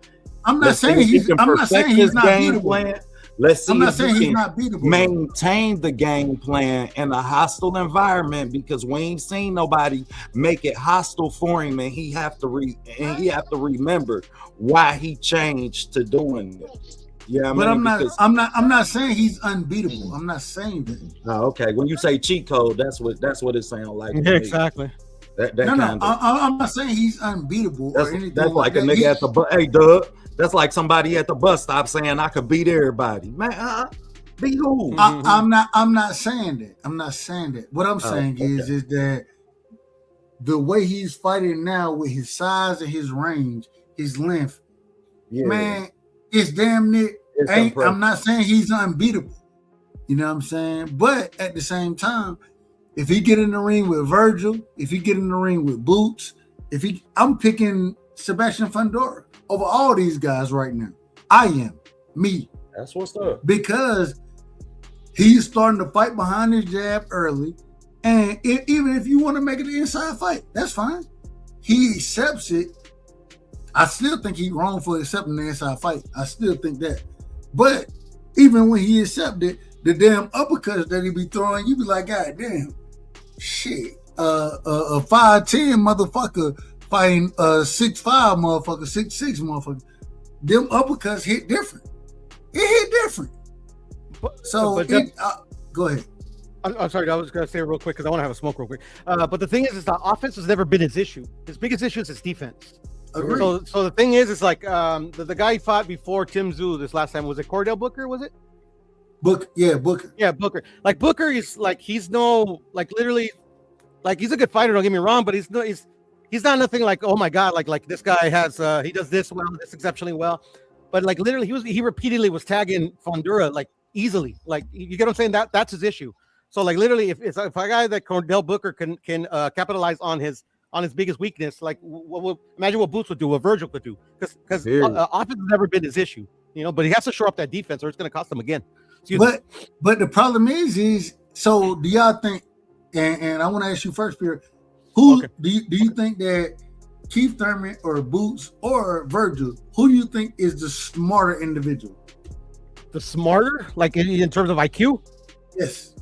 I'm not saying he's not beatable. Let's see. I'm not saying he's not beatable. Maintain the game plan in a hostile environment, because we ain't seen nobody make it hostile for him, and he have to remember why he changed to doing it. Yeah, but I'm not saying he's unbeatable. I'm not saying that. Oh, okay. When you say cheat code, that's what it sounds like. Yeah, exactly. I'm not saying he's unbeatable or anything. That's like a nigga at the bus. Hey, Doug, that's like somebody at the bus stop saying I could beat everybody. Man, be who? I'm not saying that. I'm not saying that. What I'm saying is that the way he's fighting now with his size and his range, his length, man, it's damn near. I'm not saying he's unbeatable. You know what I'm saying? But at the same time, if he get in the ring with Virgil, if he get in the ring with Boots, I'm picking Sebastian Fondora over all these guys right now. I am. Me. That's what's up. Because he's starting to fight behind his jab early. And even if you want to make it an inside fight, that's fine. He accepts it. I still think he's wrong for accepting the inside fight. I still think that. But even when he accepted the damn uppercuts that he be throwing, you be like, God damn, shit. A 5'10" motherfucker fighting a 6'5" motherfucker, 6'6" motherfucker. Them uppercuts hit different. It hit different. Go ahead. I'm sorry, I was going to say real quick because I want to have a smoke real quick. But the thing is the offense has never been his issue. His biggest issue is his defense. Agreed. So the thing is, it's like the guy he fought before Tim Tszyu this last time, was it Cordell Booker? Was it? Booker. Yeah, Booker. Like Booker is like he's literally like he's a good fighter. Don't get me wrong, but he's not nothing like, oh my god, like this guy has he does this well, this exceptionally well. But like literally, he repeatedly was tagging Fondora like easily. Like you get what I'm saying? That's his issue. So like literally, if a guy that Cordell Booker can capitalize on his biggest weakness, like imagine what Boots would do, what Virgil could do, because offense has never been his issue, you know. But he has to shore up that defense, or it's going to cost him again. But the problem is so do y'all think? And I want to ask you first, Pierre, do you think that Keith Thurman or Boots or Virgil, who do you think is the smarter individual? The smarter, like in terms of IQ? Yes.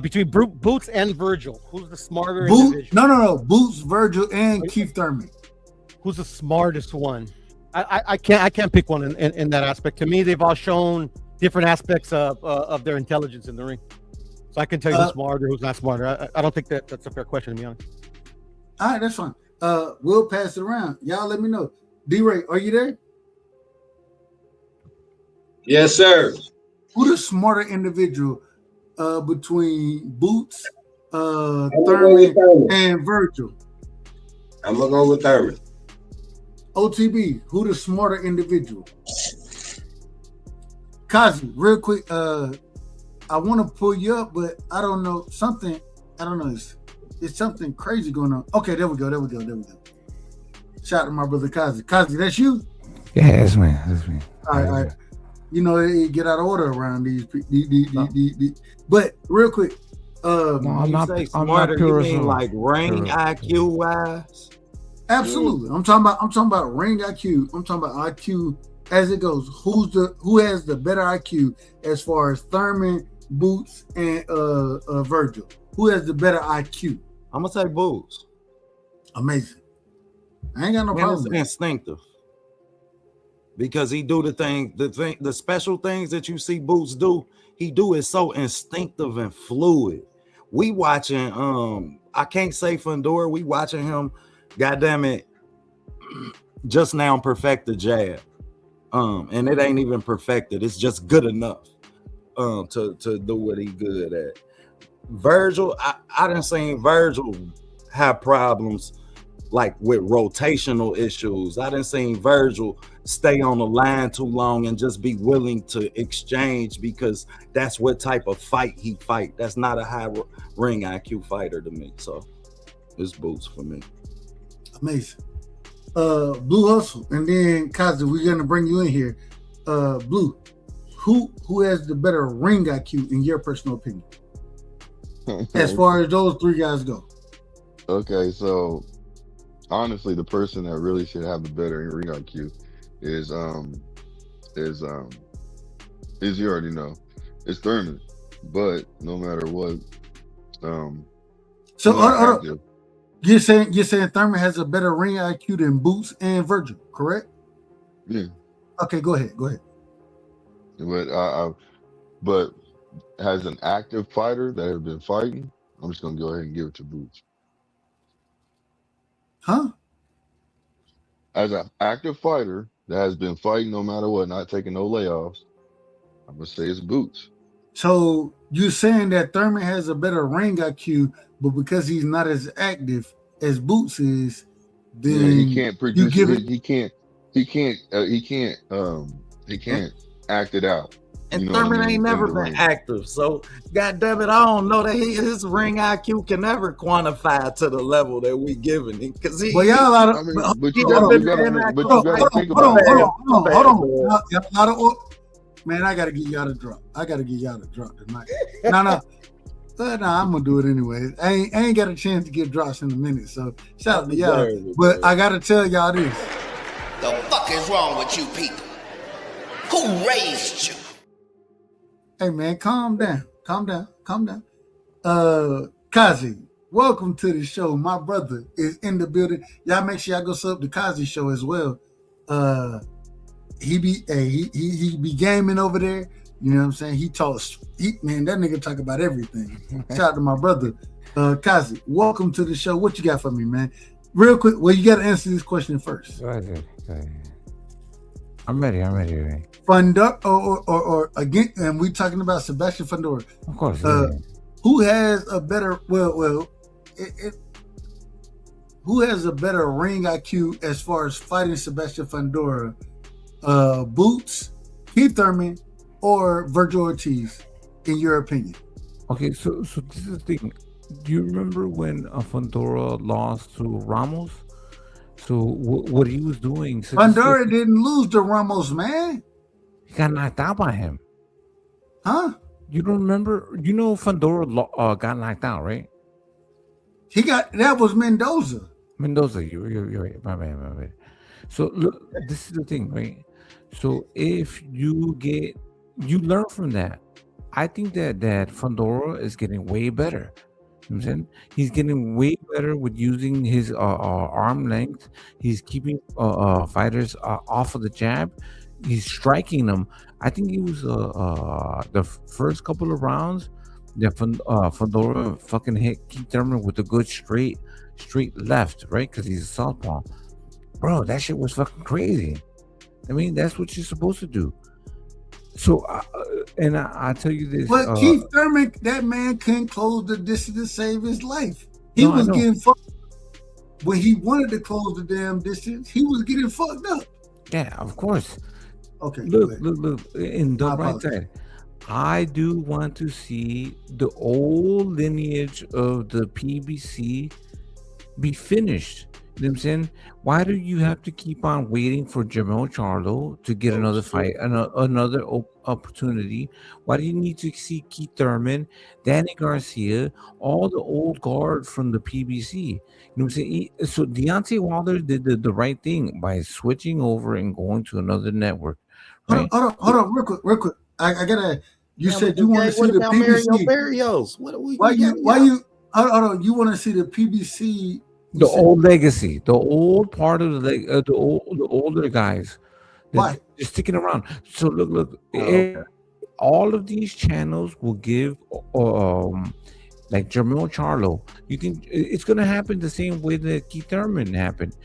Between Boots and Virgil, who's the smarter individual? No. Boots, Virgil, and Keith Thurman. Who's the smartest one? I can't pick one in that aspect. To me, they've all shown different aspects of their intelligence in the ring. So I can tell you who's smarter, who's not smarter. I don't think that's a fair question, to be honest. All right, that's fine. We'll pass it around. Y'all let me know. D-Ray, are you there? Yes, sir. Who the smarter individual between Boots, Thurman, and Virgil? I'm going to go with Thurman. OTB, who the smarter individual? Kazi, real quick, I want to pull you up, but I don't know something. I don't know. It's something crazy going on. Okay, there we go. Shout out to my brother Kazi. Kazi, that's you? Yeah, that's me. All right. You know, it get out of order around these. But real quick, I'm not smarter, pure, you mean like ring IQ wise? Absolutely. I'm talking about ring IQ. I'm talking about IQ as it goes. Who has the better IQ as far as Thurman, Boots, and Virgil? who has the better IQ? I'm gonna say Boots. Amazing. I ain't got no And problem. it's with it. instinctive. Because he do the special things that you see Boots do, he do it so instinctive and fluid. We watching, I can't say Fondora, we watching him, goddamn it, just now perfect the jab. And it ain't even perfected, it's just good enough to do what he good at. Virgil, I done seen Virgil have problems like with rotational issues. I done seen Virgil stay on the line too long and just be willing to exchange because that's what type of fight he fight. That's not a high ring IQ fighter to me. So it's Boots for me. Amazing. Blue Hustle, and then Kazi, we're gonna bring you in here. Blue, who has the better ring IQ in your personal opinion? As far as those three guys go. Okay, so honestly, the person that really should have the better ring IQ is you already know, it's Thurman. But no matter what, so hold on. You're saying Thurman has a better ring IQ than Boots and Virgil, correct? Yeah. Okay, go ahead. But as an active fighter that has been fighting, I'm just gonna go ahead and give it to Boots. Huh? As an active fighter that has been fighting no matter what, not taking no layoffs, I'm gonna say it's Boots. So you're saying that Thurman has a better ring IQ, but because he's not as active as Boots is, then he can't produce. He can't act it out. And Thurman ain't never been active, so God damn it, I don't know that his ring IQ can never quantify to the level that we giving him. Because he, but y'all gotta, but you gotta think about it. Hold on. Man, I gotta get y'all to drop. Tonight. No, I'm gonna do it anyway. I ain't got a chance to get drops in a minute, so shout out to y'all. But I gotta tell y'all this. The fuck is wrong with you people? Who raised you? Hey man, calm down. Kazi, welcome to the show. My brother is in the building. Y'all make sure y'all go sub the Kazi show as well. He be gaming over there. You know what I'm saying? Man, that nigga talk about everything. Shout out to my brother. Kazi, welcome to the show. What you got for me, man? Real quick. Well, you got to answer this question first. Go ahead. I'm ready. Fondora or again, and we talking about Sebastian Fondora. Of course. Who has a better who has a better ring IQ as far as fighting Sebastian Fondora? Boots, Keith Thurman, or Virgil Ortiz, in your opinion? Okay, so this is the thing. Do you remember when Fondora lost to Ramos? So what he was doing? Fondora didn't lose to Ramos, man. He got knocked out by him. Huh? You don't remember? You know Fondora got knocked out, right? That was Mendoza. You're right. My bad. So look, this is the thing, right? So if you learn from that. I think that Fondora is getting way better. You know what I'm saying? He's getting way better with using his arm length. He's keeping fighters off of the jab. He's striking them. I think it was the first couple of rounds that Fondora fucking hit Keith Thurman with a good straight left, right? Because he's a southpaw. Bro, that shit was fucking crazy. I mean, that's what you're supposed to do. So, and I tell you this. But Keith Thurman, that man couldn't close the distance to save his life. He was getting fucked. When he wanted to close the damn distance, he was getting fucked up. Yeah, of course. Okay. Look. In the right side, I do want to see the old lineage of the PBC be finished. You know what I'm saying? Why do you have to keep on waiting for Jamel Charlo to get another fight, another opportunity? Why do you need to see Keith Thurman, Danny Garcia, all the old guard from the PBC? You know what I'm saying? So Deontay Wilder did the right thing by switching over and going to another network. Right? Hold on, real quick. I gotta You Man, said you want to see what the about Mario PBC. Barrios? What are we? Why you? Hold on. You want to see the PBC? The old legacy, the old part of the older guys Why? that are sticking around. So look, okay. all of these channels will give like Jermel Charlo. It's gonna happen the same way that Keith Thurman happened.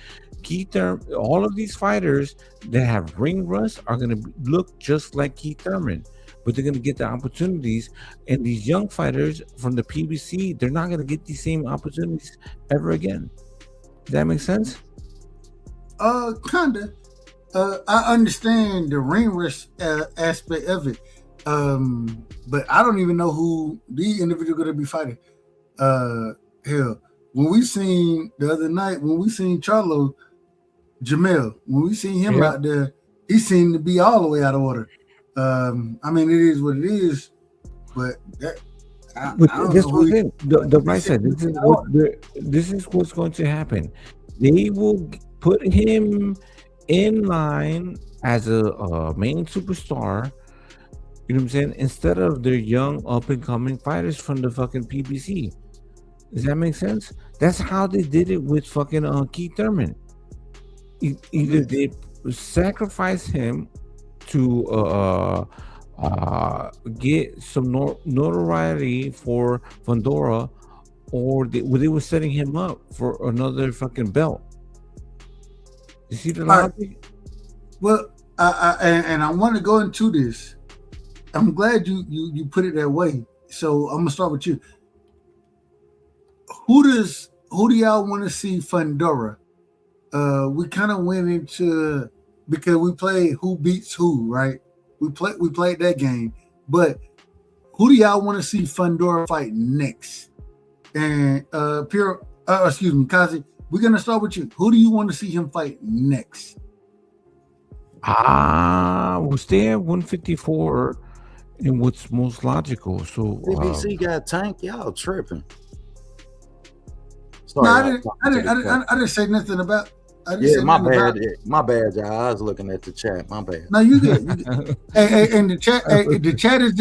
All of these fighters that have ring rust are gonna look just like Keith Thurman, but they're gonna get the opportunities. And these young fighters from the PBC, they're not gonna get these same opportunities ever again. Does that make sense? Kinda. I understand the ring rust aspect of it. But I don't even know who the individual going to be fighting. Hell, when we seen the other night, when we seen Charlo, Jamel, when we seen him out there, he seemed to be all the way out of order. I mean, it is what it is, but I don't this know was who it. The right side. This is what's going to happen. They will put him in line as a main superstar. You know what I'm saying? Instead of their young up and coming fighters from the fucking PBC. Does that make sense? That's how they did it with fucking Keith Thurman. Either they sacrifice him to get some notoriety for Fondora, or they were setting him up for another fucking belt. You see the logic? Well, I want to go into this. I'm glad you put it that way. So I'm gonna start with you. Who do y'all want to see Fondora? We kind of went into, because we played who beats who, right? We played that game, but who do y'all want to see Fondora fight next? And excuse me, Kazi, we're gonna start with you. Who do you want to see him fight next? We'll stay at 154 and what's most logical. So PBC got Tank. Y'all tripping. Sorry, no, I didn't say nothing about. My bad. My bad, y'all. I was looking at the chat. My bad. No, you good. Hey, and the chat. The chat is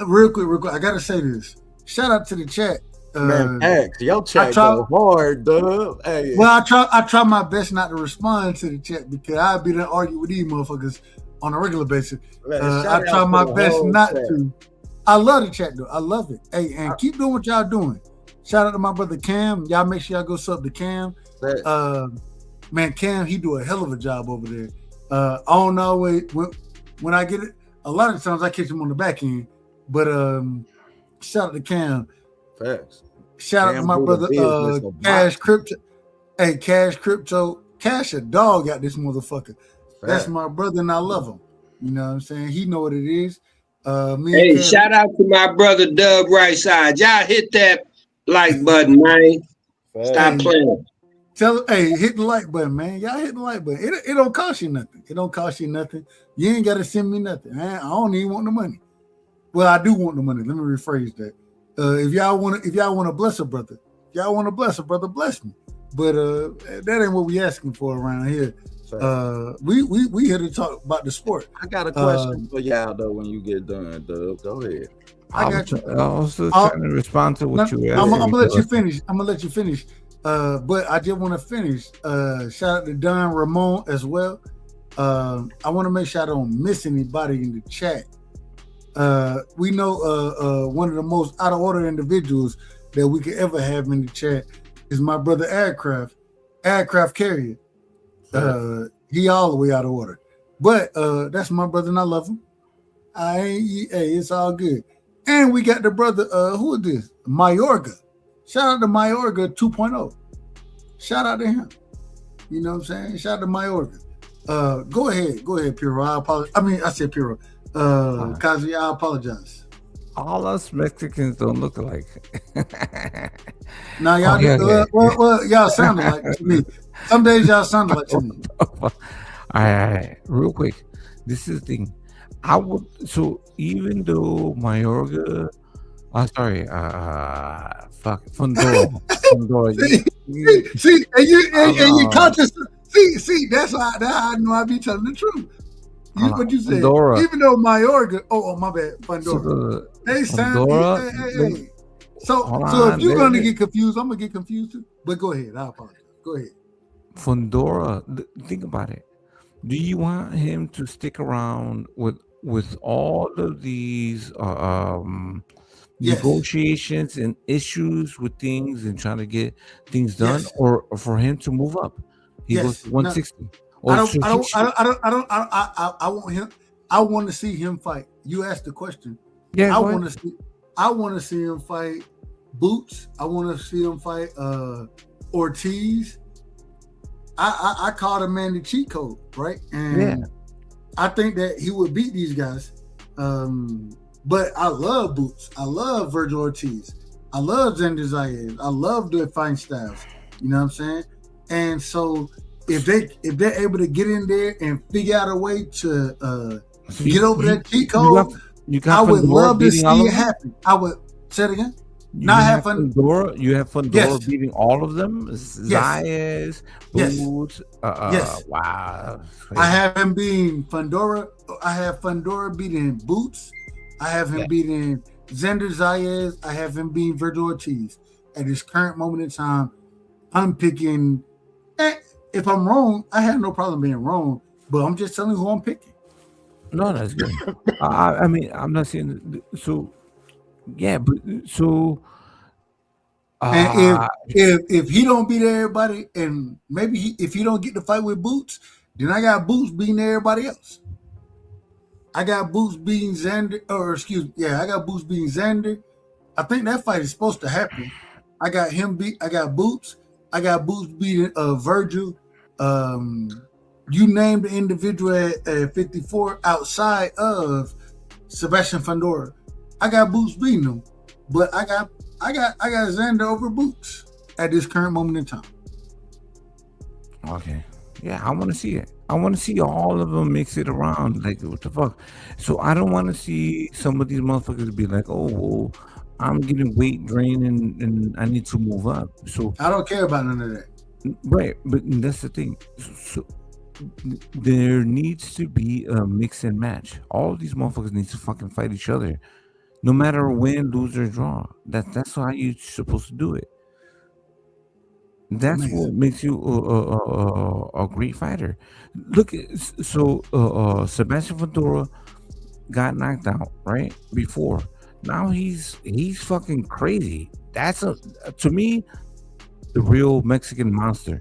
real quick. I gotta say this. Shout out to the chat. Man, X, your chat go hard, dub. Hey. Well, I try my best not to respond to the chat because I'll be there argue with these motherfuckers on a regular basis. I try my best not to. I love the chat though. I love it. Hey, and keep doing what y'all doing. Shout out to my brother Cam. Y'all make sure y'all go sub to Cam. Man, Cam, he do a hell of a job over there. I don't always when I get it. A lot of times I catch him on the back end, but shout out to Cam. Facts. Shout out to my brother Cash Crypto. Hey, Cash Crypto. Cash a dog out this motherfucker. That's my brother and I love him. You know what I'm saying? He know what it is. Hey, shout out to my brother Dub Right Side. Y'all hit that like button, man. Stop playing. Hit the like button, man. Y'all hit the like button. It don't cost you nothing. It don't cost you nothing. You ain't got to send me nothing. I don't even want the money. Well, I do want the money. Let me rephrase that. If y'all want to bless a brother, bless me. But that ain't what we asking for around here. We here to talk about the sport. I got a question for y'all though. When you get done, Dub, go ahead. I got you. I was trying to respond to what you were asking. I'm gonna let you finish. But I just want to finish. Shout out to Don Ramon as well. I want to make sure I don't miss anybody in the chat. We know one of the most out of order individuals that we could ever have in the chat is my brother Aircraft Carrier. He all the way out of order. But that's my brother and I love him. It's all good. And we got the brother, who is this? Mayorga. Shout out to Mayorga 2.0. Shout out to him. You know what I'm saying? Shout out to Mayorga. Go ahead, Piro. I apologize. I said Piro. Kazi, I apologize. All us Mexicans don't look alike. Now y'all, well, y'all sound alike to me. Some days y'all sound alike to me. All right, real quick. This is the thing. Even though Mayorga, Fondora. See, and you conscious. See, that's how I know I be telling the truth. What you said? Fondora. Even though Mayorga, oh my bad, Fondora. So, Hey, Sam, Fondora. hey. So Hold if you're on, gonna baby. get confused, I'm gonna get confused too. But go ahead, I apologize. Go ahead. Fondora, think about it. Do you want him to stick around with all of these Yes. negotiations and issues with things and trying to get things done, Yes. or for him to move up? He goes Yes. to 160. I want him. I want to see him fight. You asked the question. Yeah, I go want ahead. to see. I want to see him fight Boots. I want to see him fight Ortiz. I call the man the cheat code, right? And I think that he would beat these guys. But I love Boots. I love Virgil Ortiz. I love Xander Zayas. I love their fighting styles. You know what I'm saying? And so if they're able to get in there and figure out a way to get over that cheat code, I would love to see it happen. I would say it again. You have Fondora beating all of them. Zayas, Boots. Yes. Wow. I have him beating Fondora. I have Fondora beating Boots. I have him beating Xander Zayas. I have him beating Virgil Ortiz. At this current moment in time, I'm picking. If I'm wrong, I have no problem being wrong, but I'm just telling you who I'm picking. No, that's good. I mean, I'm not saying so. Yeah, but so. And if he don't beat everybody, and maybe if he don't get the fight with Boots, then I got Boots beating everybody else. I got Boots beating Xander, I got Boots beating Xander. I think that fight is supposed to happen. I got Boots. I got Boots beating Virgil. You named the individual at 54 outside of Sebastian Fondora. I got Boots beating him, but I got Xander over Boots at this current moment in time. Okay. Yeah, I want to see it. I want to see all of them mix it around. Like, what the fuck? So I don't want to see some of these motherfuckers be like, oh, well, I'm getting weight drain and I need to move up. So I don't care about none of that. Right, but that's the thing. So there needs to be a mix and match. All of these motherfuckers need to fucking fight each other, no matter win, lose, or draw. That's how you're supposed to do it. That's what makes you a great fighter. Look, so Sebastian Fondora got knocked out right before. Now he's fucking crazy. That's to me the real Mexican monster.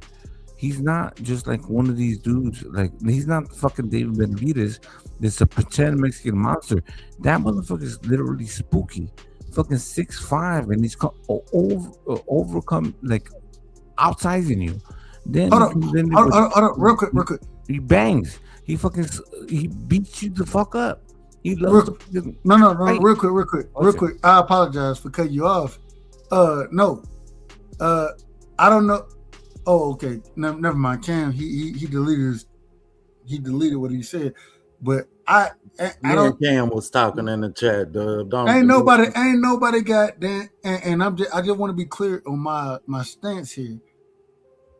He's not just like one of these dudes. Like, he's not fucking David Benavidez. It's a pretend Mexican monster. That motherfucker is literally spooky. Fucking 6'5", and he's overcome, like, outsizing you. Then hold on, real quick. He bangs. He beats you the fuck up. He loves no, real quick. I apologize for cutting you off. No. I don't know. Oh, okay. Never mind. Cam, he deleted what he said. But I don't. Cam was talking in the chat. Ain't nobody got that. And I just want to be clear on my stance here.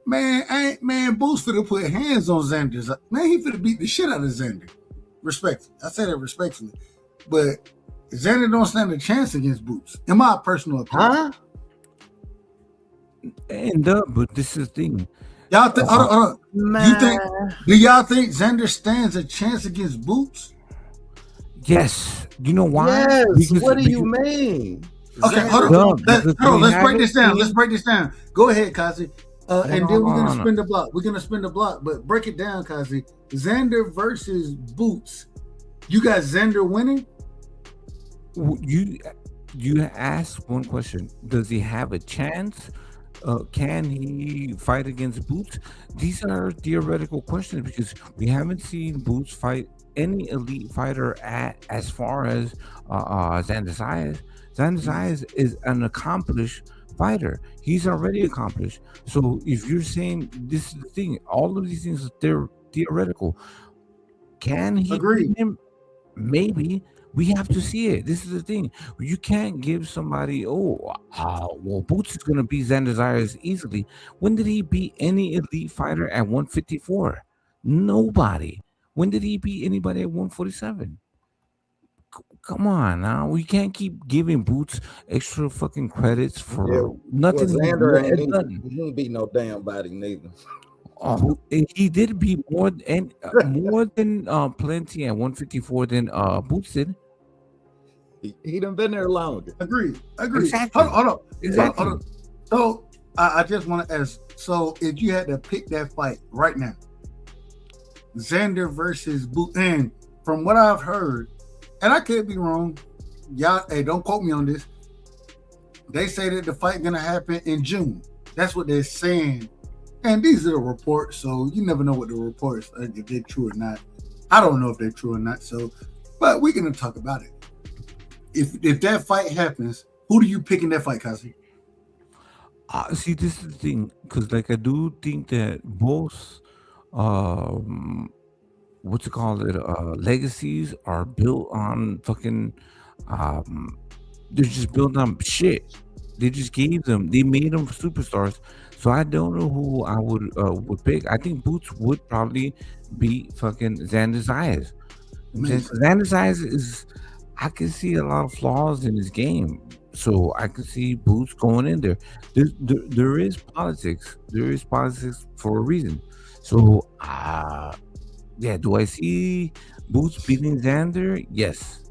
Man, Boots finna put hands on Xander. Man, he finna beat the shit out of Xander. Respectfully. I say that respectfully. But Xander don't stand a chance against Boots, in my personal opinion. Huh? But this is the thing. Y'all think? Hold on. Do y'all think Xander stands a chance against Boots? Yes. You know why? Yes. What do you mean? Okay, hold on. Let's break this down. Let's break this down. Go ahead, Kazi. And then we're gonna spin the block. We're gonna spin the block, but break it down, Kazi. Xander versus Boots. You got Xander winning? You asked one question. Does he have a chance? Can he fight against Boots? These are theoretical questions because we haven't seen Boots fight any elite fighter as far as Xander Zayas. Xander Zayas is an accomplished fighter. He's already accomplished. So if you're saying this is the thing, all of these things are theoretical. Can he beat him? Maybe. We have to see it. This is the thing. You can't give somebody, well, Boots is going to beat Xander Zayas easily. When did he beat any elite fighter at 154? Nobody. When did he beat anybody at 147? Come on now, we can't keep giving Boots extra fucking credits for Yeah, nothing. well, Xander He's ain't done. he ain't beat no damn body neither. Oh, he did beat more than plenty at 154 than Boots did. He done been there longer. Agreed. Exactly. Hold on. Exactly. Hold on. So I just want to ask. So if you had to pick that fight right now, Xander versus Boots, and from what I've heard, and I could be wrong, y'all, hey, don't quote me on this. They say that the fight gonna happen in June. That's what they're saying. And these are the reports, so you never know what the reports are, if they're true or not. I don't know if they're true or not. So, but we're gonna talk about it. If that fight happens, who do you pick in that fight, Kazi? See, this is the thing, because like I do think that both, what's it called? Legacies are built on fucking, they're just built on shit. They just gave them, they made them superstars. So I don't know who I would pick. I think Boots would probably beat fucking Xander Zayas. Xander Zayas is, I can see a lot of flaws in his game. So I can see Boots going in there. There is politics. There is politics for a reason. So, yeah, do I see Boots beating Xander? Yes.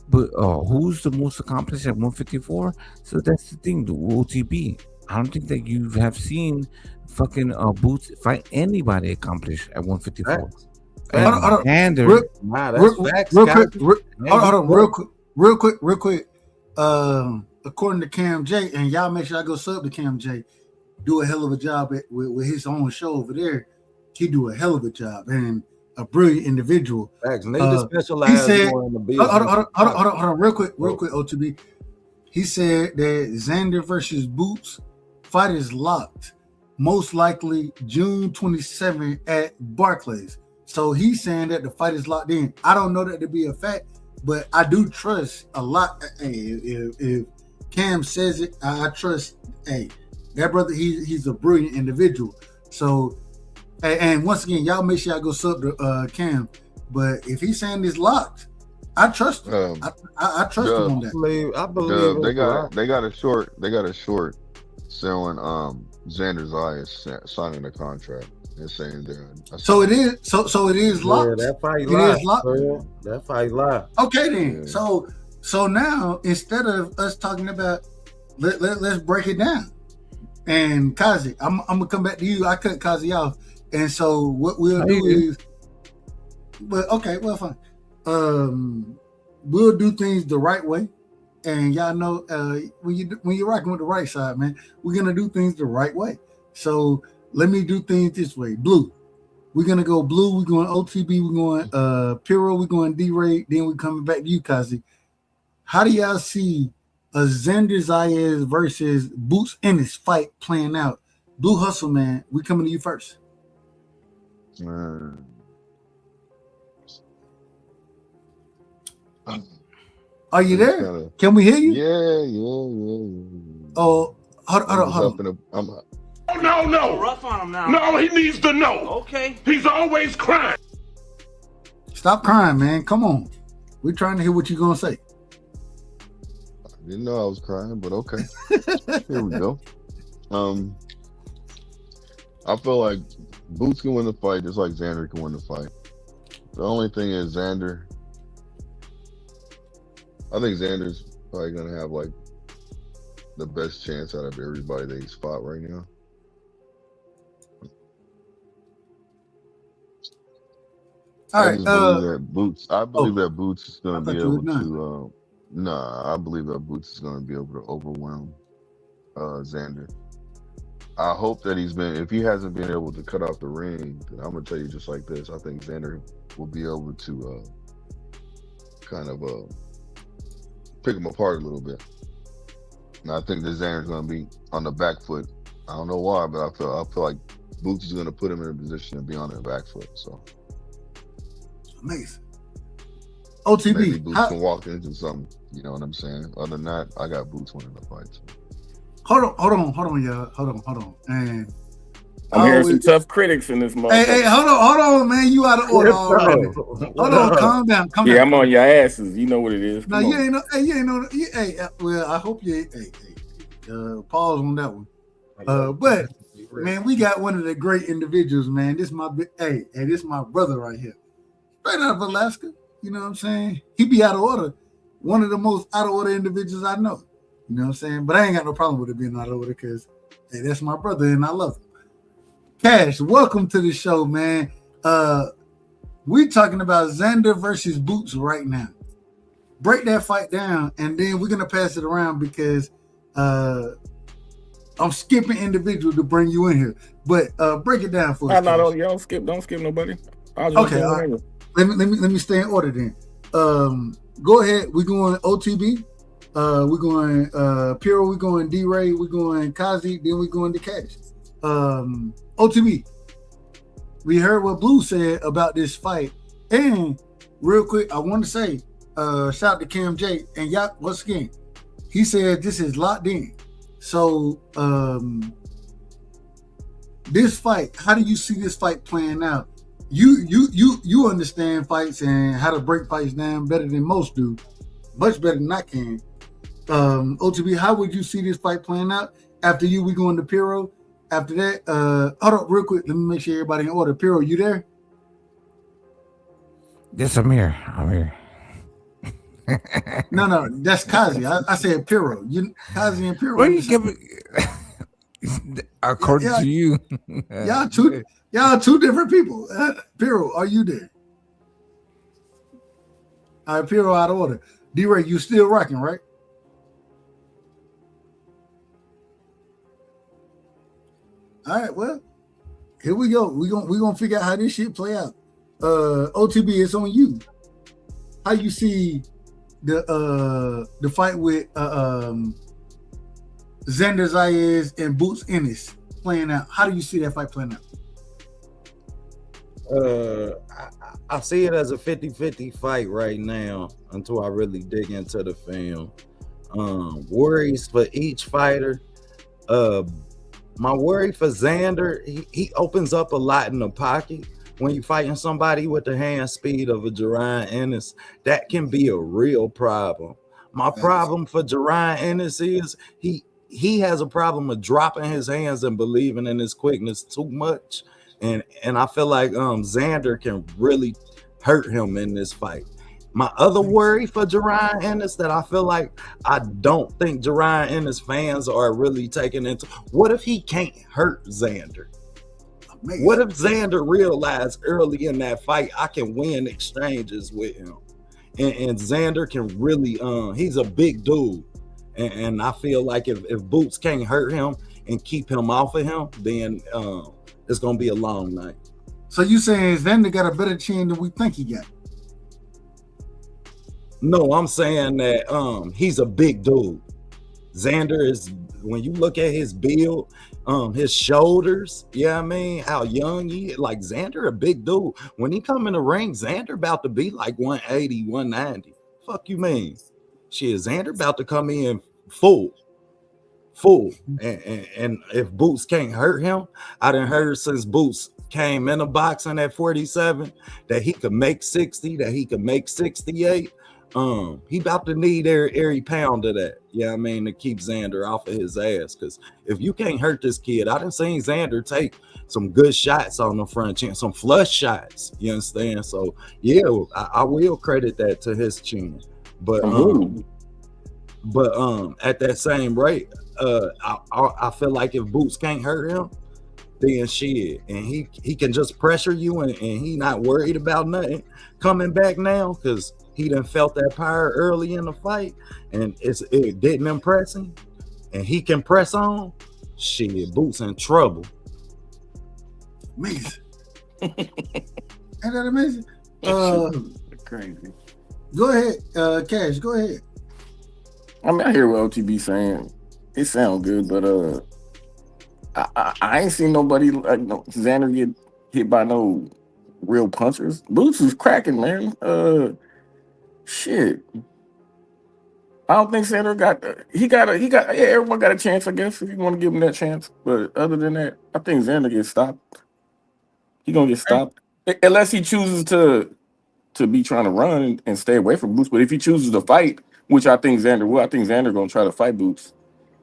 But who's the most accomplished at 154? So that's the thing, the OTB. I don't think that you have seen fucking Boots fight anybody accomplished at 154. Xander, real quick. According to Cam J, and y'all make sure I go sub to Cam J, do a hell of a job with his own show over there. He do a hell of a job and a brilliant individual. He said, hold on, real quick, OTB. He said that Xander versus Boots fight is locked, most likely June 27th at Barclays. So he's saying that the fight is locked in. I don't know that to be a fact, but I do trust a lot. Hey, if Cam says it, I trust. Hey, that brother, he's a brilliant individual. So, and once again, y'all make sure I go sub to Cam. But if he's saying it's locked, I trust him. I trust him on that. I believe they got a short showing Xander Zayas signing the contract. They're saying they're so it is locked. Yeah, that fight it live, is locked. bro. That fight live. Okay then. Yeah. So now instead of us talking about let's break it down. And Kazi, I'm gonna come back to you. I cut Kazi off. And so what we'll do is, but okay, well fine. We'll do things the right way. And y'all know when you're rocking with the right side, man, we're gonna do things the right way. So let me do things this way. Blue. We're gonna go blue, we're going OTB, we're going Piro, we're going D-Ray, then we're coming back to you, Kazi. How do y'all see a Xander Zayas versus Boots Ennis fight playing out? Blue Hustle, man, we coming to you first. Are you there? Can we hear you? Yeah. Oh, hold on. No. Rough on him now. No, he needs to know. Okay. He's always crying. Stop crying, man. Come on. We're trying to hear what you're going to say. I didn't know I was crying, but okay. Here we go. I feel like Boots can win the fight just like Xander can win the fight. The only thing is Xander, I think Xander's probably going to have like the best chance out of everybody that he's fought right now. All right. I believe that Boots is going to be able to. I believe that Boots is going to be able to overwhelm Xander. I hope that if he hasn't been able to cut off the ring, then I'm going to tell you just like this. I think Xander will be able to kind of pick him apart a little bit. And I think that Xander's going to be on the back foot. I don't know why, but I feel like Boots is going to put him in a position to be on the back foot. So. Amazing. OTB. Maybe Boots can walk into something. You know what I'm saying? Other than that, I got Boots winning the fight. So. Hold on, y'all. Hold on. And I'm hearing some tough critics in this motherfucker. Hey, hold on, man. You out of order already. Hold on, calm down. Yeah, I'm on your asses. You know what it is. No, you ain't know. Hey, you ain't know. Hey, well, I hope you. Pause on that one. But man, we got one of the great individuals, man. This my this my brother right here, straight out of Alaska. You know what I'm saying? He be out of order. One of the most out of order individuals I know. You know what I'm saying? But I ain't got no problem with it being out of order because hey, that's my brother and I love him. Cash, welcome to the show, man. We're talking about Xander versus Boots right now. Break that fight down, and then we're gonna pass it around because I'm skipping individual to bring you in here. But break it down for us. No, you don't skip nobody. Okay, all right. Let me stay in order then. Go ahead. We're going OTB. We're going Piro. We're going D-Ray. We're going Kazi. Then we're going to Cash. OTB. We heard what Blue said about this fight. And real quick, I want to say, shout out to Cam J. And y'all, once again, he said this is locked in. So this fight, how do you see this fight playing out? You understand fights and how to break fights down better than most do, much better than I can. OTB, how would you see this fight playing out? After you, we going to Piro. After that, hold on real quick. Let me make sure everybody in order. Piro, you there? Yes, I'm here. No, that's Kazi. I said Piro. Kazi and Piro. What you give me? According to you, y'all two different people. Piro, are you there? All right, Piro out of order. D-Ray, you still rocking, right? All right, well, here we go. We gonna figure out how this shit play out. OTB, it's on you. How you see the fight with Xander Zayas and Boots Ennis playing out? How do you see that fight playing out? I see it as a 50-50 fight right now until I really dig into the film. Worries for each fighter. My worry for Xander, he opens up a lot in the pocket. When you're fighting somebody with the hand speed of a Jerron Ennis, that can be a real problem. My problem for Jerron Ennis is he has a problem of dropping his hands and believing in his quickness too much. And I feel like Xander can really hurt him in this fight. My other worry for Jerron Ennis that I feel like I don't think Jerron Ennis fans are really taking into, what if he can't hurt Xander? What if Xander realized early in that fight I can win exchanges with him? And Xander can really, he's a big dude. And I feel like if Boots can't hurt him and keep him off of him, then it's going to be a long night. So you saying Xander got a better chin than we think he got? No, I'm saying that he's a big dude. Xander is, when you look at his build, his shoulders, I mean, how young he is. Like Xander, a big dude. When he come in the ring, Xander about to be like 180, 190. Fuck you mean? Shit, Xander about to come in full. And if Boots can't hurt him, I done heard since Boots came in the boxing at 47 that he could make 60, that he could make 68. He about to need every pound of that. I mean, to keep Xander off of his ass. Because if you can't hurt this kid, I done seen Xander take some good shots on the front chin, some flush shots. You understand? So I will credit that to his chin. But at that same rate, I feel like if Boots can't hurt him, then shit, and he can just pressure you and he not worried about nothing coming back now because he done felt that power early in the fight and it didn't impress him and he can press on. Shit, Boots in trouble. Amazing. Ain't that amazing? Crazy. Go ahead, Cash, go ahead. I mean, I hear what OTB saying. It sounds good, but I ain't seen nobody like Xander get hit by no real punchers. Boots is cracking, man. Shit. I don't think Xander got. He got. Yeah, everyone got a chance, I guess, if you want to give him that chance. But other than that, I think Xander gets stopped. He gonna get stopped unless he chooses to be trying to run and stay away from Boots. But if he chooses to fight, which I think Xander will, I think Xander gonna try to fight Boots.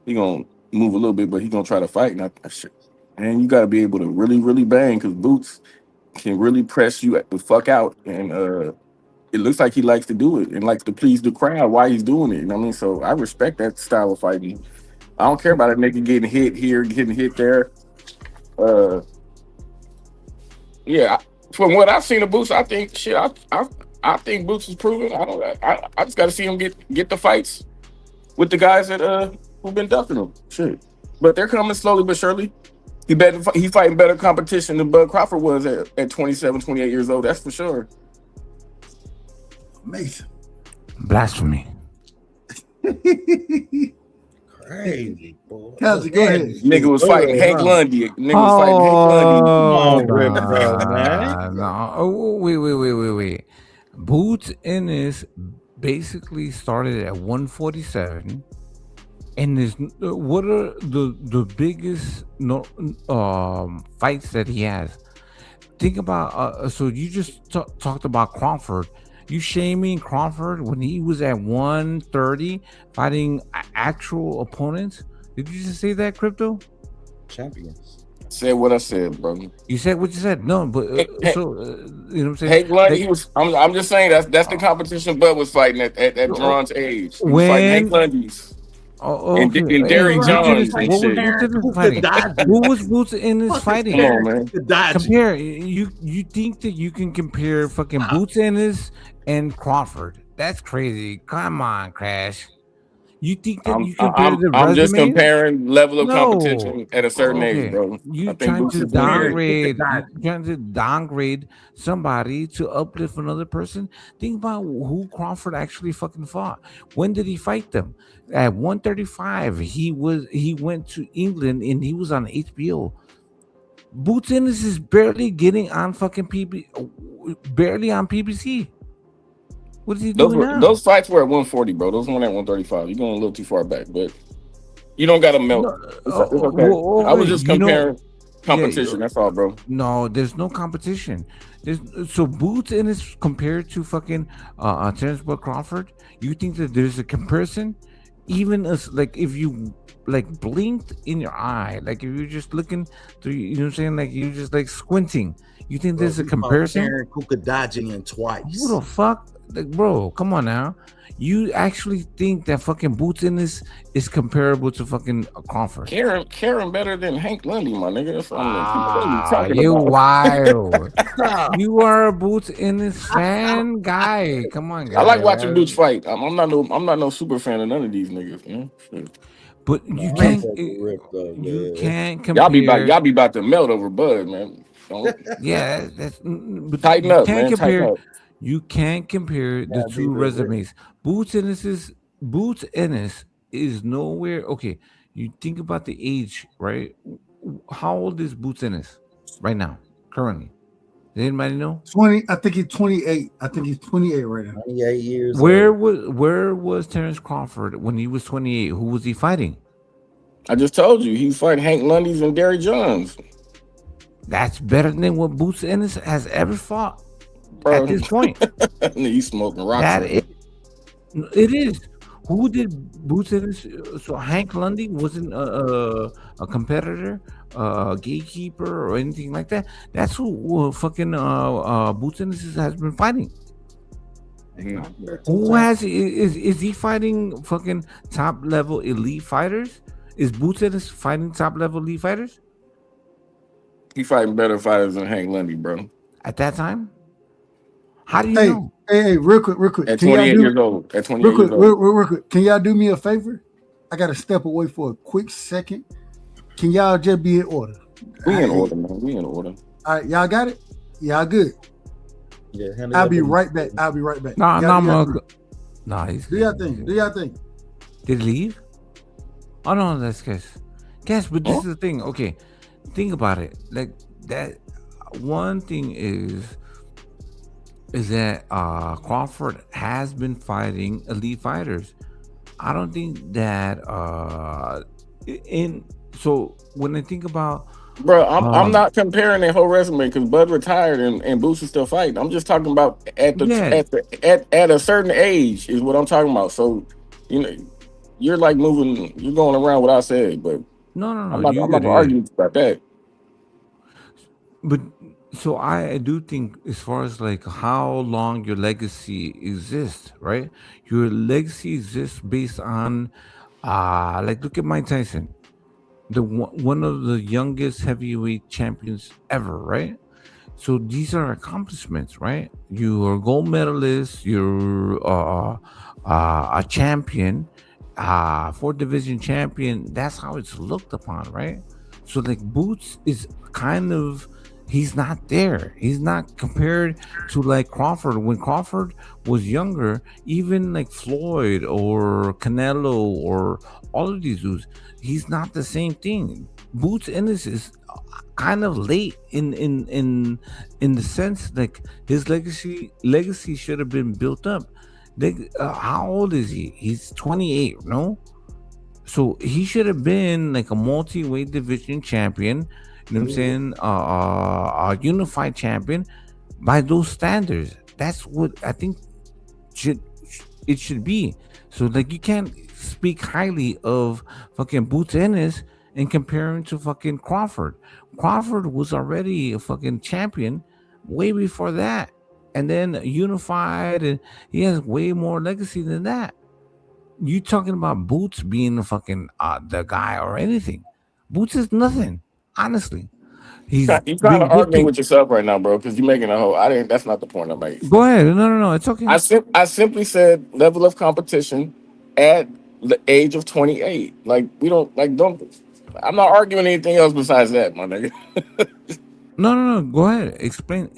He gonna move a little bit, but he gonna try to fight. And you got to be able to really, really bang because Boots can really press you the fuck out, and it looks like he likes to do it and likes to please the crowd while he's doing it. You know what I mean? So I respect that style of fighting. I don't care about a nigga getting hit here, getting hit there. Yeah, from what I've seen of Boots, I think shit. I think Boots is proven. I just got to see him get the fights with the guys that who've been ducking him. Shit, but they're coming slowly but surely. He fighting better competition than Bud Crawford was at 27, 28 years old. That's for sure. Amazing. Blasphemy. Crazy, boy. Kelsey, go ahead. Nigga was fighting Hank Lundy. Nigga was fighting Hank Lundy. Come on, Rip, man. No. Oh, wait. Boots Ennis basically started at 147. And what are the biggest fights that he has? Think about so you just talked about Crawford. You shaming Crawford when he was at 130 fighting actual opponents? Did you just say that, Crypto? Champions. Said what I said, bro. You said what you said. No, but you know what I'm saying. Hank Lundy, he was. I'm just saying that's the competition Bud was fighting at Dron's age. He was fighting Hank Lundy's. Okay. And Derrick Jones and shit. Who was Boots Ennis fighting? Come on, man. Compare. You think that you can compare fucking Boots Ennis and Crawford? That's crazy. Come on, Crash. You think that you compare the I'm just resumes? comparing level of competition at a certain age, bro. You trying to downgrade somebody to uplift another person? Think about who Crawford actually fucking fought. When did he fight them? At 135, he went to England and he was on HBO. Boots Ennis is barely getting on fucking barely on PBC. What is he doing now? Those fights were at 140, bro. Those weren't at 135. You're going a little too far back, but you don't got to melt. It's okay. I was just comparing competition. That's all, bro. No, there's no competition. So Boots Ennis compared to fucking Terrence Bud Crawford. You think that there's a comparison? Even as like if you like blinked in your eye, like if you're just looking through, you know what I'm saying? Like you're just like squinting. You think there's a comparison? Kukadajian twice. Who the fuck? Like, bro, come on now. You actually think that fucking Boots Ennis is comparable to fucking Crawford? Karen better than Hank Lundy, my nigga. That's what you wild. You are a Boots Ennis fan guy. Come on, guys. I like watching Boots fight. I'm not no super fan of none of these niggas. You know? But you can't. You can't compare. Y'all be about to melt over Bud, man. Yeah, tighten up, man. Tighten up. You can't compare the two resumes. Boots Ennis is nowhere. Okay, you think about the age, right? How old is Boots Ennis right now, currently? Does anybody know? 20. I think he's 28. I think he's 28 right now. 28 years. Where was Terrence Crawford when he was 28? Who was he fighting? I just told you he was fighting Hank Lundy's and Derrick Jones. That's better than what Boots Ennis has ever fought. Bro. At this point. He's smoking rocks. It is. Who did Boots Ennis? So Hank Lundy wasn't a competitor, a gatekeeper, or anything like that. That's who fucking Boots Ennis has been fighting. Who has is he fighting fucking top level elite fighters? Is Boots Ennis fighting top level elite fighters? He fighting better fighters than Hank Lundy, bro. At that time? How do you know? Hey, real quick. At 28 years old. At 28 years old. Real quick. Can y'all do me a favor? I got to step away for a quick second. Can y'all just be in order? We in order, man. We in order. All right, y'all got it? Y'all good? Yeah. I'll be right back. Nah, he's do y'all think? Did he leave? Oh, no, that's guess. But this is the thing. Okay, think about it. Like that. One thing is that Crawford has been fighting elite fighters. I don't think that in so when I think about Bro, I'm not comparing their whole resume because Bud retired and Boots is still fighting. I'm just talking about yeah, at a certain age is what I'm talking about. So, you know, you're like you're going around what I said, but no, I'm you not got gonna it. argue about that. But so I do think as far as like how long your legacy exists, right? Your legacy exists based on like look at Mike Tyson, one of the youngest heavyweight champions ever, right? So these are accomplishments, right? You're a gold medalist, you're a champion, fourth division champion. That's how it's looked upon, right? So like Boots is kind of he's not there. He's not compared to like Crawford. When Crawford was younger, even like Floyd or Canelo or all of these dudes, he's not the same thing. Boots Ennis is kind of late in the sense like his legacy should have been built up. How old is he? He's 28, no? So he should have been like a multi-weight division champion. You know what I'm saying? A unified champion by those standards. That's what I think should it should be. So like you can't speak highly of fucking Boots Ennis and compare him to fucking Crawford. Crawford was already a fucking champion way before that. And then unified and he has way more legacy than that. You talking about Boots being the fucking the guy or anything. Boots is nothing, honestly. He's You kind been of arguing whipping. with yourself right now, bro, because you're making a whole. I didn't. That's not the point I made. Go ahead. No, it's okay. I simply said level of competition at the age of 28. Like we don't. I'm not arguing anything else besides that, my nigga. No. Go ahead. Explain,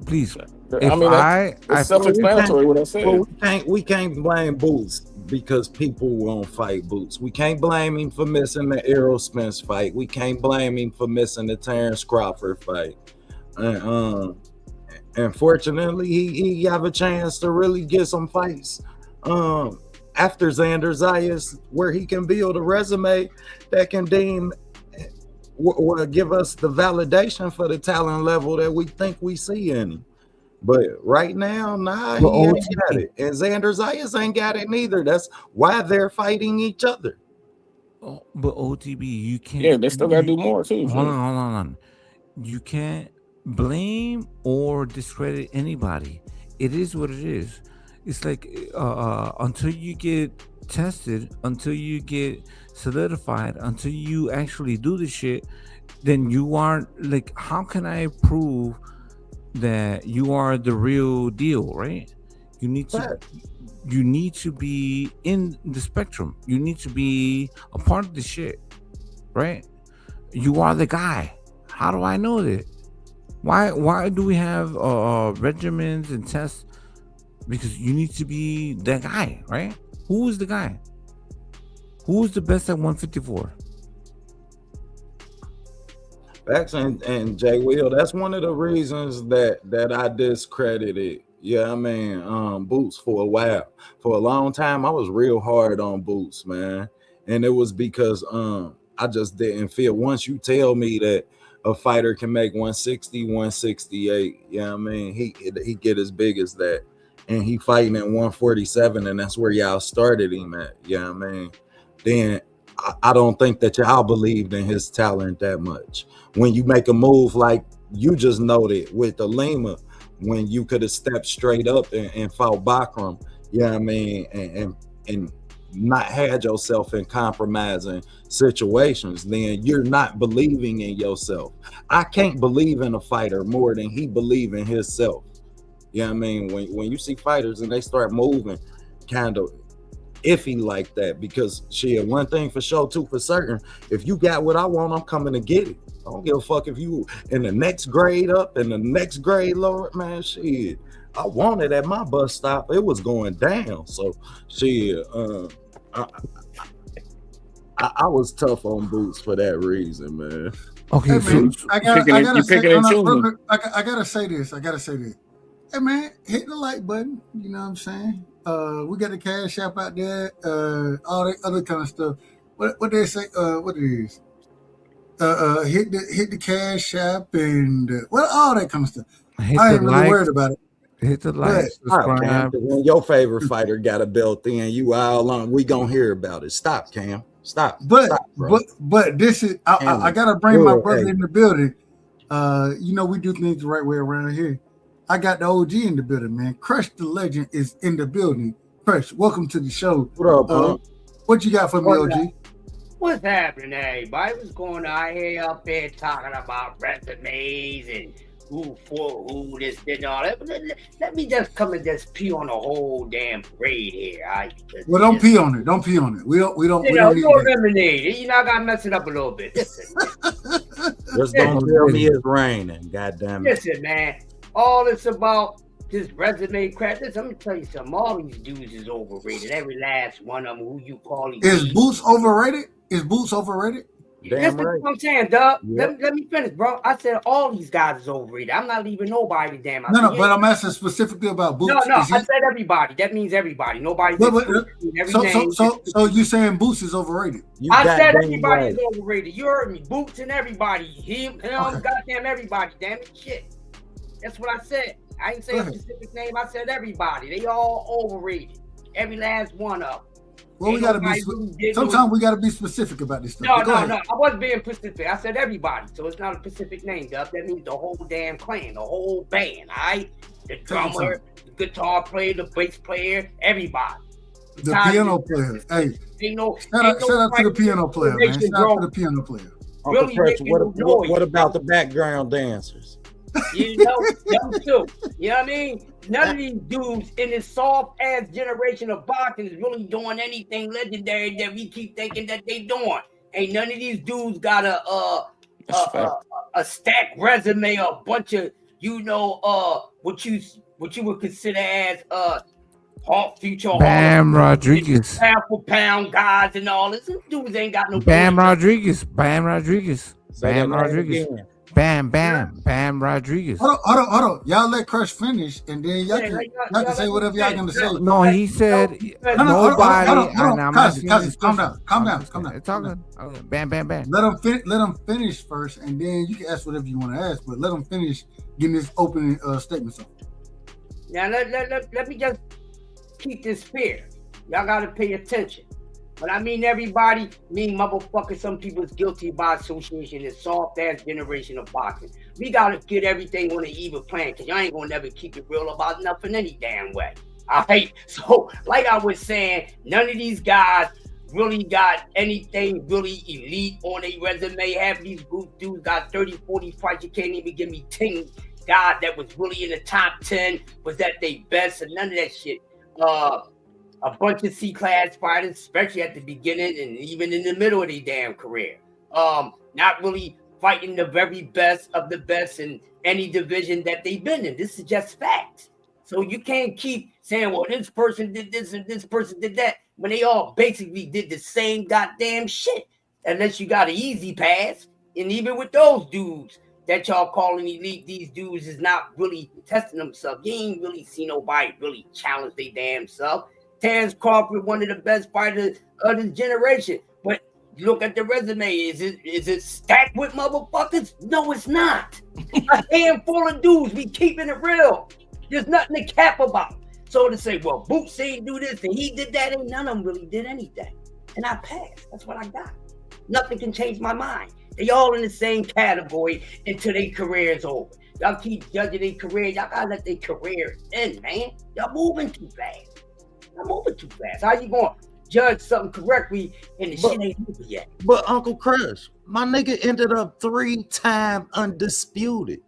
please. I If mean it's I self-explanatory what I Well, said. we can't blame Boots because people won't fight Boots. We can't blame him for missing the Errol Spence fight. We can't blame him for missing the Terrence Crawford fight. And unfortunately, he have a chance to really get some fights after Xander Zayas, where he can build a resume that can give us the validation for the talent level that we think we see in him. But right now, he ain't got it. And Xander Zayas ain't got it neither. That's why they're fighting each other. But OTB, you can't. Yeah, they still gotta do more too. Hold on. You can't blame or discredit anybody. It is what it is. It's like until you get tested, until you get solidified, until you actually do the shit, then you aren't like. How can I prove that you are the real deal, right? You need to be in the spectrum. You need to be a part of the shit, right? You are the guy. How do I know that? Why do we have regimens and tests? Because you need to be that guy, right? Who is the guy? Who is the best at 154? Facts and Jay Will. That's one of the reasons that I discredited. Yeah, I mean, Boots for a while. For a long time, I was real hard on Boots, man, and it was because I just didn't feel. Once you tell me that a fighter can make 160, 168, yeah, I mean, he get as big as that, and he fighting at 147, and that's where y'all started him at. Yeah, I mean, then I don't think that y'all believed in his talent that much. When you make a move like you just noted with the Lima, when you could have stepped straight up and fought Bakram, yeah, I mean, and not had yourself in compromising situations, then you're not believing in yourself. I can't believe in a fighter more than he believe in himself. Yeah, I mean, when you see fighters and they start moving kind of iffy like that, because shit, one thing for sure, two for certain, if you got what I want, I'm coming to get it. I don't give a fuck if you in the next grade up and the next grade lower, man, shit. I wanted at my bus stop. It was going down. So shit, I was tough on Boots for that reason, man. Okay, Hey, man, I gotta say this. Hey man, hit the like button. You know what I'm saying? We got the Cash App out there. All that other kind of stuff. What they say? What it is? Hit the Cash App and all that kind of stuff. Hit I the ain't really like, worried about it. hit the like, Stop, Cam. subscribe. 'Cause when your favorite fighter got a belt in, you all along. We gonna hear about it. Stop, Cam. Stop. Stop, bro. But this is I gotta bring Good, my brother hey. in the building. You know we do things the right way around here. I got the OG in the building, man. Crush the Legend is in the building. Crush, welcome to the show. What up, punk? What you got for me, OG? What's happening, everybody? What's going on? I hear you up there talking about resumes and who for who, this, and all that. Let me just come and just pee on the whole damn parade here, all right? Well, don't pee on it. Don't pee on it. We don't need don't that. eliminate. You know, I gotta mess it up a little bit. Listen, Just don't tell me it's raining. God damn it. listen, man. All it's about this resume crap. Listen, let me tell you something. All these dudes is overrated. Every last one of them. Who you call these? Is Boots overrated? Is Boots overrated? Listen to what I'm saying, Doug. Let me finish, bro. I said all these guys is overrated. I'm not leaving nobody damn. No, but I'm asking specifically about Boots. No, I said everybody. That means everybody. Nobody. So you saying Boots is overrated? I said everybody is overrated. You heard me. Boots and everybody. Him, goddamn everybody. Damn it, shit. That's what I said. I ain't say a specific name. I said everybody. They all overrated. Every last one of them. Well, we gotta be. Sometimes we gotta be specific about this stuff. No. I wasn't being specific. I said everybody, so it's not a specific name, Duff. That means the whole damn clan, the whole band. All right, the drummer, the guitar player, the bass player, everybody. The piano player. Hey, shout out to the piano player, man. Shout out to the piano player. Uncle Fresh, what about the background dancers? You know, them too. You know what I mean? None of these dudes in this soft ass generation of boxing is really doing anything legendary that we keep thinking that they doing. Ain't none of these dudes got a stacked resume or a bunch of what you would consider as Hawk Future Bam Rodriguez. pound for pound guys and all this. These dudes ain't got no Bam Rodriguez. Bam Rodriguez. Bam Rodriguez. Bam Rodriguez. Hold on. Y'all let Crush finish, and then y'all can say whatever y'all gonna say. No, he said nobody. Calm down. It's talking. Bam. Let him finish first, and then you can ask whatever you want to ask. But let him finish getting his opening statements on. Now let me just keep this fair. Y'all gotta pay attention. But I mean everybody, motherfuckers, some people is guilty by association in soft ass generation of boxing. We gotta get everything on an even plan, cause y'all ain't gonna never keep it real about nothing any damn way. Alright? So like I was saying, none of these guys really got anything really elite on their resume. Half of these dudes got 30, 40 fights. You can't even give me 10 guys that was really in the top 10, was at their best, and none of that shit. A bunch of C-class fighters, especially at the beginning and even in the middle of their damn career. Not really fighting the very best of the best in any division that they've been in. This is just facts. So you can't keep saying, well, this person did this and this person did that, when they all basically did the same goddamn shit. Unless you got an easy pass. And even with those dudes that y'all calling elite, these dudes is not really testing themselves. You ain't really see nobody really challenge their damn self. Terrence Crawford, one of the best fighters of this generation. But look at the resume. Is it stacked with motherfuckers? No, it's not. A handful of dudes. We keeping it real. There's nothing to cap about. So to say, well, Boots ain't do this and he did that, ain't none of them really did anything. And I passed. That's what I got. Nothing can change my mind. They all in the same category until their career is over. Y'all keep judging their career. Y'all gotta let their career end, man. Y'all moving too fast. I'm moving too fast. How you going to judge something correctly and the shit ain't moving yet? But Uncle Crush, my nigga ended up 3-time undisputed.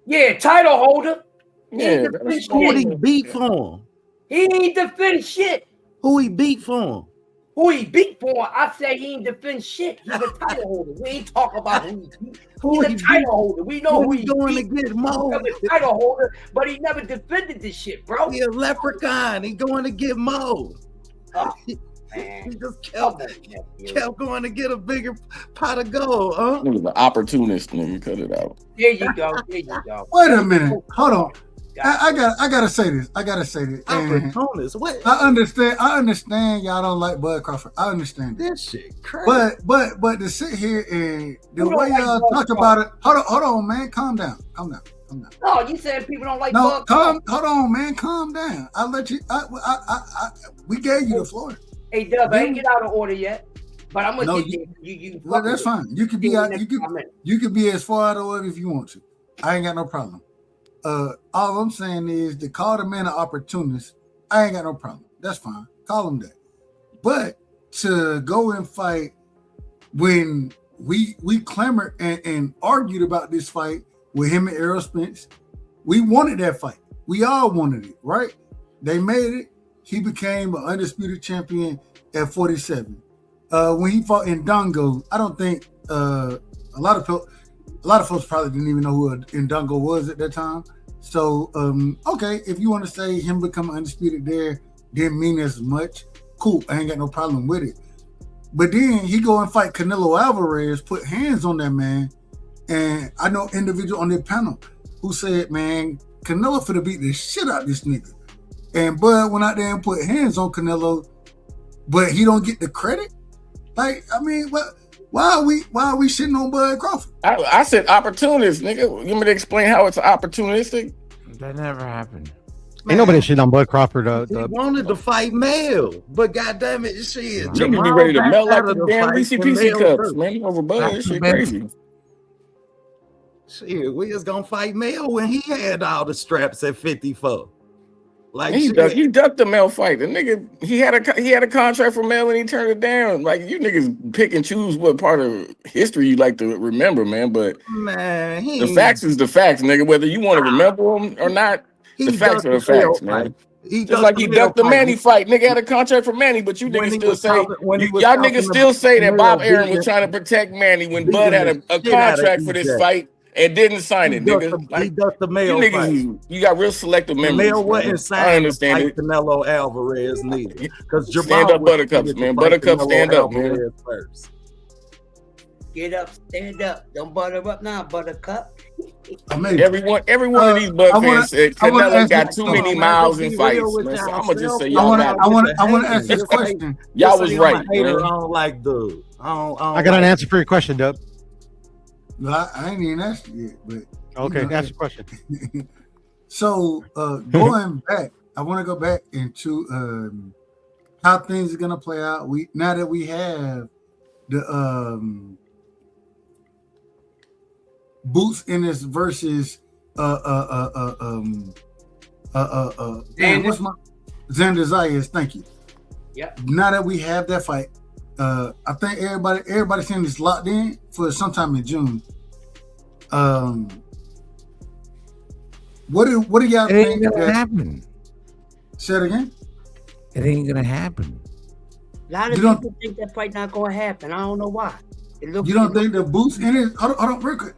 Yeah, title holder. Yeah, who he beat for him? He ain't defend shit. Who he beat for him? Who he beat for? I say he ain't defend shit. He's a title holder. We ain't talking about who he beat. He's a title holder. We know who he going beat. to get Mo. He's a title holder, but he never defended this shit, bro. He a leprechaun. He going to get Mo. Oh, man. He just kept going to get a bigger pot of gold, huh? He was an opportunist, nigga. Cut it out. There you go. Wait a minute. Hold on. I gotta say this. Opportunist. What? I understand y'all don't like Bud Crawford. I understand that. This shit crazy. But to sit here and the way y'all talk about it. Hold on, man. Calm down. No, you said people don't like No, Bud Crawford. hold on, man. Calm down. I'll let you. We gave you the floor. Hey, Dub, I ain't get out of order yet, but I'm gonna get you. Well, that's fine. You can be out. You can be as far out of order if you want to. I ain't got no problem. All I'm saying is to call the man an opportunist. I ain't got no problem. That's fine. Call him that. But to go and fight when we clamored and argued about this fight with him and Errol Spence, we wanted that fight. We all wanted it, right? They made it. He became an undisputed champion at 47. When he fought Ndongo, I don't think a lot of folks probably didn't even know who Ndongo was at that time. So, okay, if you want to say him becoming undisputed there didn't mean as much, cool. I ain't got no problem with it. But then he go and fight Canelo Alvarez, put hands on that man. And I know individual on the panel who said, man, Canelo finna beat the shit out of this nigga. And Bud went out there and put hands on Canelo, but he don't get the credit? Like, I mean, why are we shitting on Bud Crawford? I said opportunist, nigga. You want me to explain how it's opportunistic? That never happened. Ain't nobody shit on Bud Crawford. He wanted to fight Mel, but goddamn it, shit. Niggas be ready to melt like the damn Reese PC cups, man. Over Bud, this shit crazy. Shit, we was gonna fight Mel when he had all the straps at 54. Like he ducked the Mel fight. The nigga he had a contract for Mel and he turned it down. Like you niggas pick and choose what part of history you like to remember, man. But man, the facts is the facts, nigga. Whether you want to remember them or not, the facts are the facts, man. Just like he ducked the Manny fight. Nigga had a contract for Manny, but you niggas still say y'all niggas still say that Bob Aaron was trying to protect Manny when Bud had a contract for this fight. And didn't sign it, nigga. He ducked the Mel you niggas, you got real selective memories. Mel wasn't signed to fight Canelo Alvarez neither. Because stand up, Buttercups, man. Buttercup, stand up, man. First. Get up, stand up. Don't butter up now, Buttercup. Every one of these Bud fans said Canelo got too many miles in fights. Man. So I'm gonna just say y'all got. I want to ask this question. Y'all was right. I don't like dude. I got an answer for your question, Dub. No, I ain't even asked you yet, but okay, ask your question. So going back, I want to go back into how things are gonna play out. Now that we have the Boots Ennis versus Xander Zayas. Thank you. Yep. Now that we have that fight. I think everybody's saying it's locked in for sometime in June. What do y'all think? It ain't gonna happen. Say it again. It ain't gonna happen. A lot of people think that fight not gonna happen. I don't know why. You don't think the Boots in it? Hold on, real quick.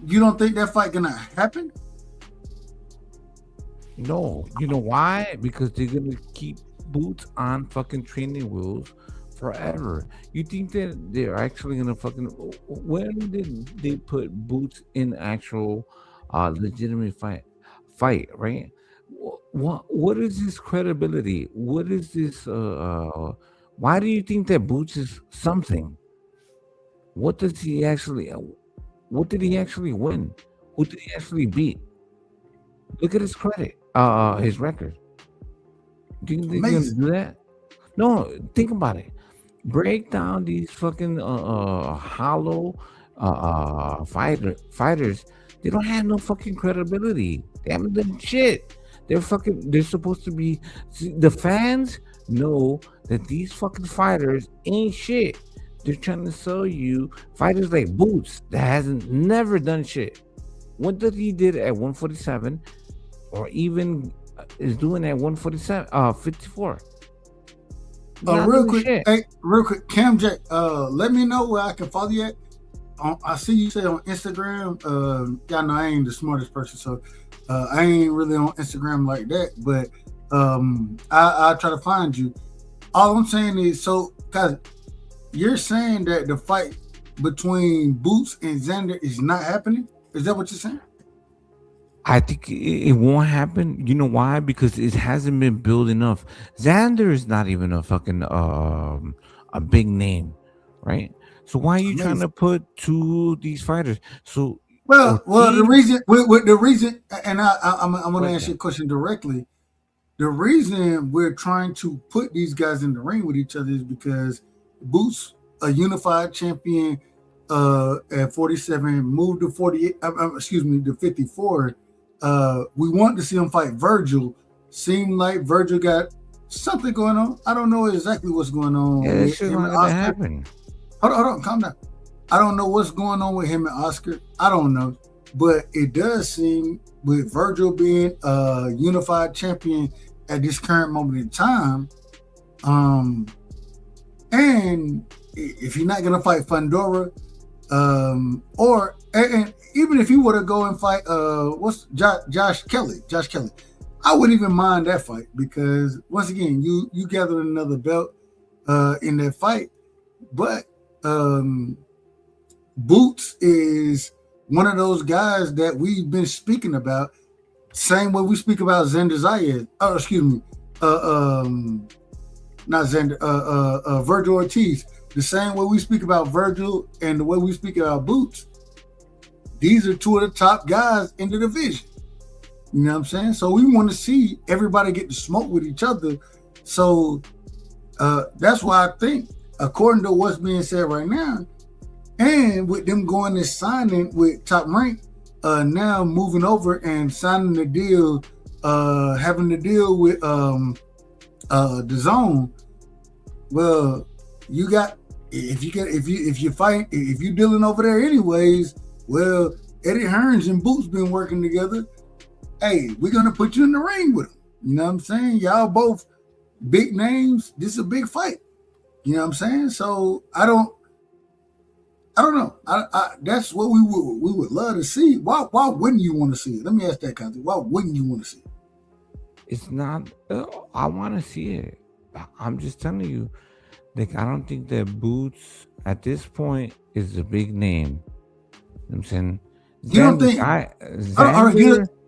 You don't think that fight gonna happen? No. You know why? Because they're gonna keep Boots on fucking training wheels forever. You think that they're actually gonna fucking? When did they put Boots in actual legitimate fight? Right? What is this credibility? What is this? Why do you think that Boots is something? What did he actually win? Who did he actually beat? Look at his credit, his record. Do you think they're gonna do that? No, think about it. Break down these fucking hollow fighters. They don't have no fucking credibility. They haven't done shit. They're supposed to be. The fans know that these fucking fighters ain't shit. They're trying to sell you fighters like Boots that never done shit. What did he did at 147, or is doing at 54? Real quick, Cam Jack, let me know where I can follow you at. I see you say on Instagram. Y'all know I ain't the smartest person, so I ain't really on Instagram like that. But I'll try to find you. All I'm saying is, so guys, you're saying that the fight between Boots and Xander is not happening? Is that what you're saying? I think it won't happen. You know why? Because it hasn't been built enough. Xander is not even a fucking a big name, right? So why are you trying to put two of these fighters? So Well, the Ortiz, reason, with the reason, and I'm going to answer your question directly. The reason we're trying to put these guys in the ring with each other is because Boots, a unified champion at 47, moved to 48. To 54. We want to see him fight Virgil. Seemed like Virgil got something going on. I don't know exactly what's going on. yeah, With that's just him not and gonna Oscar. happen. Hold on, calm down. I don't know what's going on with him and Oscar. I don't know. But it does seem with Virgil being a unified champion at this current moment in time, and if you're not gonna fight Fondora, or even if you were to go and fight what's Josh Kelly, I wouldn't even mind that fight because once again you gathered another belt in that fight, but Boots is one of those guys that we've been speaking about. Same way we speak about Xander Zayas. Oh, excuse me. Not Xander. Virgil Ortiz. The same way we speak about Virgil and the way we speak about Boots. These are two of the top guys in the division. You know what I'm saying? So we want to see everybody get to smoke with each other. So that's why I think, according to what's being said right now, and with them going and signing with Top Rank, now moving over and signing the deal, having the deal with the Zone. Well, you got if you're dealing over there anyways. Well, Eddie Hearns and Boots been working together. Hey, we're gonna put you in the ring with them. You know what I'm saying? Y'all both big names. This is a big fight. You know what I'm saying? So I don't know. That's what we would love to see. Why wouldn't you want to see it? Let me ask that kind of thing. Why wouldn't you want to see it? It's not. I want to see it. I'm just telling you. Like, I don't think that Boots at this point is a big name. You know what I'm saying? You don't think?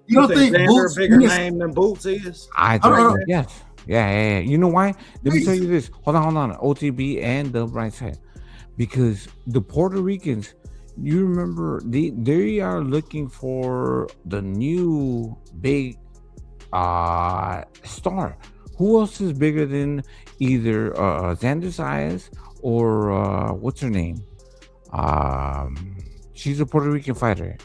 You don't think Xander Boots a bigger name than Boots is? I think yes. Yeah. You know why? Let me tell you this. Hold on. OTB and the right side. Because the Puerto Ricans, you remember, they are looking for the new big star. Who else is bigger than either Xander Zayas or what's her name? She's a Puerto Rican fighter.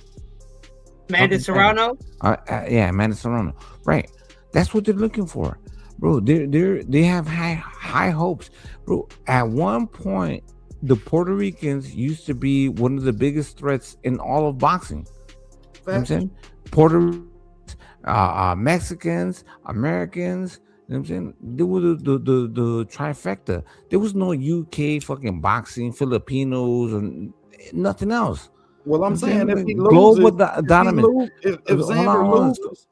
Amanda Serrano? Yeah, Amanda Serrano. Right. That's what they're looking for. Bro, they have high hopes. Bro, at one point, the Puerto Ricans used to be one of the biggest threats in all of boxing. You know what I'm saying? Mexicans, Americans, you know what I'm saying? They were the trifecta. There was no UK fucking boxing, Filipinos, and nothing else. Well, I'm saying if he global loses, dominant. if Xander loses,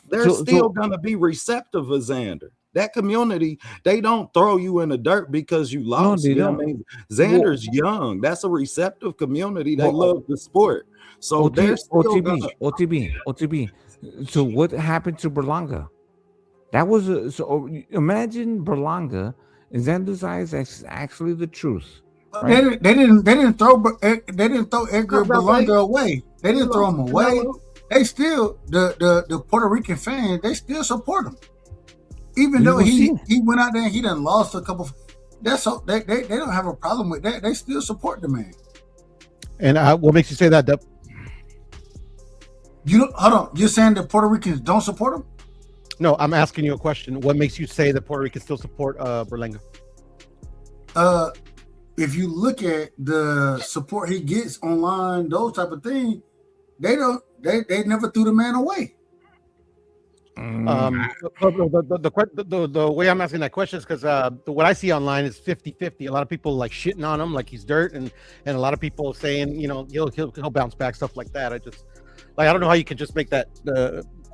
they're still gonna be receptive of Xander. That community, they don't throw you in the dirt because you lost. No, they don't. I mean, Xander's young. That's a receptive community. They love the sport. So they're still OTB. So what happened to Berlanga? That was so imagine Berlanga and Xander Zayas is actually the truth. Right? They didn't throw Edgar Berlanga away. They didn't throw him away. They still the Puerto Rican fans, they still support him. Even though he went out there and he done lost a couple. That's so they don't have a problem with that. They still support the man. And what makes you say that, Dub? Hold on. You're saying the Puerto Ricans don't support him? No, I'm asking you a question. What makes you say that Puerto Ricans still support Berlanga? If you look at the support he gets online, those type of things, they never threw the man away. The way I'm asking that question is because what I see online is 50-50. A lot of people like shitting on him like he's dirt, and a lot of people saying, he'll bounce back, stuff like that. I don't know how you can just make that.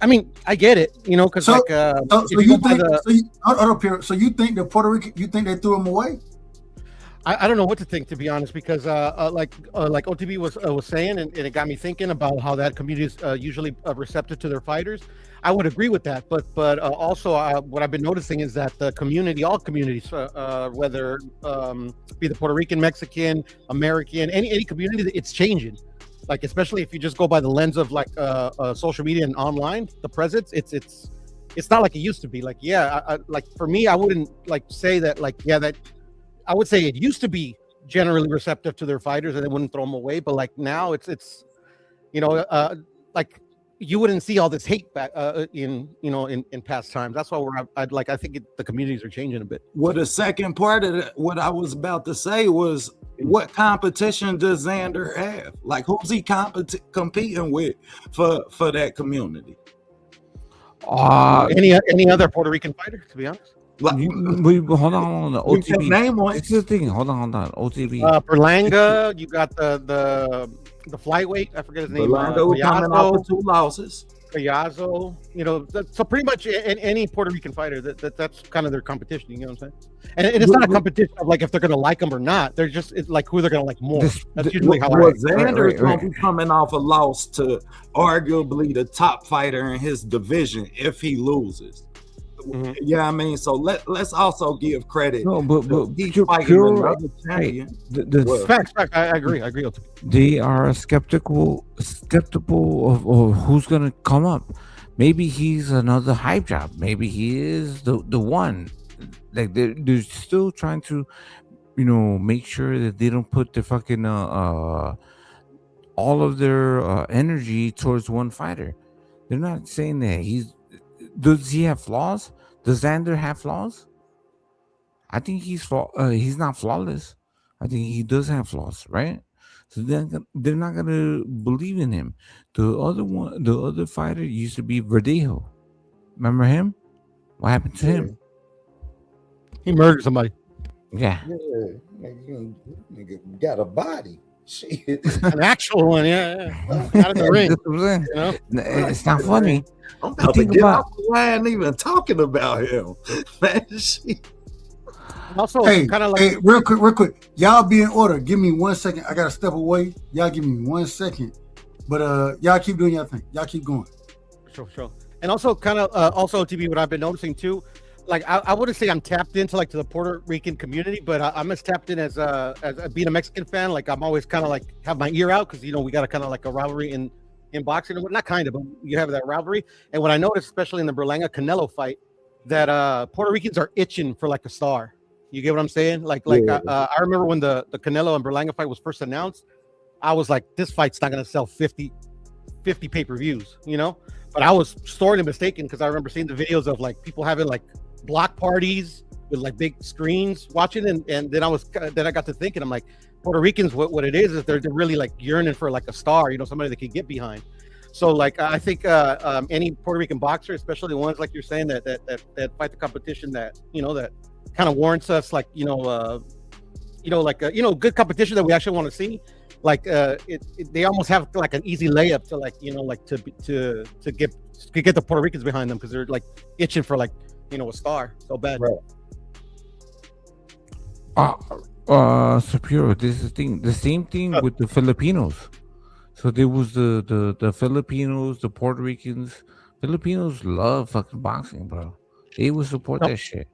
I mean, I get it, because so you think the Puerto Rican, you think they threw him away? I don't know what to think, to be honest, because like OTB was saying, and it got me thinking about how that community is usually receptive to their fighters. I would agree with that, but also what I've been noticing is that the community, all communities, whether be the Puerto Rican, Mexican, American, any community, it's changing. Like, especially if you just go by the lens of like social media and online, the presence, it's not like it used to be. Like, yeah, like for me, I wouldn't like say that like, yeah, that I would say it used to be generally receptive to their fighters and they wouldn't throw them away, but like now it's you know, like you wouldn't see all this hate back in past times. That's why I think the communities are changing a bit. Well, the second part of what I was about to say was, what competition does Xander have? Like, who's he competing with for that community? Any other Puerto Rican fighter, to be honest. Hold on, the OTB. Name one. It's the thing. Hold on. OTB. Berlanga, you got the flyweight. I forget his name. Berlanga coming off of 2 losses. Cayazo, so pretty much any Puerto Rican fighter that's kind of their competition. You know what I'm saying? And it's not a competition of like if they're gonna like them or not. They're just like who they're gonna like more. That's usually how. Xander is gonna be coming off a loss to arguably the top fighter in his division if he loses. Mm-hmm. Yeah, I mean, so let's also give credit. No, but he's fighting another champion. Facts. I agree. They are skeptical of who's gonna come up. Maybe he's another hype job. Maybe he is the one. Like they're still trying to, make sure that they don't put the fucking all of their energy towards one fighter. They're not saying that does he have flaws? Does Xander have flaws? I think he's not flawless. I think he does have flaws, right? So they're not gonna believe in him. The other fighter used to be Verdejo. Remember him? What happened to him? He murdered somebody. Yeah. Nigga got a body. Shit. An actual one, yeah. Out of the ring. It's not funny. I'm about to get off the line even talking about him. Man, shit. Also, kind of like real quick. Y'all be in order. Give me 1 second. I gotta step away. Y'all give me 1 second. But y'all keep doing your thing. Y'all keep going. Sure. And also kind of also TV, what I've been noticing too, like I wouldn't say I'm tapped into like to the Puerto Rican community, but I'm as tapped in as being a Mexican fan. Like I'm always kind of like have my ear out because we got a kind of like a rivalry in boxing, not kind of, but you have that rivalry. And what I noticed, especially in the Berlanga Canelo fight, that Puerto Ricans are itching for like a star. You get what I'm saying? Like I remember when the Canelo and Berlanga fight was first announced, I was like, this fight's not gonna sell 50 pay-per-views, But I was sorely mistaken because I remember seeing the videos of like people having like block parties with like big screens watching, and then I got to thinking, I'm like, Puerto Ricans, what it is they're really like yearning for like a star, somebody they can get behind. So like I think any Puerto Rican boxer, especially the ones like you're saying that fight the competition that that kind of warrants us like good competition that we actually want to see. Like they almost have like an easy layup to like to get the Puerto Ricans behind them because they're like itching for like a star so bad. Right. Shapiro, this is the same thing with the Filipinos. So there was the Filipinos, the Puerto Ricans. Filipinos love fucking boxing, bro. They would support that shit.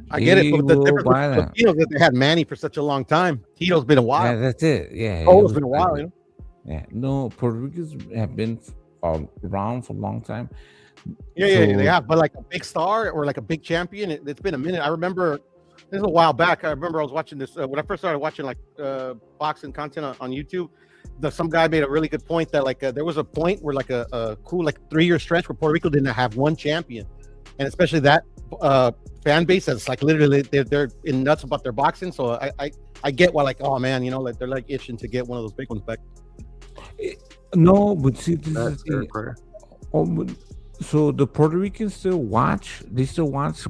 I get it, but the difference with the Filipinos that they had Manny for such a long time. Tito's been a while. Yeah, that's it. Yeah, it's been a while. Yeah, no, Puerto Ricans have been around for a long time. Yeah, they have. But like a big star or like a big champion, it's been a minute. I remember this is a while back. I remember I was watching this when I first started watching like boxing content on YouTube. Some guy made a really good point that like there was a point where like a cool like 3-year stretch where Puerto Rico didn't have one champion, and especially that fan base that's like literally they're in nuts about their boxing. So I get why like, oh man, like they're like itching to get one of those big ones back. No, but see, this is the thing. So the Puerto Ricans still watch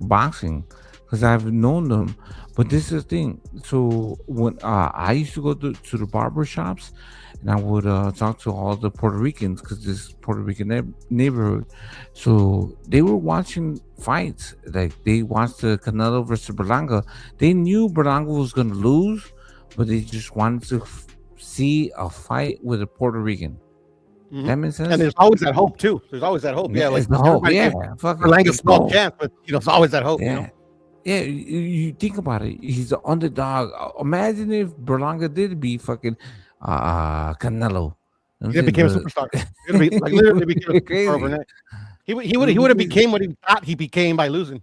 boxing because I've known them. But this is the thing. So when I used to go to the barber shops, and I would talk to all the Puerto Ricans because this is Puerto Rican neighborhood. So they were watching fights. Like they watched the Canelo versus Berlanga. They knew Berlanga was going to lose, but they just wanted to see a fight with a Puerto Rican. Mhm. That makes sense. And there's always that hope too. There's always that hope. Yeah, like it's the hope. everybody Yeah, gives fucking Berlanga a let's small go. chance, but it's always that hope. Yeah. Yeah, you think about it. He's the underdog. Imagine if Berlanga did be fucking Canelo. He became a superstar. Be, like literally became a superstar overnight. He would have became what he thought he became by losing.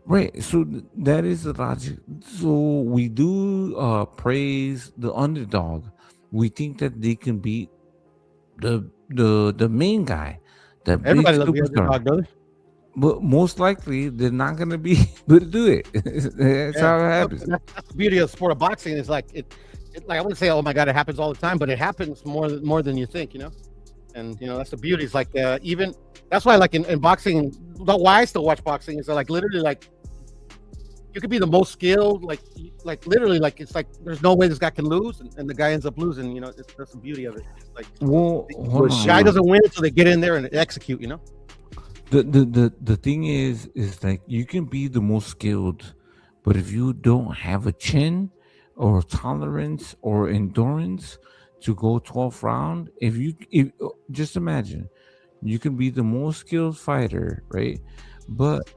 Right. So that is the logic. So we do praise the underdog. We think that they can beat the main guy, the Everybody big loves the superstar. underdog, brother. But most likely they're not gonna be able to do it. That's how it happens. That's the beauty of the sport of boxing. Is like it like I wouldn't say, oh my god, it happens all the time, but it happens more than you think. And that's the beauty. It's like even that's why like in boxing, why I still watch boxing is like literally like you could be the most skilled, like literally like it's like there's no way this guy can lose, and the guy ends up losing. That's the beauty of it. It's like the guy doesn't win until they get in there and execute. The thing is like you can be the most skilled, but if you don't have a chin or tolerance or endurance to go 12th round, if just imagine you can be the most skilled fighter, right? But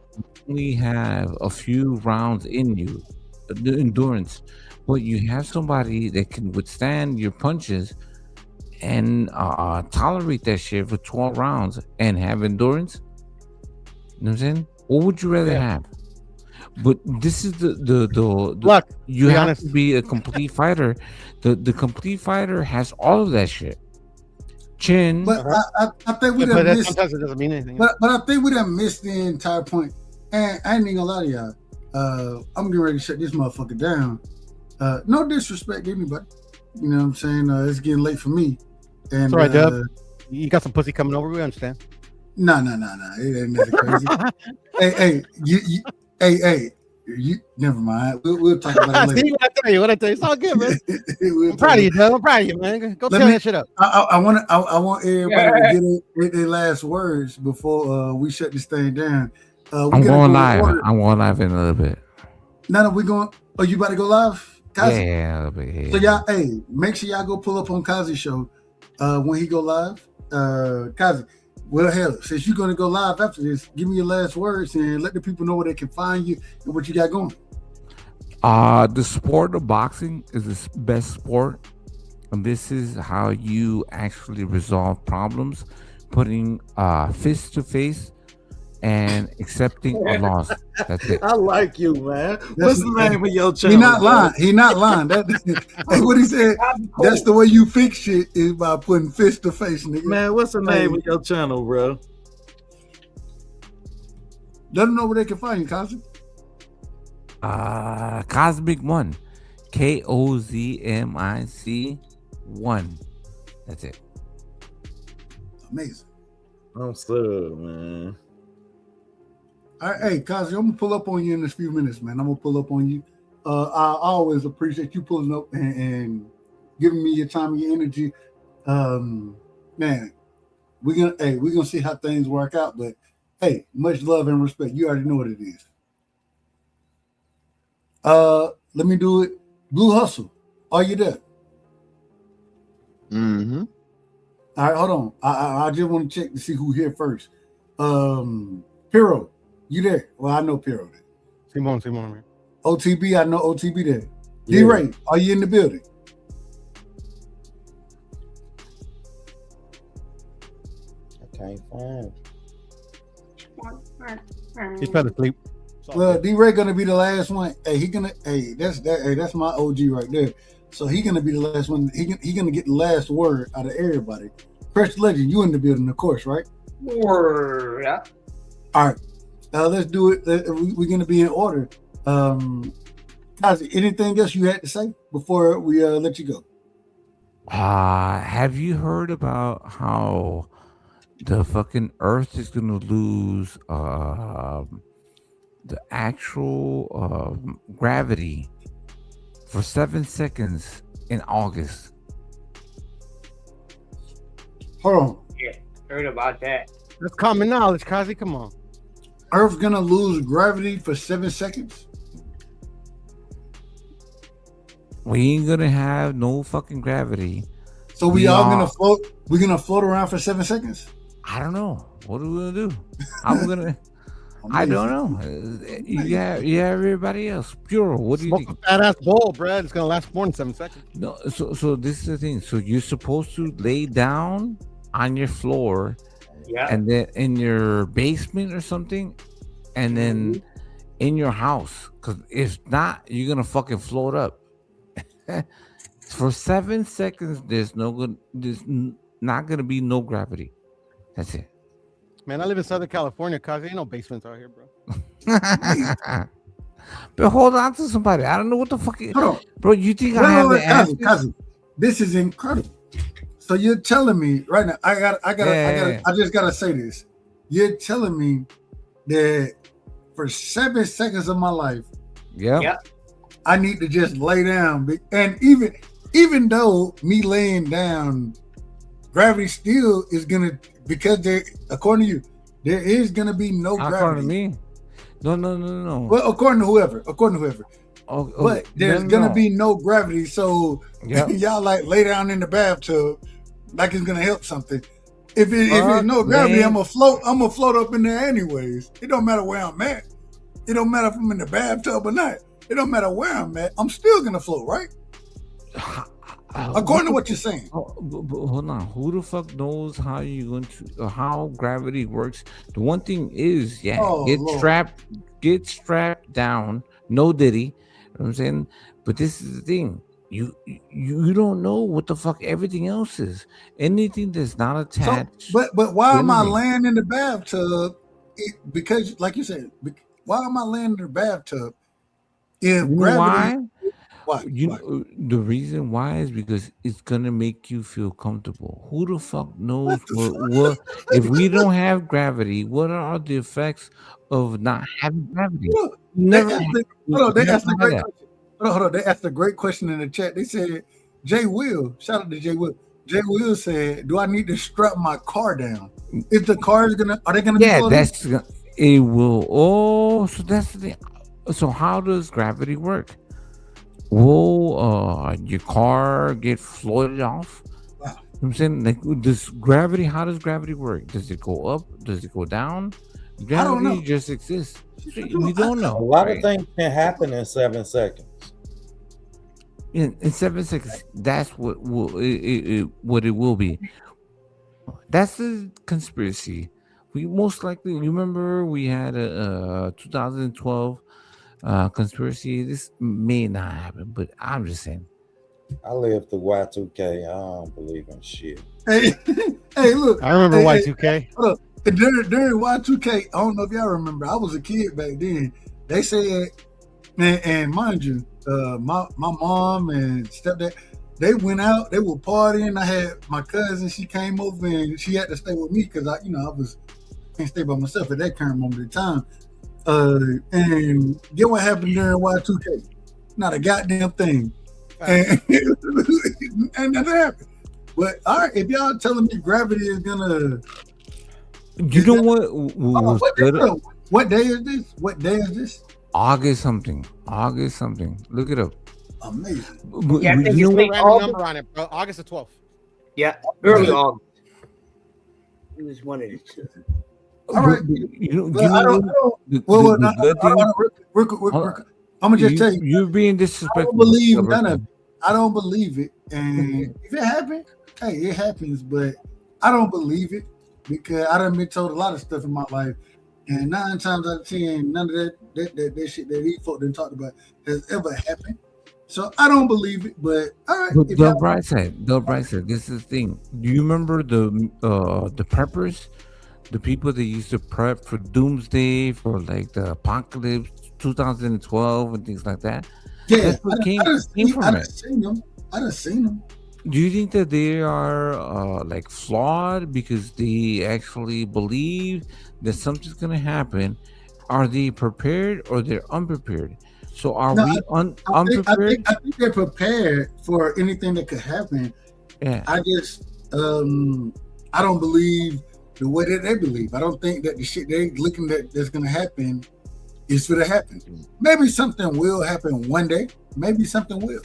only have a few rounds in you, the endurance, but you have somebody that can withstand your punches and tolerate that shit for 12 rounds and have endurance. You know what I'm saying? What would you rather have? But this is the look. You have to be a complete fighter. The complete fighter has all of that shit. Chin. But I think we done missed. Sometimes it doesn't mean anything. But I think we done missed the entire point. And I ain't even gonna lie to y'all. I'm getting ready to shut this motherfucker down. No disrespect to anybody. You know what I'm saying? It's getting late for me. And It's all right, Dub. You got some pussy coming over. We understand. No. It ain't nothing crazy. hey, you never mind. We'll talk about it later. See what I tell you? It's all good, man. I'm proud of you, Dub. I'm proud of you, man. Go tell that shit up. I want everybody to get their last words before we shut this thing down. I'm going live. I'm going live in a little bit. No, we going. Oh, you about to go live? Kazi? Yeah, a little bit. Yeah. So y'all, make sure y'all go pull up on Kazi's show when he go live. Kazi, well, hell, since you're gonna go live after this, give me your last words and let the people know where they can find you and what you got going. The sport of boxing is the best sport, and this is how you actually resolve problems, putting fist to face and accepting a loss. That's it. I like you, man. What's the name of your channel? He not lying. That's what he said. That's the way you fix shit is by putting fist to face, nigga. Man, what's the name of your channel, bro? Let them know where they can find you, Cosmic. Cosmic One, KOZMIC 1. That's it. Amazing. I'm so man. All right, hey, Kazi, I'm gonna pull up on you in a few minutes, man. I'm gonna pull up on you. I always appreciate you pulling up and giving me your time and your energy. Man, we're gonna see how things work out. But hey, much love and respect. You already know what it is. Let me do it. Blue Hustle, are you there? Mm-hmm. All right, hold on. I just want to check to see who here first. Piro, you there? Well, I know Piro there. Simon, man. OTB, I know OTB there. Yeah. D-Ray, are you in the building? I can't find. He's probably asleep. Well, D-Ray gonna be the last one. That's my OG right there. So he gonna be the last one. He gonna get the last word out of everybody. Crush Legend, you in the building, of course, right? Yeah. All right. Let's do it. We're gonna be in order. Kazi, anything else you had to say before we let you go? Have you heard about how the fucking Earth is gonna lose the actual gravity for 7 seconds in August? Hold on. Yeah, heard about that. That's common knowledge, Kazi. Come on. Earth's gonna lose gravity for 7 seconds. We ain't gonna have no fucking gravity. So we all gonna float. We're gonna float around for 7 seconds. I don't know. What are we gonna do? How we gonna? I don't know. You have everybody else. Pure. What do you think? Smoke a fat ass bowl, Brad. It's gonna last more than 7 seconds. No. So this is the thing. So you're supposed to lay down on your floor, and then in your basement or something, and then in your house. Because if not, you're gonna fucking float up. For 7 seconds, there's not gonna be no gravity. That's it. Man, I live in Southern California, cause ain't no basements out here, bro. But hold on to somebody. I don't know what the fuck. Bro, you think Wait, I have wait, the answer? cousin, this is incredible. So you're telling me right now? I just gotta say this. You're telling me that for 7 seconds of my life, I need to just lay down, and even though me laying down, gravity still is gonna, because there, according to you, there is gonna be no gravity. According to me, no. Well, according to whoever. Oh, but there's gonna be no gravity, so y'all like lay down in the bathtub like it's gonna help something. If there's no gravity, I'm gonna float up in there anyways. It don't matter where I'm at. It don't matter if I'm in the bathtub or not. It don't matter where I'm at. I'm still gonna float, right? According to what you're saying. But hold on. Who the fuck knows how you're going to how gravity works? The one thing is, get strapped down. No diddy. You know what I'm saying? But this is the thing. You don't know what the fuck everything else is. Anything that's not attached. So, but why am I laying in the bathtub? Because, like you said, why am I laying in the bathtub? If gravity, why? The reason why is because it's gonna make you feel comfortable. Who the fuck knows what if we don't have gravity? What are the effects of not having gravity? They asked a great question in the chat. They said, Jay Will, shout out to Jay Will. Jay Will said, "Do I need to strap my car down? If the car is are they gonna? Yeah, it will. Oh, so that's the thing. So how does gravity work? Will your car get floated off? Wow. You know what I'm saying, like, how does gravity work? Does it go up? Does it go down? Gravity just exists. So we don't know. A lot of things can happen in 7 seconds. In 7 seconds, that's what it will be. That's the conspiracy. We most likely remember we had a 2012 conspiracy. This may not happen, but I'm just saying. I lived through Y2K. I don't believe in shit. Hey, look. I remember Y2K. During Y2K, I don't know if y'all remember. I was a kid back then. They said, and mind you, my mom and stepdad, they went out. They were partying. I had my cousin. She came over and she had to stay with me because I can't stay by myself at that current moment in time. And get what happened during Y2K? Not a goddamn thing. And nothing happened. But all right, if y'all telling me gravity is gonna, what day is this? What day is this? August something. Look it up. Amazing. Yeah, I think it's a random number on it, bro. August the 12th. Yeah, early August. It was one of the two. All right. I'm gonna just tell you. You're being disrespectful. I don't believe none of it. I don't believe it. And if it happened, hey, it happens. But I don't believe it because I done been told a lot of stuff in my life. And 9 times out of 10, none of that shit that these folk done talked about has ever happened. So I don't believe it. But all right. But the bright side, this is the thing. Do you remember the preppers? The people that used to prep for doomsday, for like the apocalypse, 2012 and things like that. Yeah, that's what came from I it. done seen them. Do you think that they are like flawed because they actually believe that something's gonna happen? Are they prepared or they're unprepared? So we unprepared? I think they're prepared for anything that could happen. Yeah. I just I don't believe the way that they believe. I don't think that the shit they looking at that's gonna happen is gonna happen. Maybe something will happen one day. Maybe something will.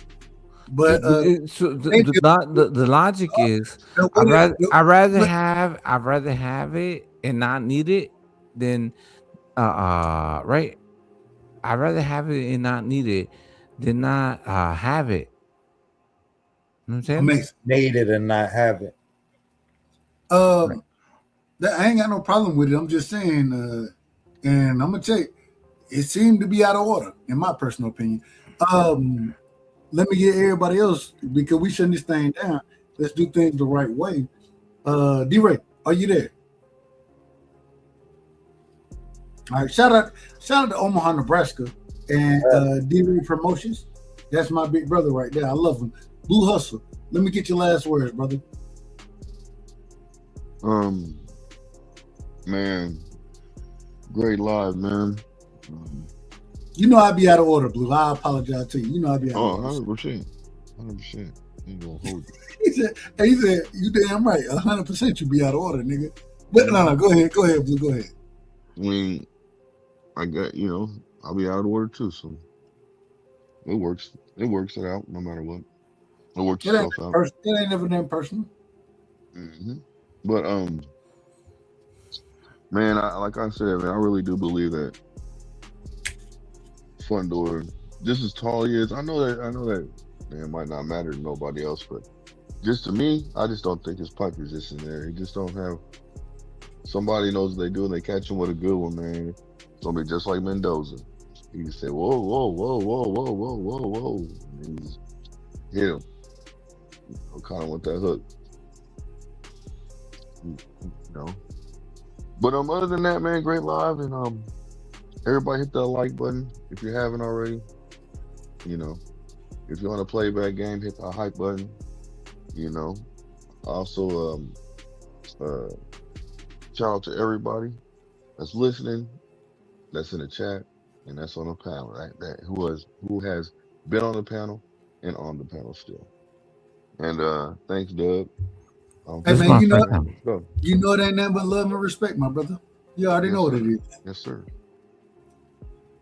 But So the logic is I'd rather have it and not need it than right. I'd rather have it and not need it than not have it. You know what I'm saying? Amazing. Need it and not have it. That I ain't got no problem with it. I'm just saying, and I'm gonna tell you, it seemed to be out of order, in my personal opinion. Let me get everybody else, because we shutting this thing down. Let's do things the right way. D-Ray, are you there? All right, shout out to Omaha, Nebraska, and D-Ray Promotions. That's my big brother right there. I love him. Blue Hustle. Let me get your last words, brother. Man, great live, man. You know I'd be out of order, Blue. I apologize to you. You know I'd be out of order. 100%. 100%. Ain't gonna hold he you. said, you damn right. 100% you be out of order, nigga. But no, go ahead, Blue. Go ahead. I mean, I got, I'll be out of order too, so it works. It works it out no matter what. It works itself out. It ain't never that personal. Mm-hmm. But man, like I said, man, I really do believe that Fondora, just as tall he is, I know that man, it might not matter to nobody else, but just to me, I just don't think his pipe position there. He just don't have somebody knows what they do and they catch him with a good one, man. It's gonna be just like Mendoza. He can say, whoa, whoa, whoa, whoa, whoa, whoa, whoa, whoa. And he just hit him. Kind of with that hook. But other than that, man, great live, and everybody hit that like button if you haven't already. If you want to play back game, hit the hype button. Also shout out to everybody that's listening, that's in the chat, and that's on the panel, right? Who has been on the panel and on the panel still. And thanks, Doug. Hey man, you know that ain't but love and respect, my brother. You already know what it is. Yes, sir.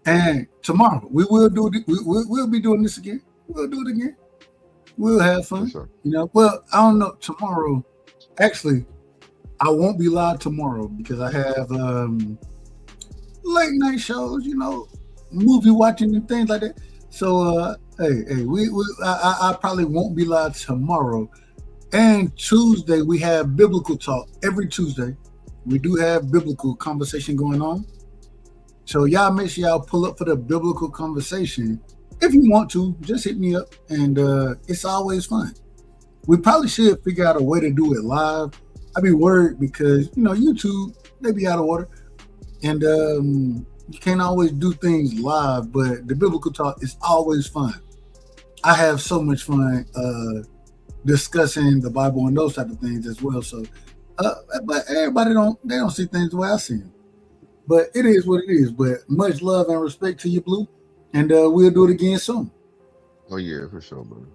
And tomorrow we'll be doing this again. We'll do it again. We'll have fun. Yes, sir. Well, I don't know. Tomorrow, actually, I won't be live tomorrow because I have late night shows, movie watching and things like that. So I probably won't be live tomorrow. And Tuesday we have biblical talk. Every Tuesday we do have biblical conversation going on. So y'all make sure y'all pull up for the biblical conversation. If you want to, just hit me up, and it's always fun. We probably should figure out a way to do it live. I be worried because YouTube, they be out of order, and you can't always do things live. But the biblical talk is always fun. I have so much fun discussing the Bible and those type of things as well. So, but everybody don't see things the way I see them. But it is what it is. But much love and respect to you, Blue, and we'll do it again soon. Oh yeah, for sure, brother.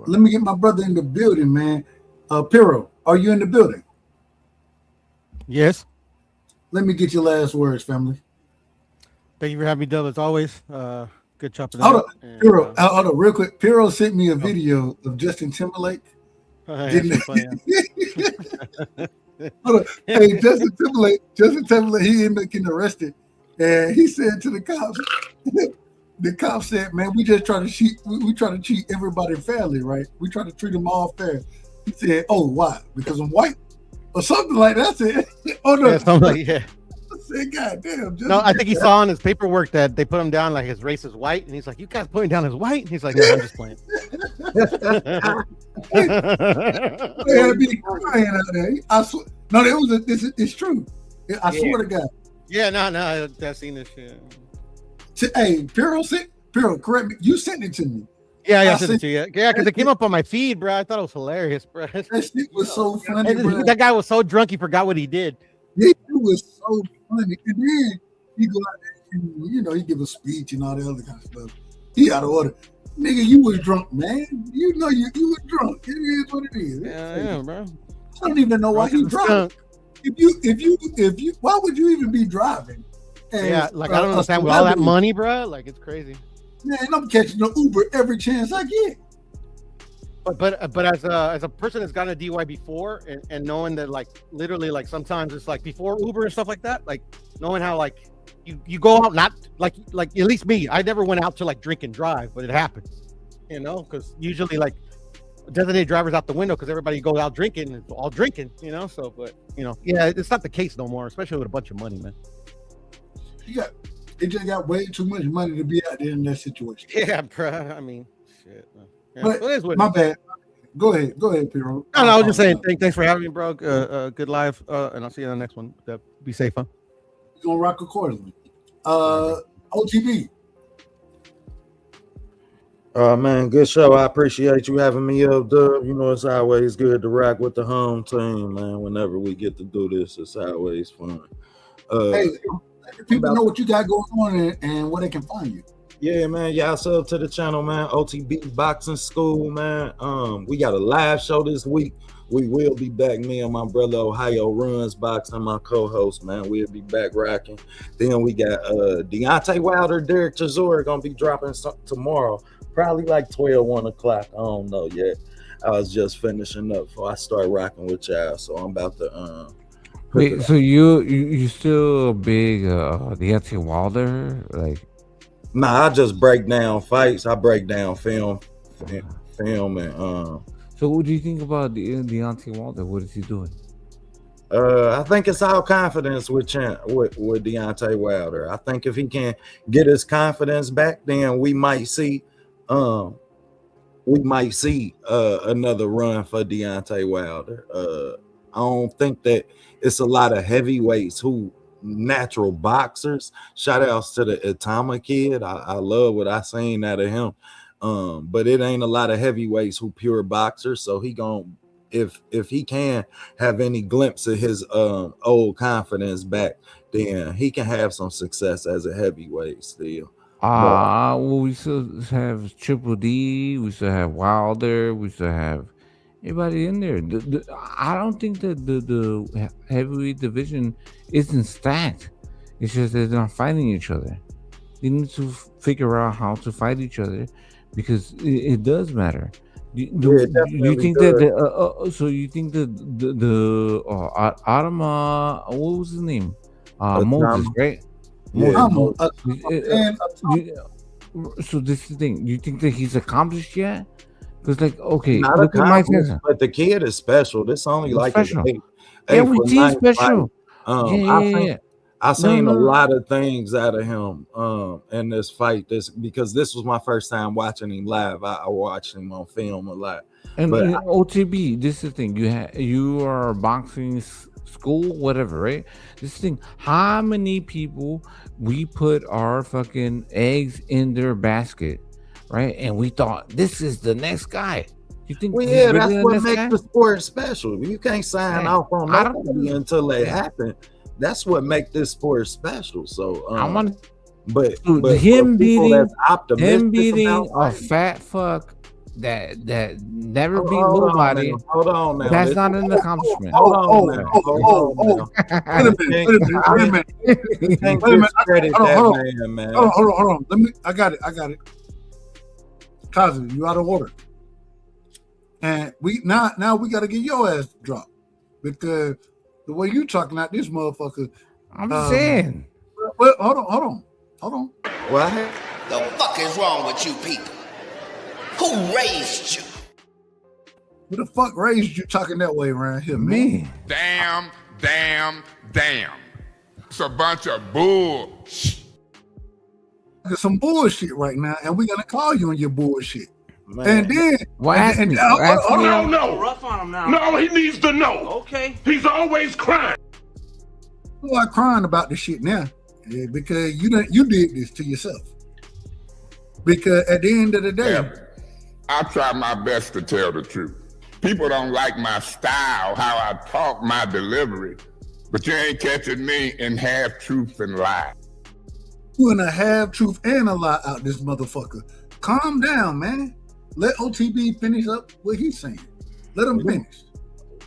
Let me get my brother in the building, man. Piro, are you in the building? Yes. Let me get your last words, family. Thank you for having me, Dub, as always. Good chopping. Hold on, real quick. Piro sent me a video of Justin Timberlake. Hold on. Hey, Justin Timberlake, he ended up getting arrested, and he said to the cops, the cops said, "Man, we just try to cheat. We try to treat everybody fairly, right? We try to treat them all fair." He said, "Oh, why? Because I'm white, or something like that." I said, "Oh no, yeah." I said, "God damn." No, I think he saw in his paperwork that they put him down like his race is white, and he's like, "You guys put him down as white?" And he's like, "No, I'm just playing." They had me crying out there. I swear, no, it's true. I swear to God. Yeah, no, I've seen this shit. Hey, Piro, correct me. You sent it to me. Yeah, I sent it to you. Yeah, because it came up on my feed, bro. I thought it was hilarious, bro. That shit was so funny, bro. That guy was so drunk he forgot what he did. It was so funny. And then he go out there and, he give a speech and all the other kind of stuff. He out of order. Nigga, you was drunk, man. You was drunk. It is what it is. Yeah, bro. I don't even know why he drunk. If you, why would you even be driving? And, I don't understand with all that money, bro. Like, it's crazy. Man, I'm catching the Uber every chance I get. But as a person that's gotten a DUI before and knowing that like literally like sometimes it's like before Uber and stuff like that, like knowing how like you go out not like at least me, I never went out to like drink and drive, but it happens, you know, because usually like designated drivers out the window because everybody goes out drinking and all drinking, you know. So, but you know, yeah, it's not the case no more, especially with a bunch of money, man. They just got way too much money to be out there in that situation. Yeah, bro. I mean, shit. Yeah. But It is what it my is. bad. Go ahead, Piero. No, I was just saying thanks for having me, bro. Good live, and I'll see you on the next one. Be safe, huh? We're gonna rock accordingly. OTB. Man, good show. I appreciate you having me up, Dub. You know, it's always good to rock with the home team, man. Whenever we get to do this, it's always fun. Hey, let people know what you got going on and where they can find you. Yeah, man. Y'all sub to the channel, man. OTB Boxing School, man. We got a live show this week. We will be back. Me and my brother Ohio Runs Boxing, my co-host, man. We'll be back rocking. Then we got Deontay Wilder, Derek Chisora gonna be dropping tomorrow. Probably like 12, 1 o'clock. I don't know yet. I was just finishing up before I start rocking with y'all. So I'm about to Wait, so you still a big Deontay Wilder? Like, nah, I just break down fights. I break down film and So what do you think about Deontay Wilder? What is he doing? I think it's all confidence with Deontay Wilder. I think if he can get his confidence back, then we might see another run for Deontay Wilder. I don't think that it's a lot of heavyweights who natural boxers. Shout outs to the Itauma kid. I love what I seen out of him. But it ain't a lot of heavyweights who pure boxers. So he gon' if he can have any glimpse of his old confidence back, then he can have some success as a heavyweight still. Well, we still have Triple D, we still have Wilder, we still have everybody in there. I don't think that the heavyweight division isn't stacked. It's just that they're not fighting each other. They need to figure out how to fight each other because it does matter. Do you think that so you think that the Itauma, what was his name? Moses, right? Yeah. So this is the thing. Do you think that he's accomplished yet? Because like, okay, not look at Mike Tyson. but the kid is special. This only like special. Eight We for see ninth special. fight. I seen a lot of things out of him in this fight. Because this was my first time watching him live. I watched him on film a lot. And OTB, this is the thing. You are a boxing school, whatever, right? This is the thing. How many people we put our fucking eggs in their basket, right? And we thought this is the next guy. You think? Well, yeah, that's what makes the sport special. You can't sign off on nobody until it happen. That's what makes this sport special. So but him beating a fat fuck that never beat nobody. Hold on now. That's not an accomplishment. Wait a minute. Hold on. I got it. Kazi, you out of order. And we now we gotta get your ass dropped. Because the way you talking out this motherfucker. I'm saying. Well, hold on. What? The fuck is wrong with you people? Who raised you? Who the fuck raised you talking that way around here, man? Damn. It's a bunch of bullshit. There's some bullshit right now, and we're gonna call you on your bullshit. Man. And then No, rough on him now. No, he needs to know. Okay. He's always crying. You are crying about this shit now, because you did this to yourself. Because at the end of the day, I try my best to tell the truth. People don't like my style, how I talk, my delivery, but you ain't catching me in half truth and lie. You in a half truth and a lie out this motherfucker. Calm down, man. Let OTB finish up what he's saying. Let him finish.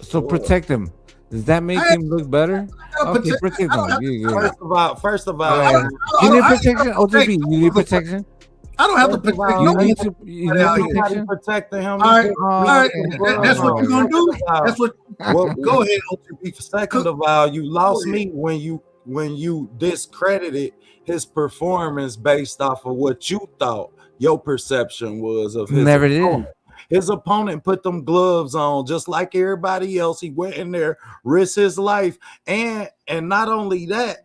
So protect him. Does that make him look better? Okay, protect him. First of all, you need protection. OTB, you need protection. I don't have to protect You nobody. need to protecting him. All right. That's what you're gonna do. That's what. Go ahead, OTP. Second of all, you lost me when you discredited his performance based off of what you thought your perception was of his Never opponent. did. His opponent put them gloves on just like everybody else. He went in there, risked his life, and not only that,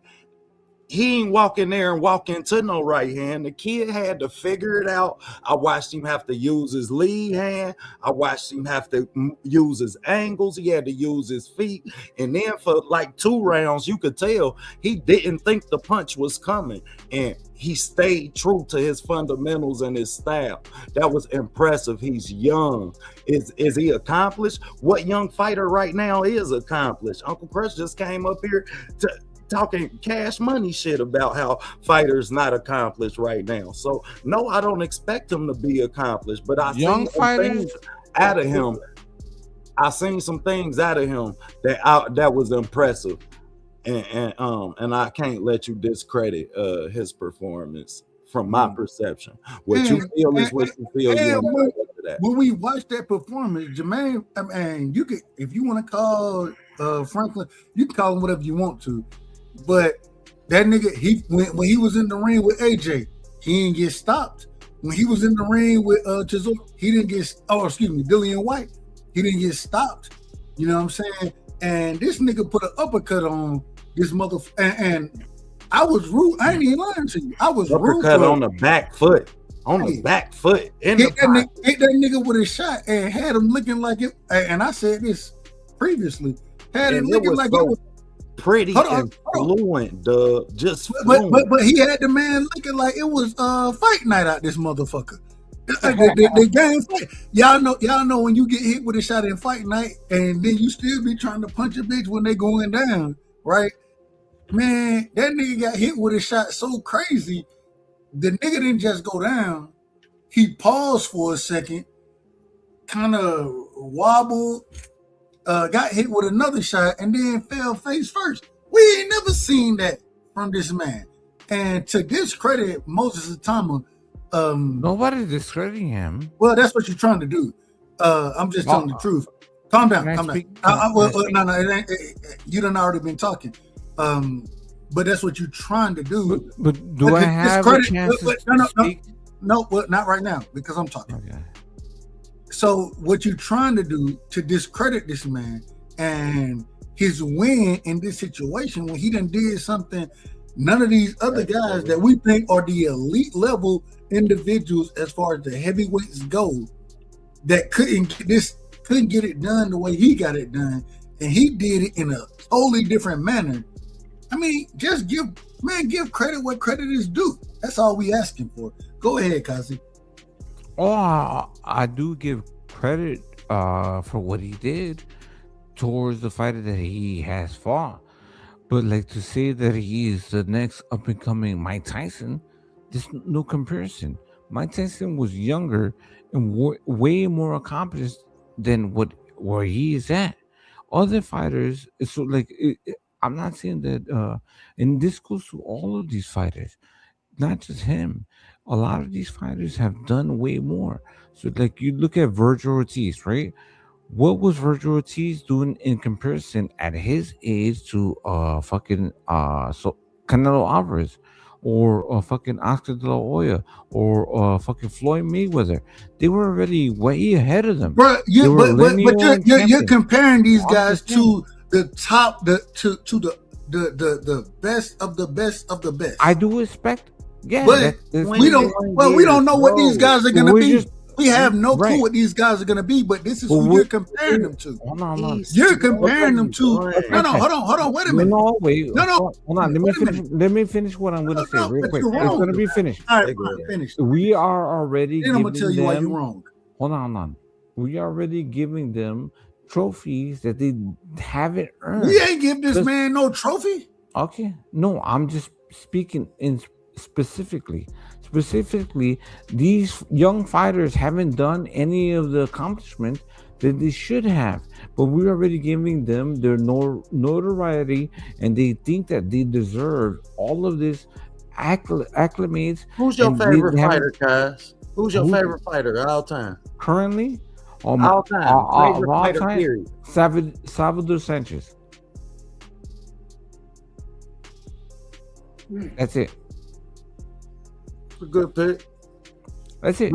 he ain't walk in there and walk into no right hand. The kid had to figure it out. I watched him have to use his lead hand. I watched him have to use his angles. He had to use his feet. And then for like 2 rounds, you could tell he didn't think the punch was coming. And he stayed true to his fundamentals and his style. That was impressive. He's young. Is he accomplished? What young fighter right now is accomplished? Uncle Crush just came up here talking cash money shit about how fighters not accomplished right now. So no, I don't expect him to be accomplished, but I Young seen some things out of him. I seen some things out of him that was impressive, and I can't let you discredit his performance from my perception. What you feel is what you feel. When we watched that performance, Jermaine, I mean, you could, if you want to call Franklin, you can call him whatever you want to. But that nigga, when he was in the ring with AJ, he didn't get stopped. When he was in the ring with Chisel, he didn't get. Dillian White, he didn't get stopped. You know what I'm saying? And this nigga put an uppercut on this motherfucker, and I was rude. I ain't even lying to you. I was rude. Uppercut on the back foot. On the back foot. Hit that nigga with a shot and had him looking like it. And I said this previously. Had him looking like it was pretty and fluent, Doug. Just but he had the man looking like it was fight night out this motherfucker. the game fight. Y'all know when you get hit with a shot in fight night and then you still be trying to punch a bitch when they going down, right? Man, that nigga got hit with a shot so crazy. The nigga didn't just go down. He paused for a second, kind of wobbled, got hit with another shot, and then fell face first. We ain't never seen that from this man. And to discredit Moses Itauma, nobody's discrediting him. Well, that's what you're trying to do. I'm just telling the truth. Calm down. No, it ain't, you done already been talking. But that's what you're trying to do. But do I have a chance to speak? No, not right now because I'm talking. Okay. So what you're trying to do to discredit this man and his win in this situation when he done did something none of these other guys that we think are the elite level individuals as far as the heavyweights go that couldn't get it done the way he got it done, and he did it in a totally different manner. I mean, just give credit what credit is due. That's all we asking for. Go ahead, Kazi. Oh, I do give credit for what he did towards the fighter that he has fought. But like to say that he is the next up and coming Mike Tyson, there's no comparison. Mike Tyson was younger and way more accomplished than where he is at. Other fighters, so like I'm not saying that, and this goes to all of these fighters, not just him. A lot of these fighters have done way more. So like you look at Virgil Ortiz, right? What was Virgil Ortiz doing in comparison at his age to fucking Canelo Alvarez or fucking Oscar De La Hoya or fucking Floyd Mayweather? They were already way ahead of them. But you're comparing these guys to the top, to the best of the best of the best. I do expect, yeah. But we don't know what these guys are gonna be. We have no clue what these guys are going to be, but this is who you're comparing them to. You're comparing them to. No, hold on. Wait a minute. No, wait. No. Hold on. Let me finish what I'm going to say real quick. It's going to be finished. All right, finish. We are already. Then I'm going to tell you why you're wrong. Hold on. We are already giving them trophies that they haven't earned. We ain't give this man no trophy. Okay. No, I'm just speaking in specifically, these young fighters haven't done any of the accomplishments that they should have, but we're already giving them their notoriety, and they think that they deserve all of this acclimates. Who's your and favorite they haven't- fighter, guys? Who's your Who- favorite fighter of all time? currently? All time. Favorite fighter, period. Salvador Sanchez. That's it. It's a good pick. That's it.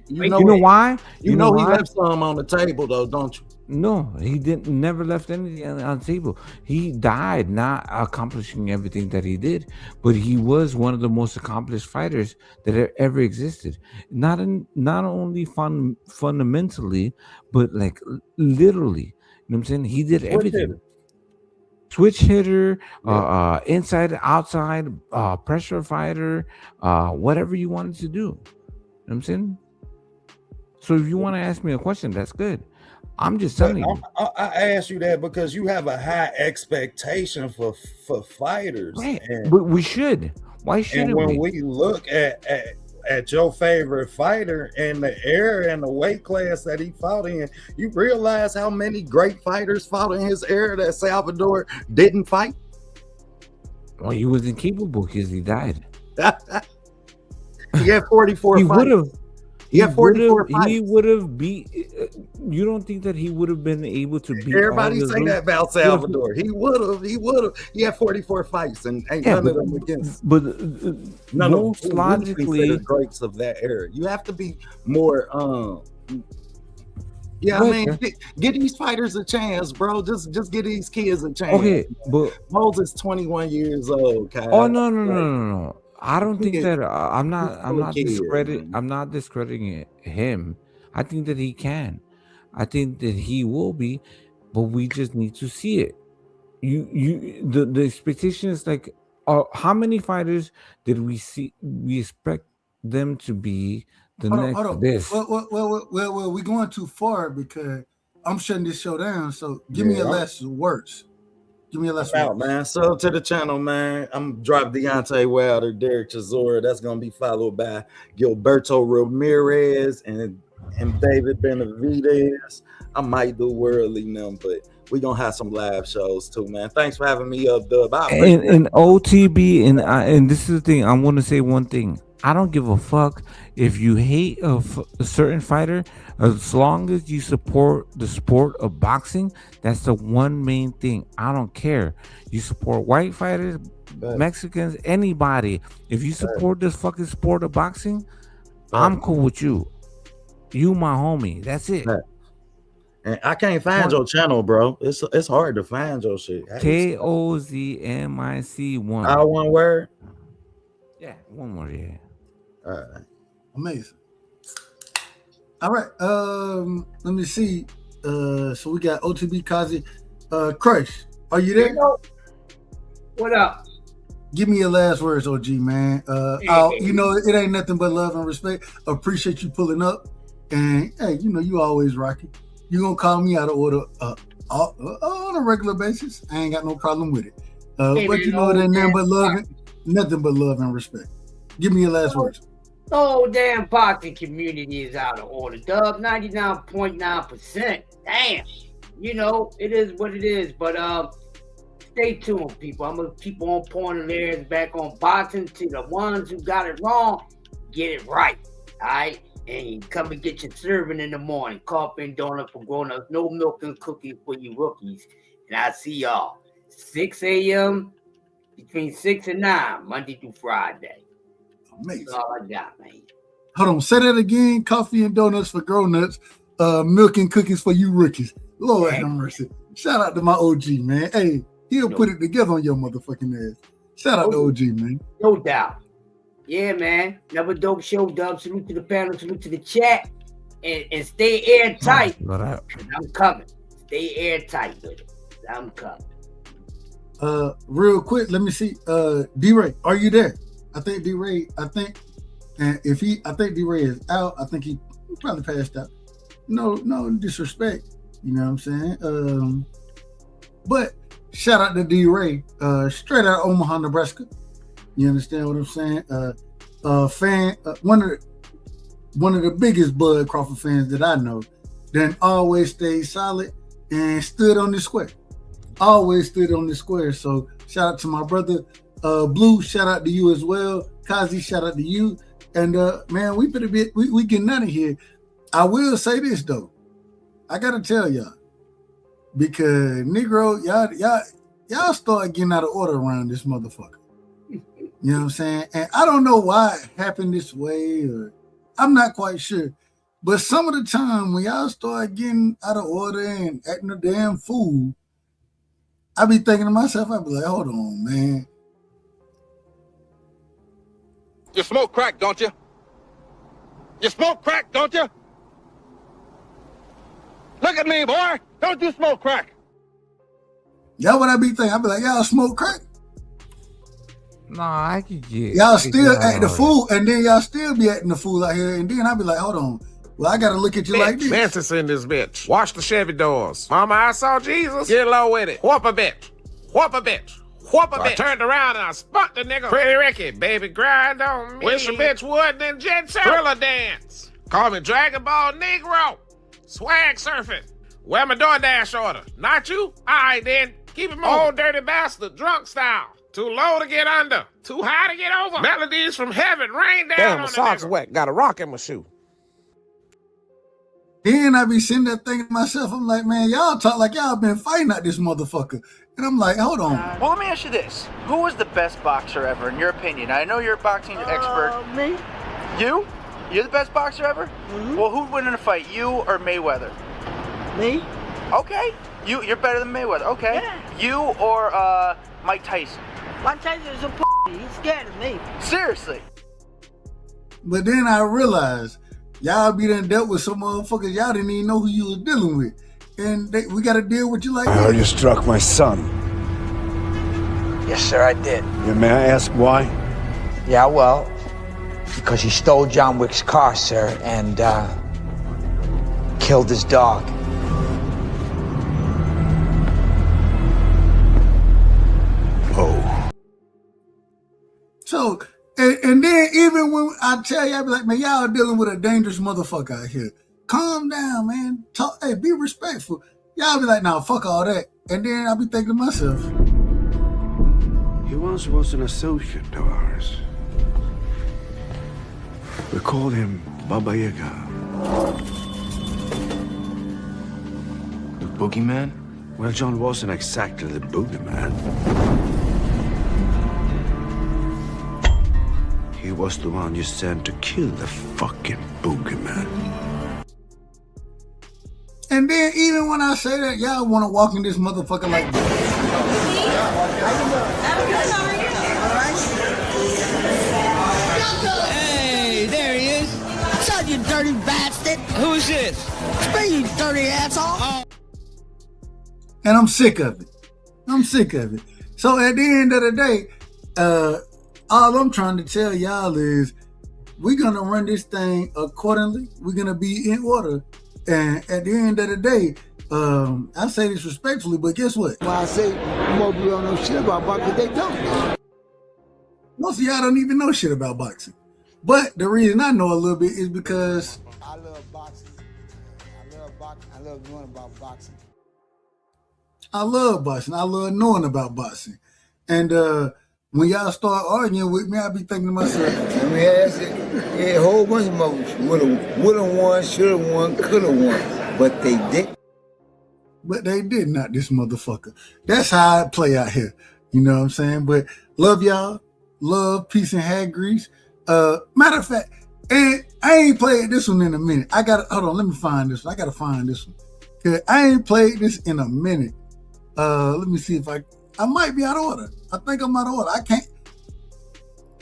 You know why? You know he why? left some on the table though, don't you? No, he didn't. Never left anything on the table. He died not accomplishing everything that he did, but he was one of the most accomplished fighters that ever existed. Not only fundamentally, but like literally. You know what I'm saying? He did everything. Switch hitter, inside, outside, pressure fighter, whatever you wanted to do. You know what I'm saying? So if you want to ask me a question, that's good. I'm just telling you. I asked you that because you have a high expectation for fighters. Right. And, But we should. Why shouldn't and when we? we look at your favorite fighter and the era and the weight class that he fought in, you realize how many great fighters fought in his era that Salvador didn't fight? Well, he was incapable because he died. He had 44 He fights. would have. He had 44 He fights. would have beat. You don't think that he would have been able to beat? Everybody all the say Zeus? that about Salvador. He would have. He had 44 fights and ain't Yeah, none but- of them against. But None of most them logically, greats of that era. You have to be more. Yeah, But- I mean, get these fighters a chance, bro. Just give these kids a chance. okay, but Moses 21 years old, Kyle. oh no. I don't think He- that I'm he's not still a kid, man. I'm not discrediting him. I think that he can. I think that he will be, but we just need to see it. The expectation is like, how many fighters did we expect them to be the next Hold on. this? Well, we're going too far because I'm shutting this show down. So give me Yeah, a last words. Give me a last Out, words. man. Sub to the channel, man. I'm drop Deontay Wilder, Derek Chisora. That's gonna be followed by Gilberto Ramirez and David Benavidez. I might do Worldly now, but we gonna have some live shows too, man. Thanks for having me up, Dub. I appreciate And OTB and this is the thing. I want to say one thing. I don't give a fuck if you hate a certain fighter, as long as you support the sport of boxing. That's the one main thing. I don't care. You support white fighters, Mexicans, anybody. If you support this fucking sport of boxing, I'm cool with you. You my homie. That's it. And I can't find your channel, bro. It's hard to find your shit. KOZMIC1. All one word. Yeah, one more. Yeah. All right. Amazing. All right. Let me see. So we got OTB Kazi. Crush, are you there? What up? Give me your last words, OG, man. You know, it ain't nothing but love and respect. Appreciate you pulling up. And hey, you know, you always rocky. You gonna call me out of order on a regular basis. I ain't got no problem with it. But you know, it ain't nothing but love and respect. Give me your last words. The whole damn boxing community is out of order, Dub. 99.9%. Damn. You know, it is what it is. But stay tuned, people. I'm gonna keep on pointing theirs back on boxing to the ones who got it wrong. Get it right. All right. And you come and get your serving in the morning. Coffee and donut for grown-ups. No milk and cookies for you rookies. And I see y'all 6 a.m. between 6 and 9, Monday through Friday. Amazing. That's all I got, man. Hold on, say that again. Coffee and donuts for grown-ups. Milk and cookies for you rookies. Lord have mercy. Shout out to my OG, man. Hey, he'll put it together on your motherfucking ass. Shout out to OG, man. No doubt. Yeah, man. Another dope show, Dub. Salute to the panel. Salute to the chat. And stay airtight. I'm coming. Stay airtight with it. I'm coming. Real quick, let me see. D-Ray, are you there? I think D-Ray, and I think D-Ray is out. I think he probably passed out. No disrespect. You know what I'm saying? But shout out to D-Ray, straight out of Omaha, Nebraska. You understand what I'm saying? Fan, one of the biggest Bud Crawford fans that I know. Then always stayed solid and stood on the square. Always stood on the square. So shout out to my brother. Blue, shout out to you as well. Kazi, shout out to you. And man, we getting out of here. I will say this though. I gotta tell y'all, because Negro, y'all start getting out of order around this motherfucker. You know what I'm saying? And I don't know why it happened this way, or I'm not quite sure. But some of the time when y'all start getting out of order and acting a damn fool, I be thinking to myself, I be like, hold on, man. You smoke crack, don't you? You smoke crack, don't you? Look at me, boy. Don't you smoke crack? Y'all what I be thinking? I be like, y'all smoke crack? Nah, I could get. Y'all still act the fool, and then y'all still be acting the fool out here, and then I be like, hold on. Well, I gotta look at you like this. Mantis in this bitch. Wash the Chevy doors. Mama, I saw Jesus. Get low with it. Whoop a bitch. Whoop a bitch. Whoop a bitch. I turned around and I spunk the nigga. Pretty Ricky, baby, grind on me. Wish a bitch would, then jet set. Thriller dance. Call me Dragon Ball Negro. Swag surfing. Where my DoorDash order? Not you? All right, then. Keep it moving. Old dirty bastard, drunk style. Too low to get under. Too high to get over. Melodies from heaven rain down. Damn, my socks wet. Got a rock in my shoe. Then I be sitting there thinking to myself, I'm like, man, y'all talk like y'all been fighting at this motherfucker. And I'm like, hold on. Well, let me ask you this. Who was the best boxer ever, in your opinion? I know you're a boxing expert. Me. You? You're the best boxer ever? Mm-hmm. Well, who'd win in a fight, you or Mayweather? Me. Okay. You're better than Mayweather. Okay. Yeah. You or Mike Tyson? Mike Tyson is a He's scared of me. Seriously. But then I realized y'all be done dealt with some motherfuckers y'all didn't even know who you was dealing with. And we got to deal with you like I heard you struck my son. Yes, sir, I did. Yeah, may I ask why? Yeah, well, because he stole John Wick's car, sir, and killed his dog. Oh. So, and then even when I tell you, I be like, man, y'all dealing with a dangerous motherfucker out here. Calm down, man. Talk, hey, be respectful. Y'all be like, nah, fuck all that. And then I'll be thinking to myself, He once was an associate of ours. We called him Baba Yaga. The boogeyman? Well, John wasn't exactly the boogeyman. He was the one you sent to kill the fucking boogeyman. and then even when I say that, y'all want to walk in this motherfucker like Hey, there he is. Son, you dirty bastard. Who's this? It's me, you dirty asshole. And I'm sick of it. I'm sick of it. So at the end of the day, all I'm trying to tell y'all is we're going to run this thing accordingly. We're going to be in order. And at the end of the day, I say this respectfully, but guess what? When I say more people don't know shit about boxing, they don't. Most of y'all don't even know shit about boxing. But the reason I know a little bit is because I love boxing. I love boxing. I love knowing about boxing. I love boxing. I love knowing about boxing. And when y'all start arguing with me, I be thinking to myself, and we had a whole bunch of moves. Would've won, should've won, could've won. But they didn't. But they did not, this motherfucker. That's how I play out here. You know what I'm saying? But love y'all. Love, peace, and hair grease. Matter of fact, and I ain't played this one in a minute. Hold on, let me find this one. I gotta find this one. Cause I ain't played this in a minute. Let me see if I might be out of order. I think I'm out of order. I can't.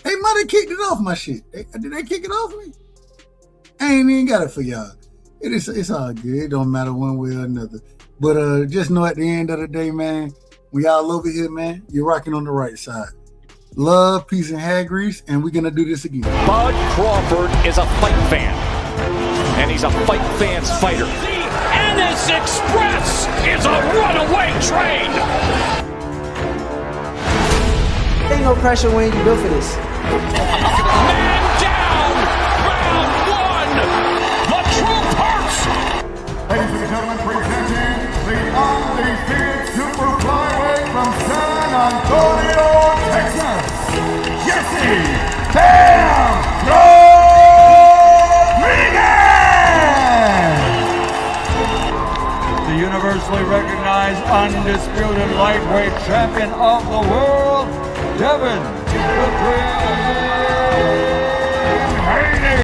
They might have kicked it off my shit. Did they kick it off me? I ain't even got it for y'all. It's all good. It don't matter one way or another. But just know at the end of the day, man, when y'all over here, man, you're rocking on the right side. Love, peace, and hair grease, and we're gonna do this again. Bud Crawford is a fight fan, and he's a fight fan's fighter. The Ennis Express is a runaway train. Ain't no pressure when you built for this. Man down, round one. The truth hurts. Ladies and gentlemen, presenting the undefeated super flyweight from San Antonio, Texas, The universally recognized, undisputed lightweight champion of the world, Devin the Prince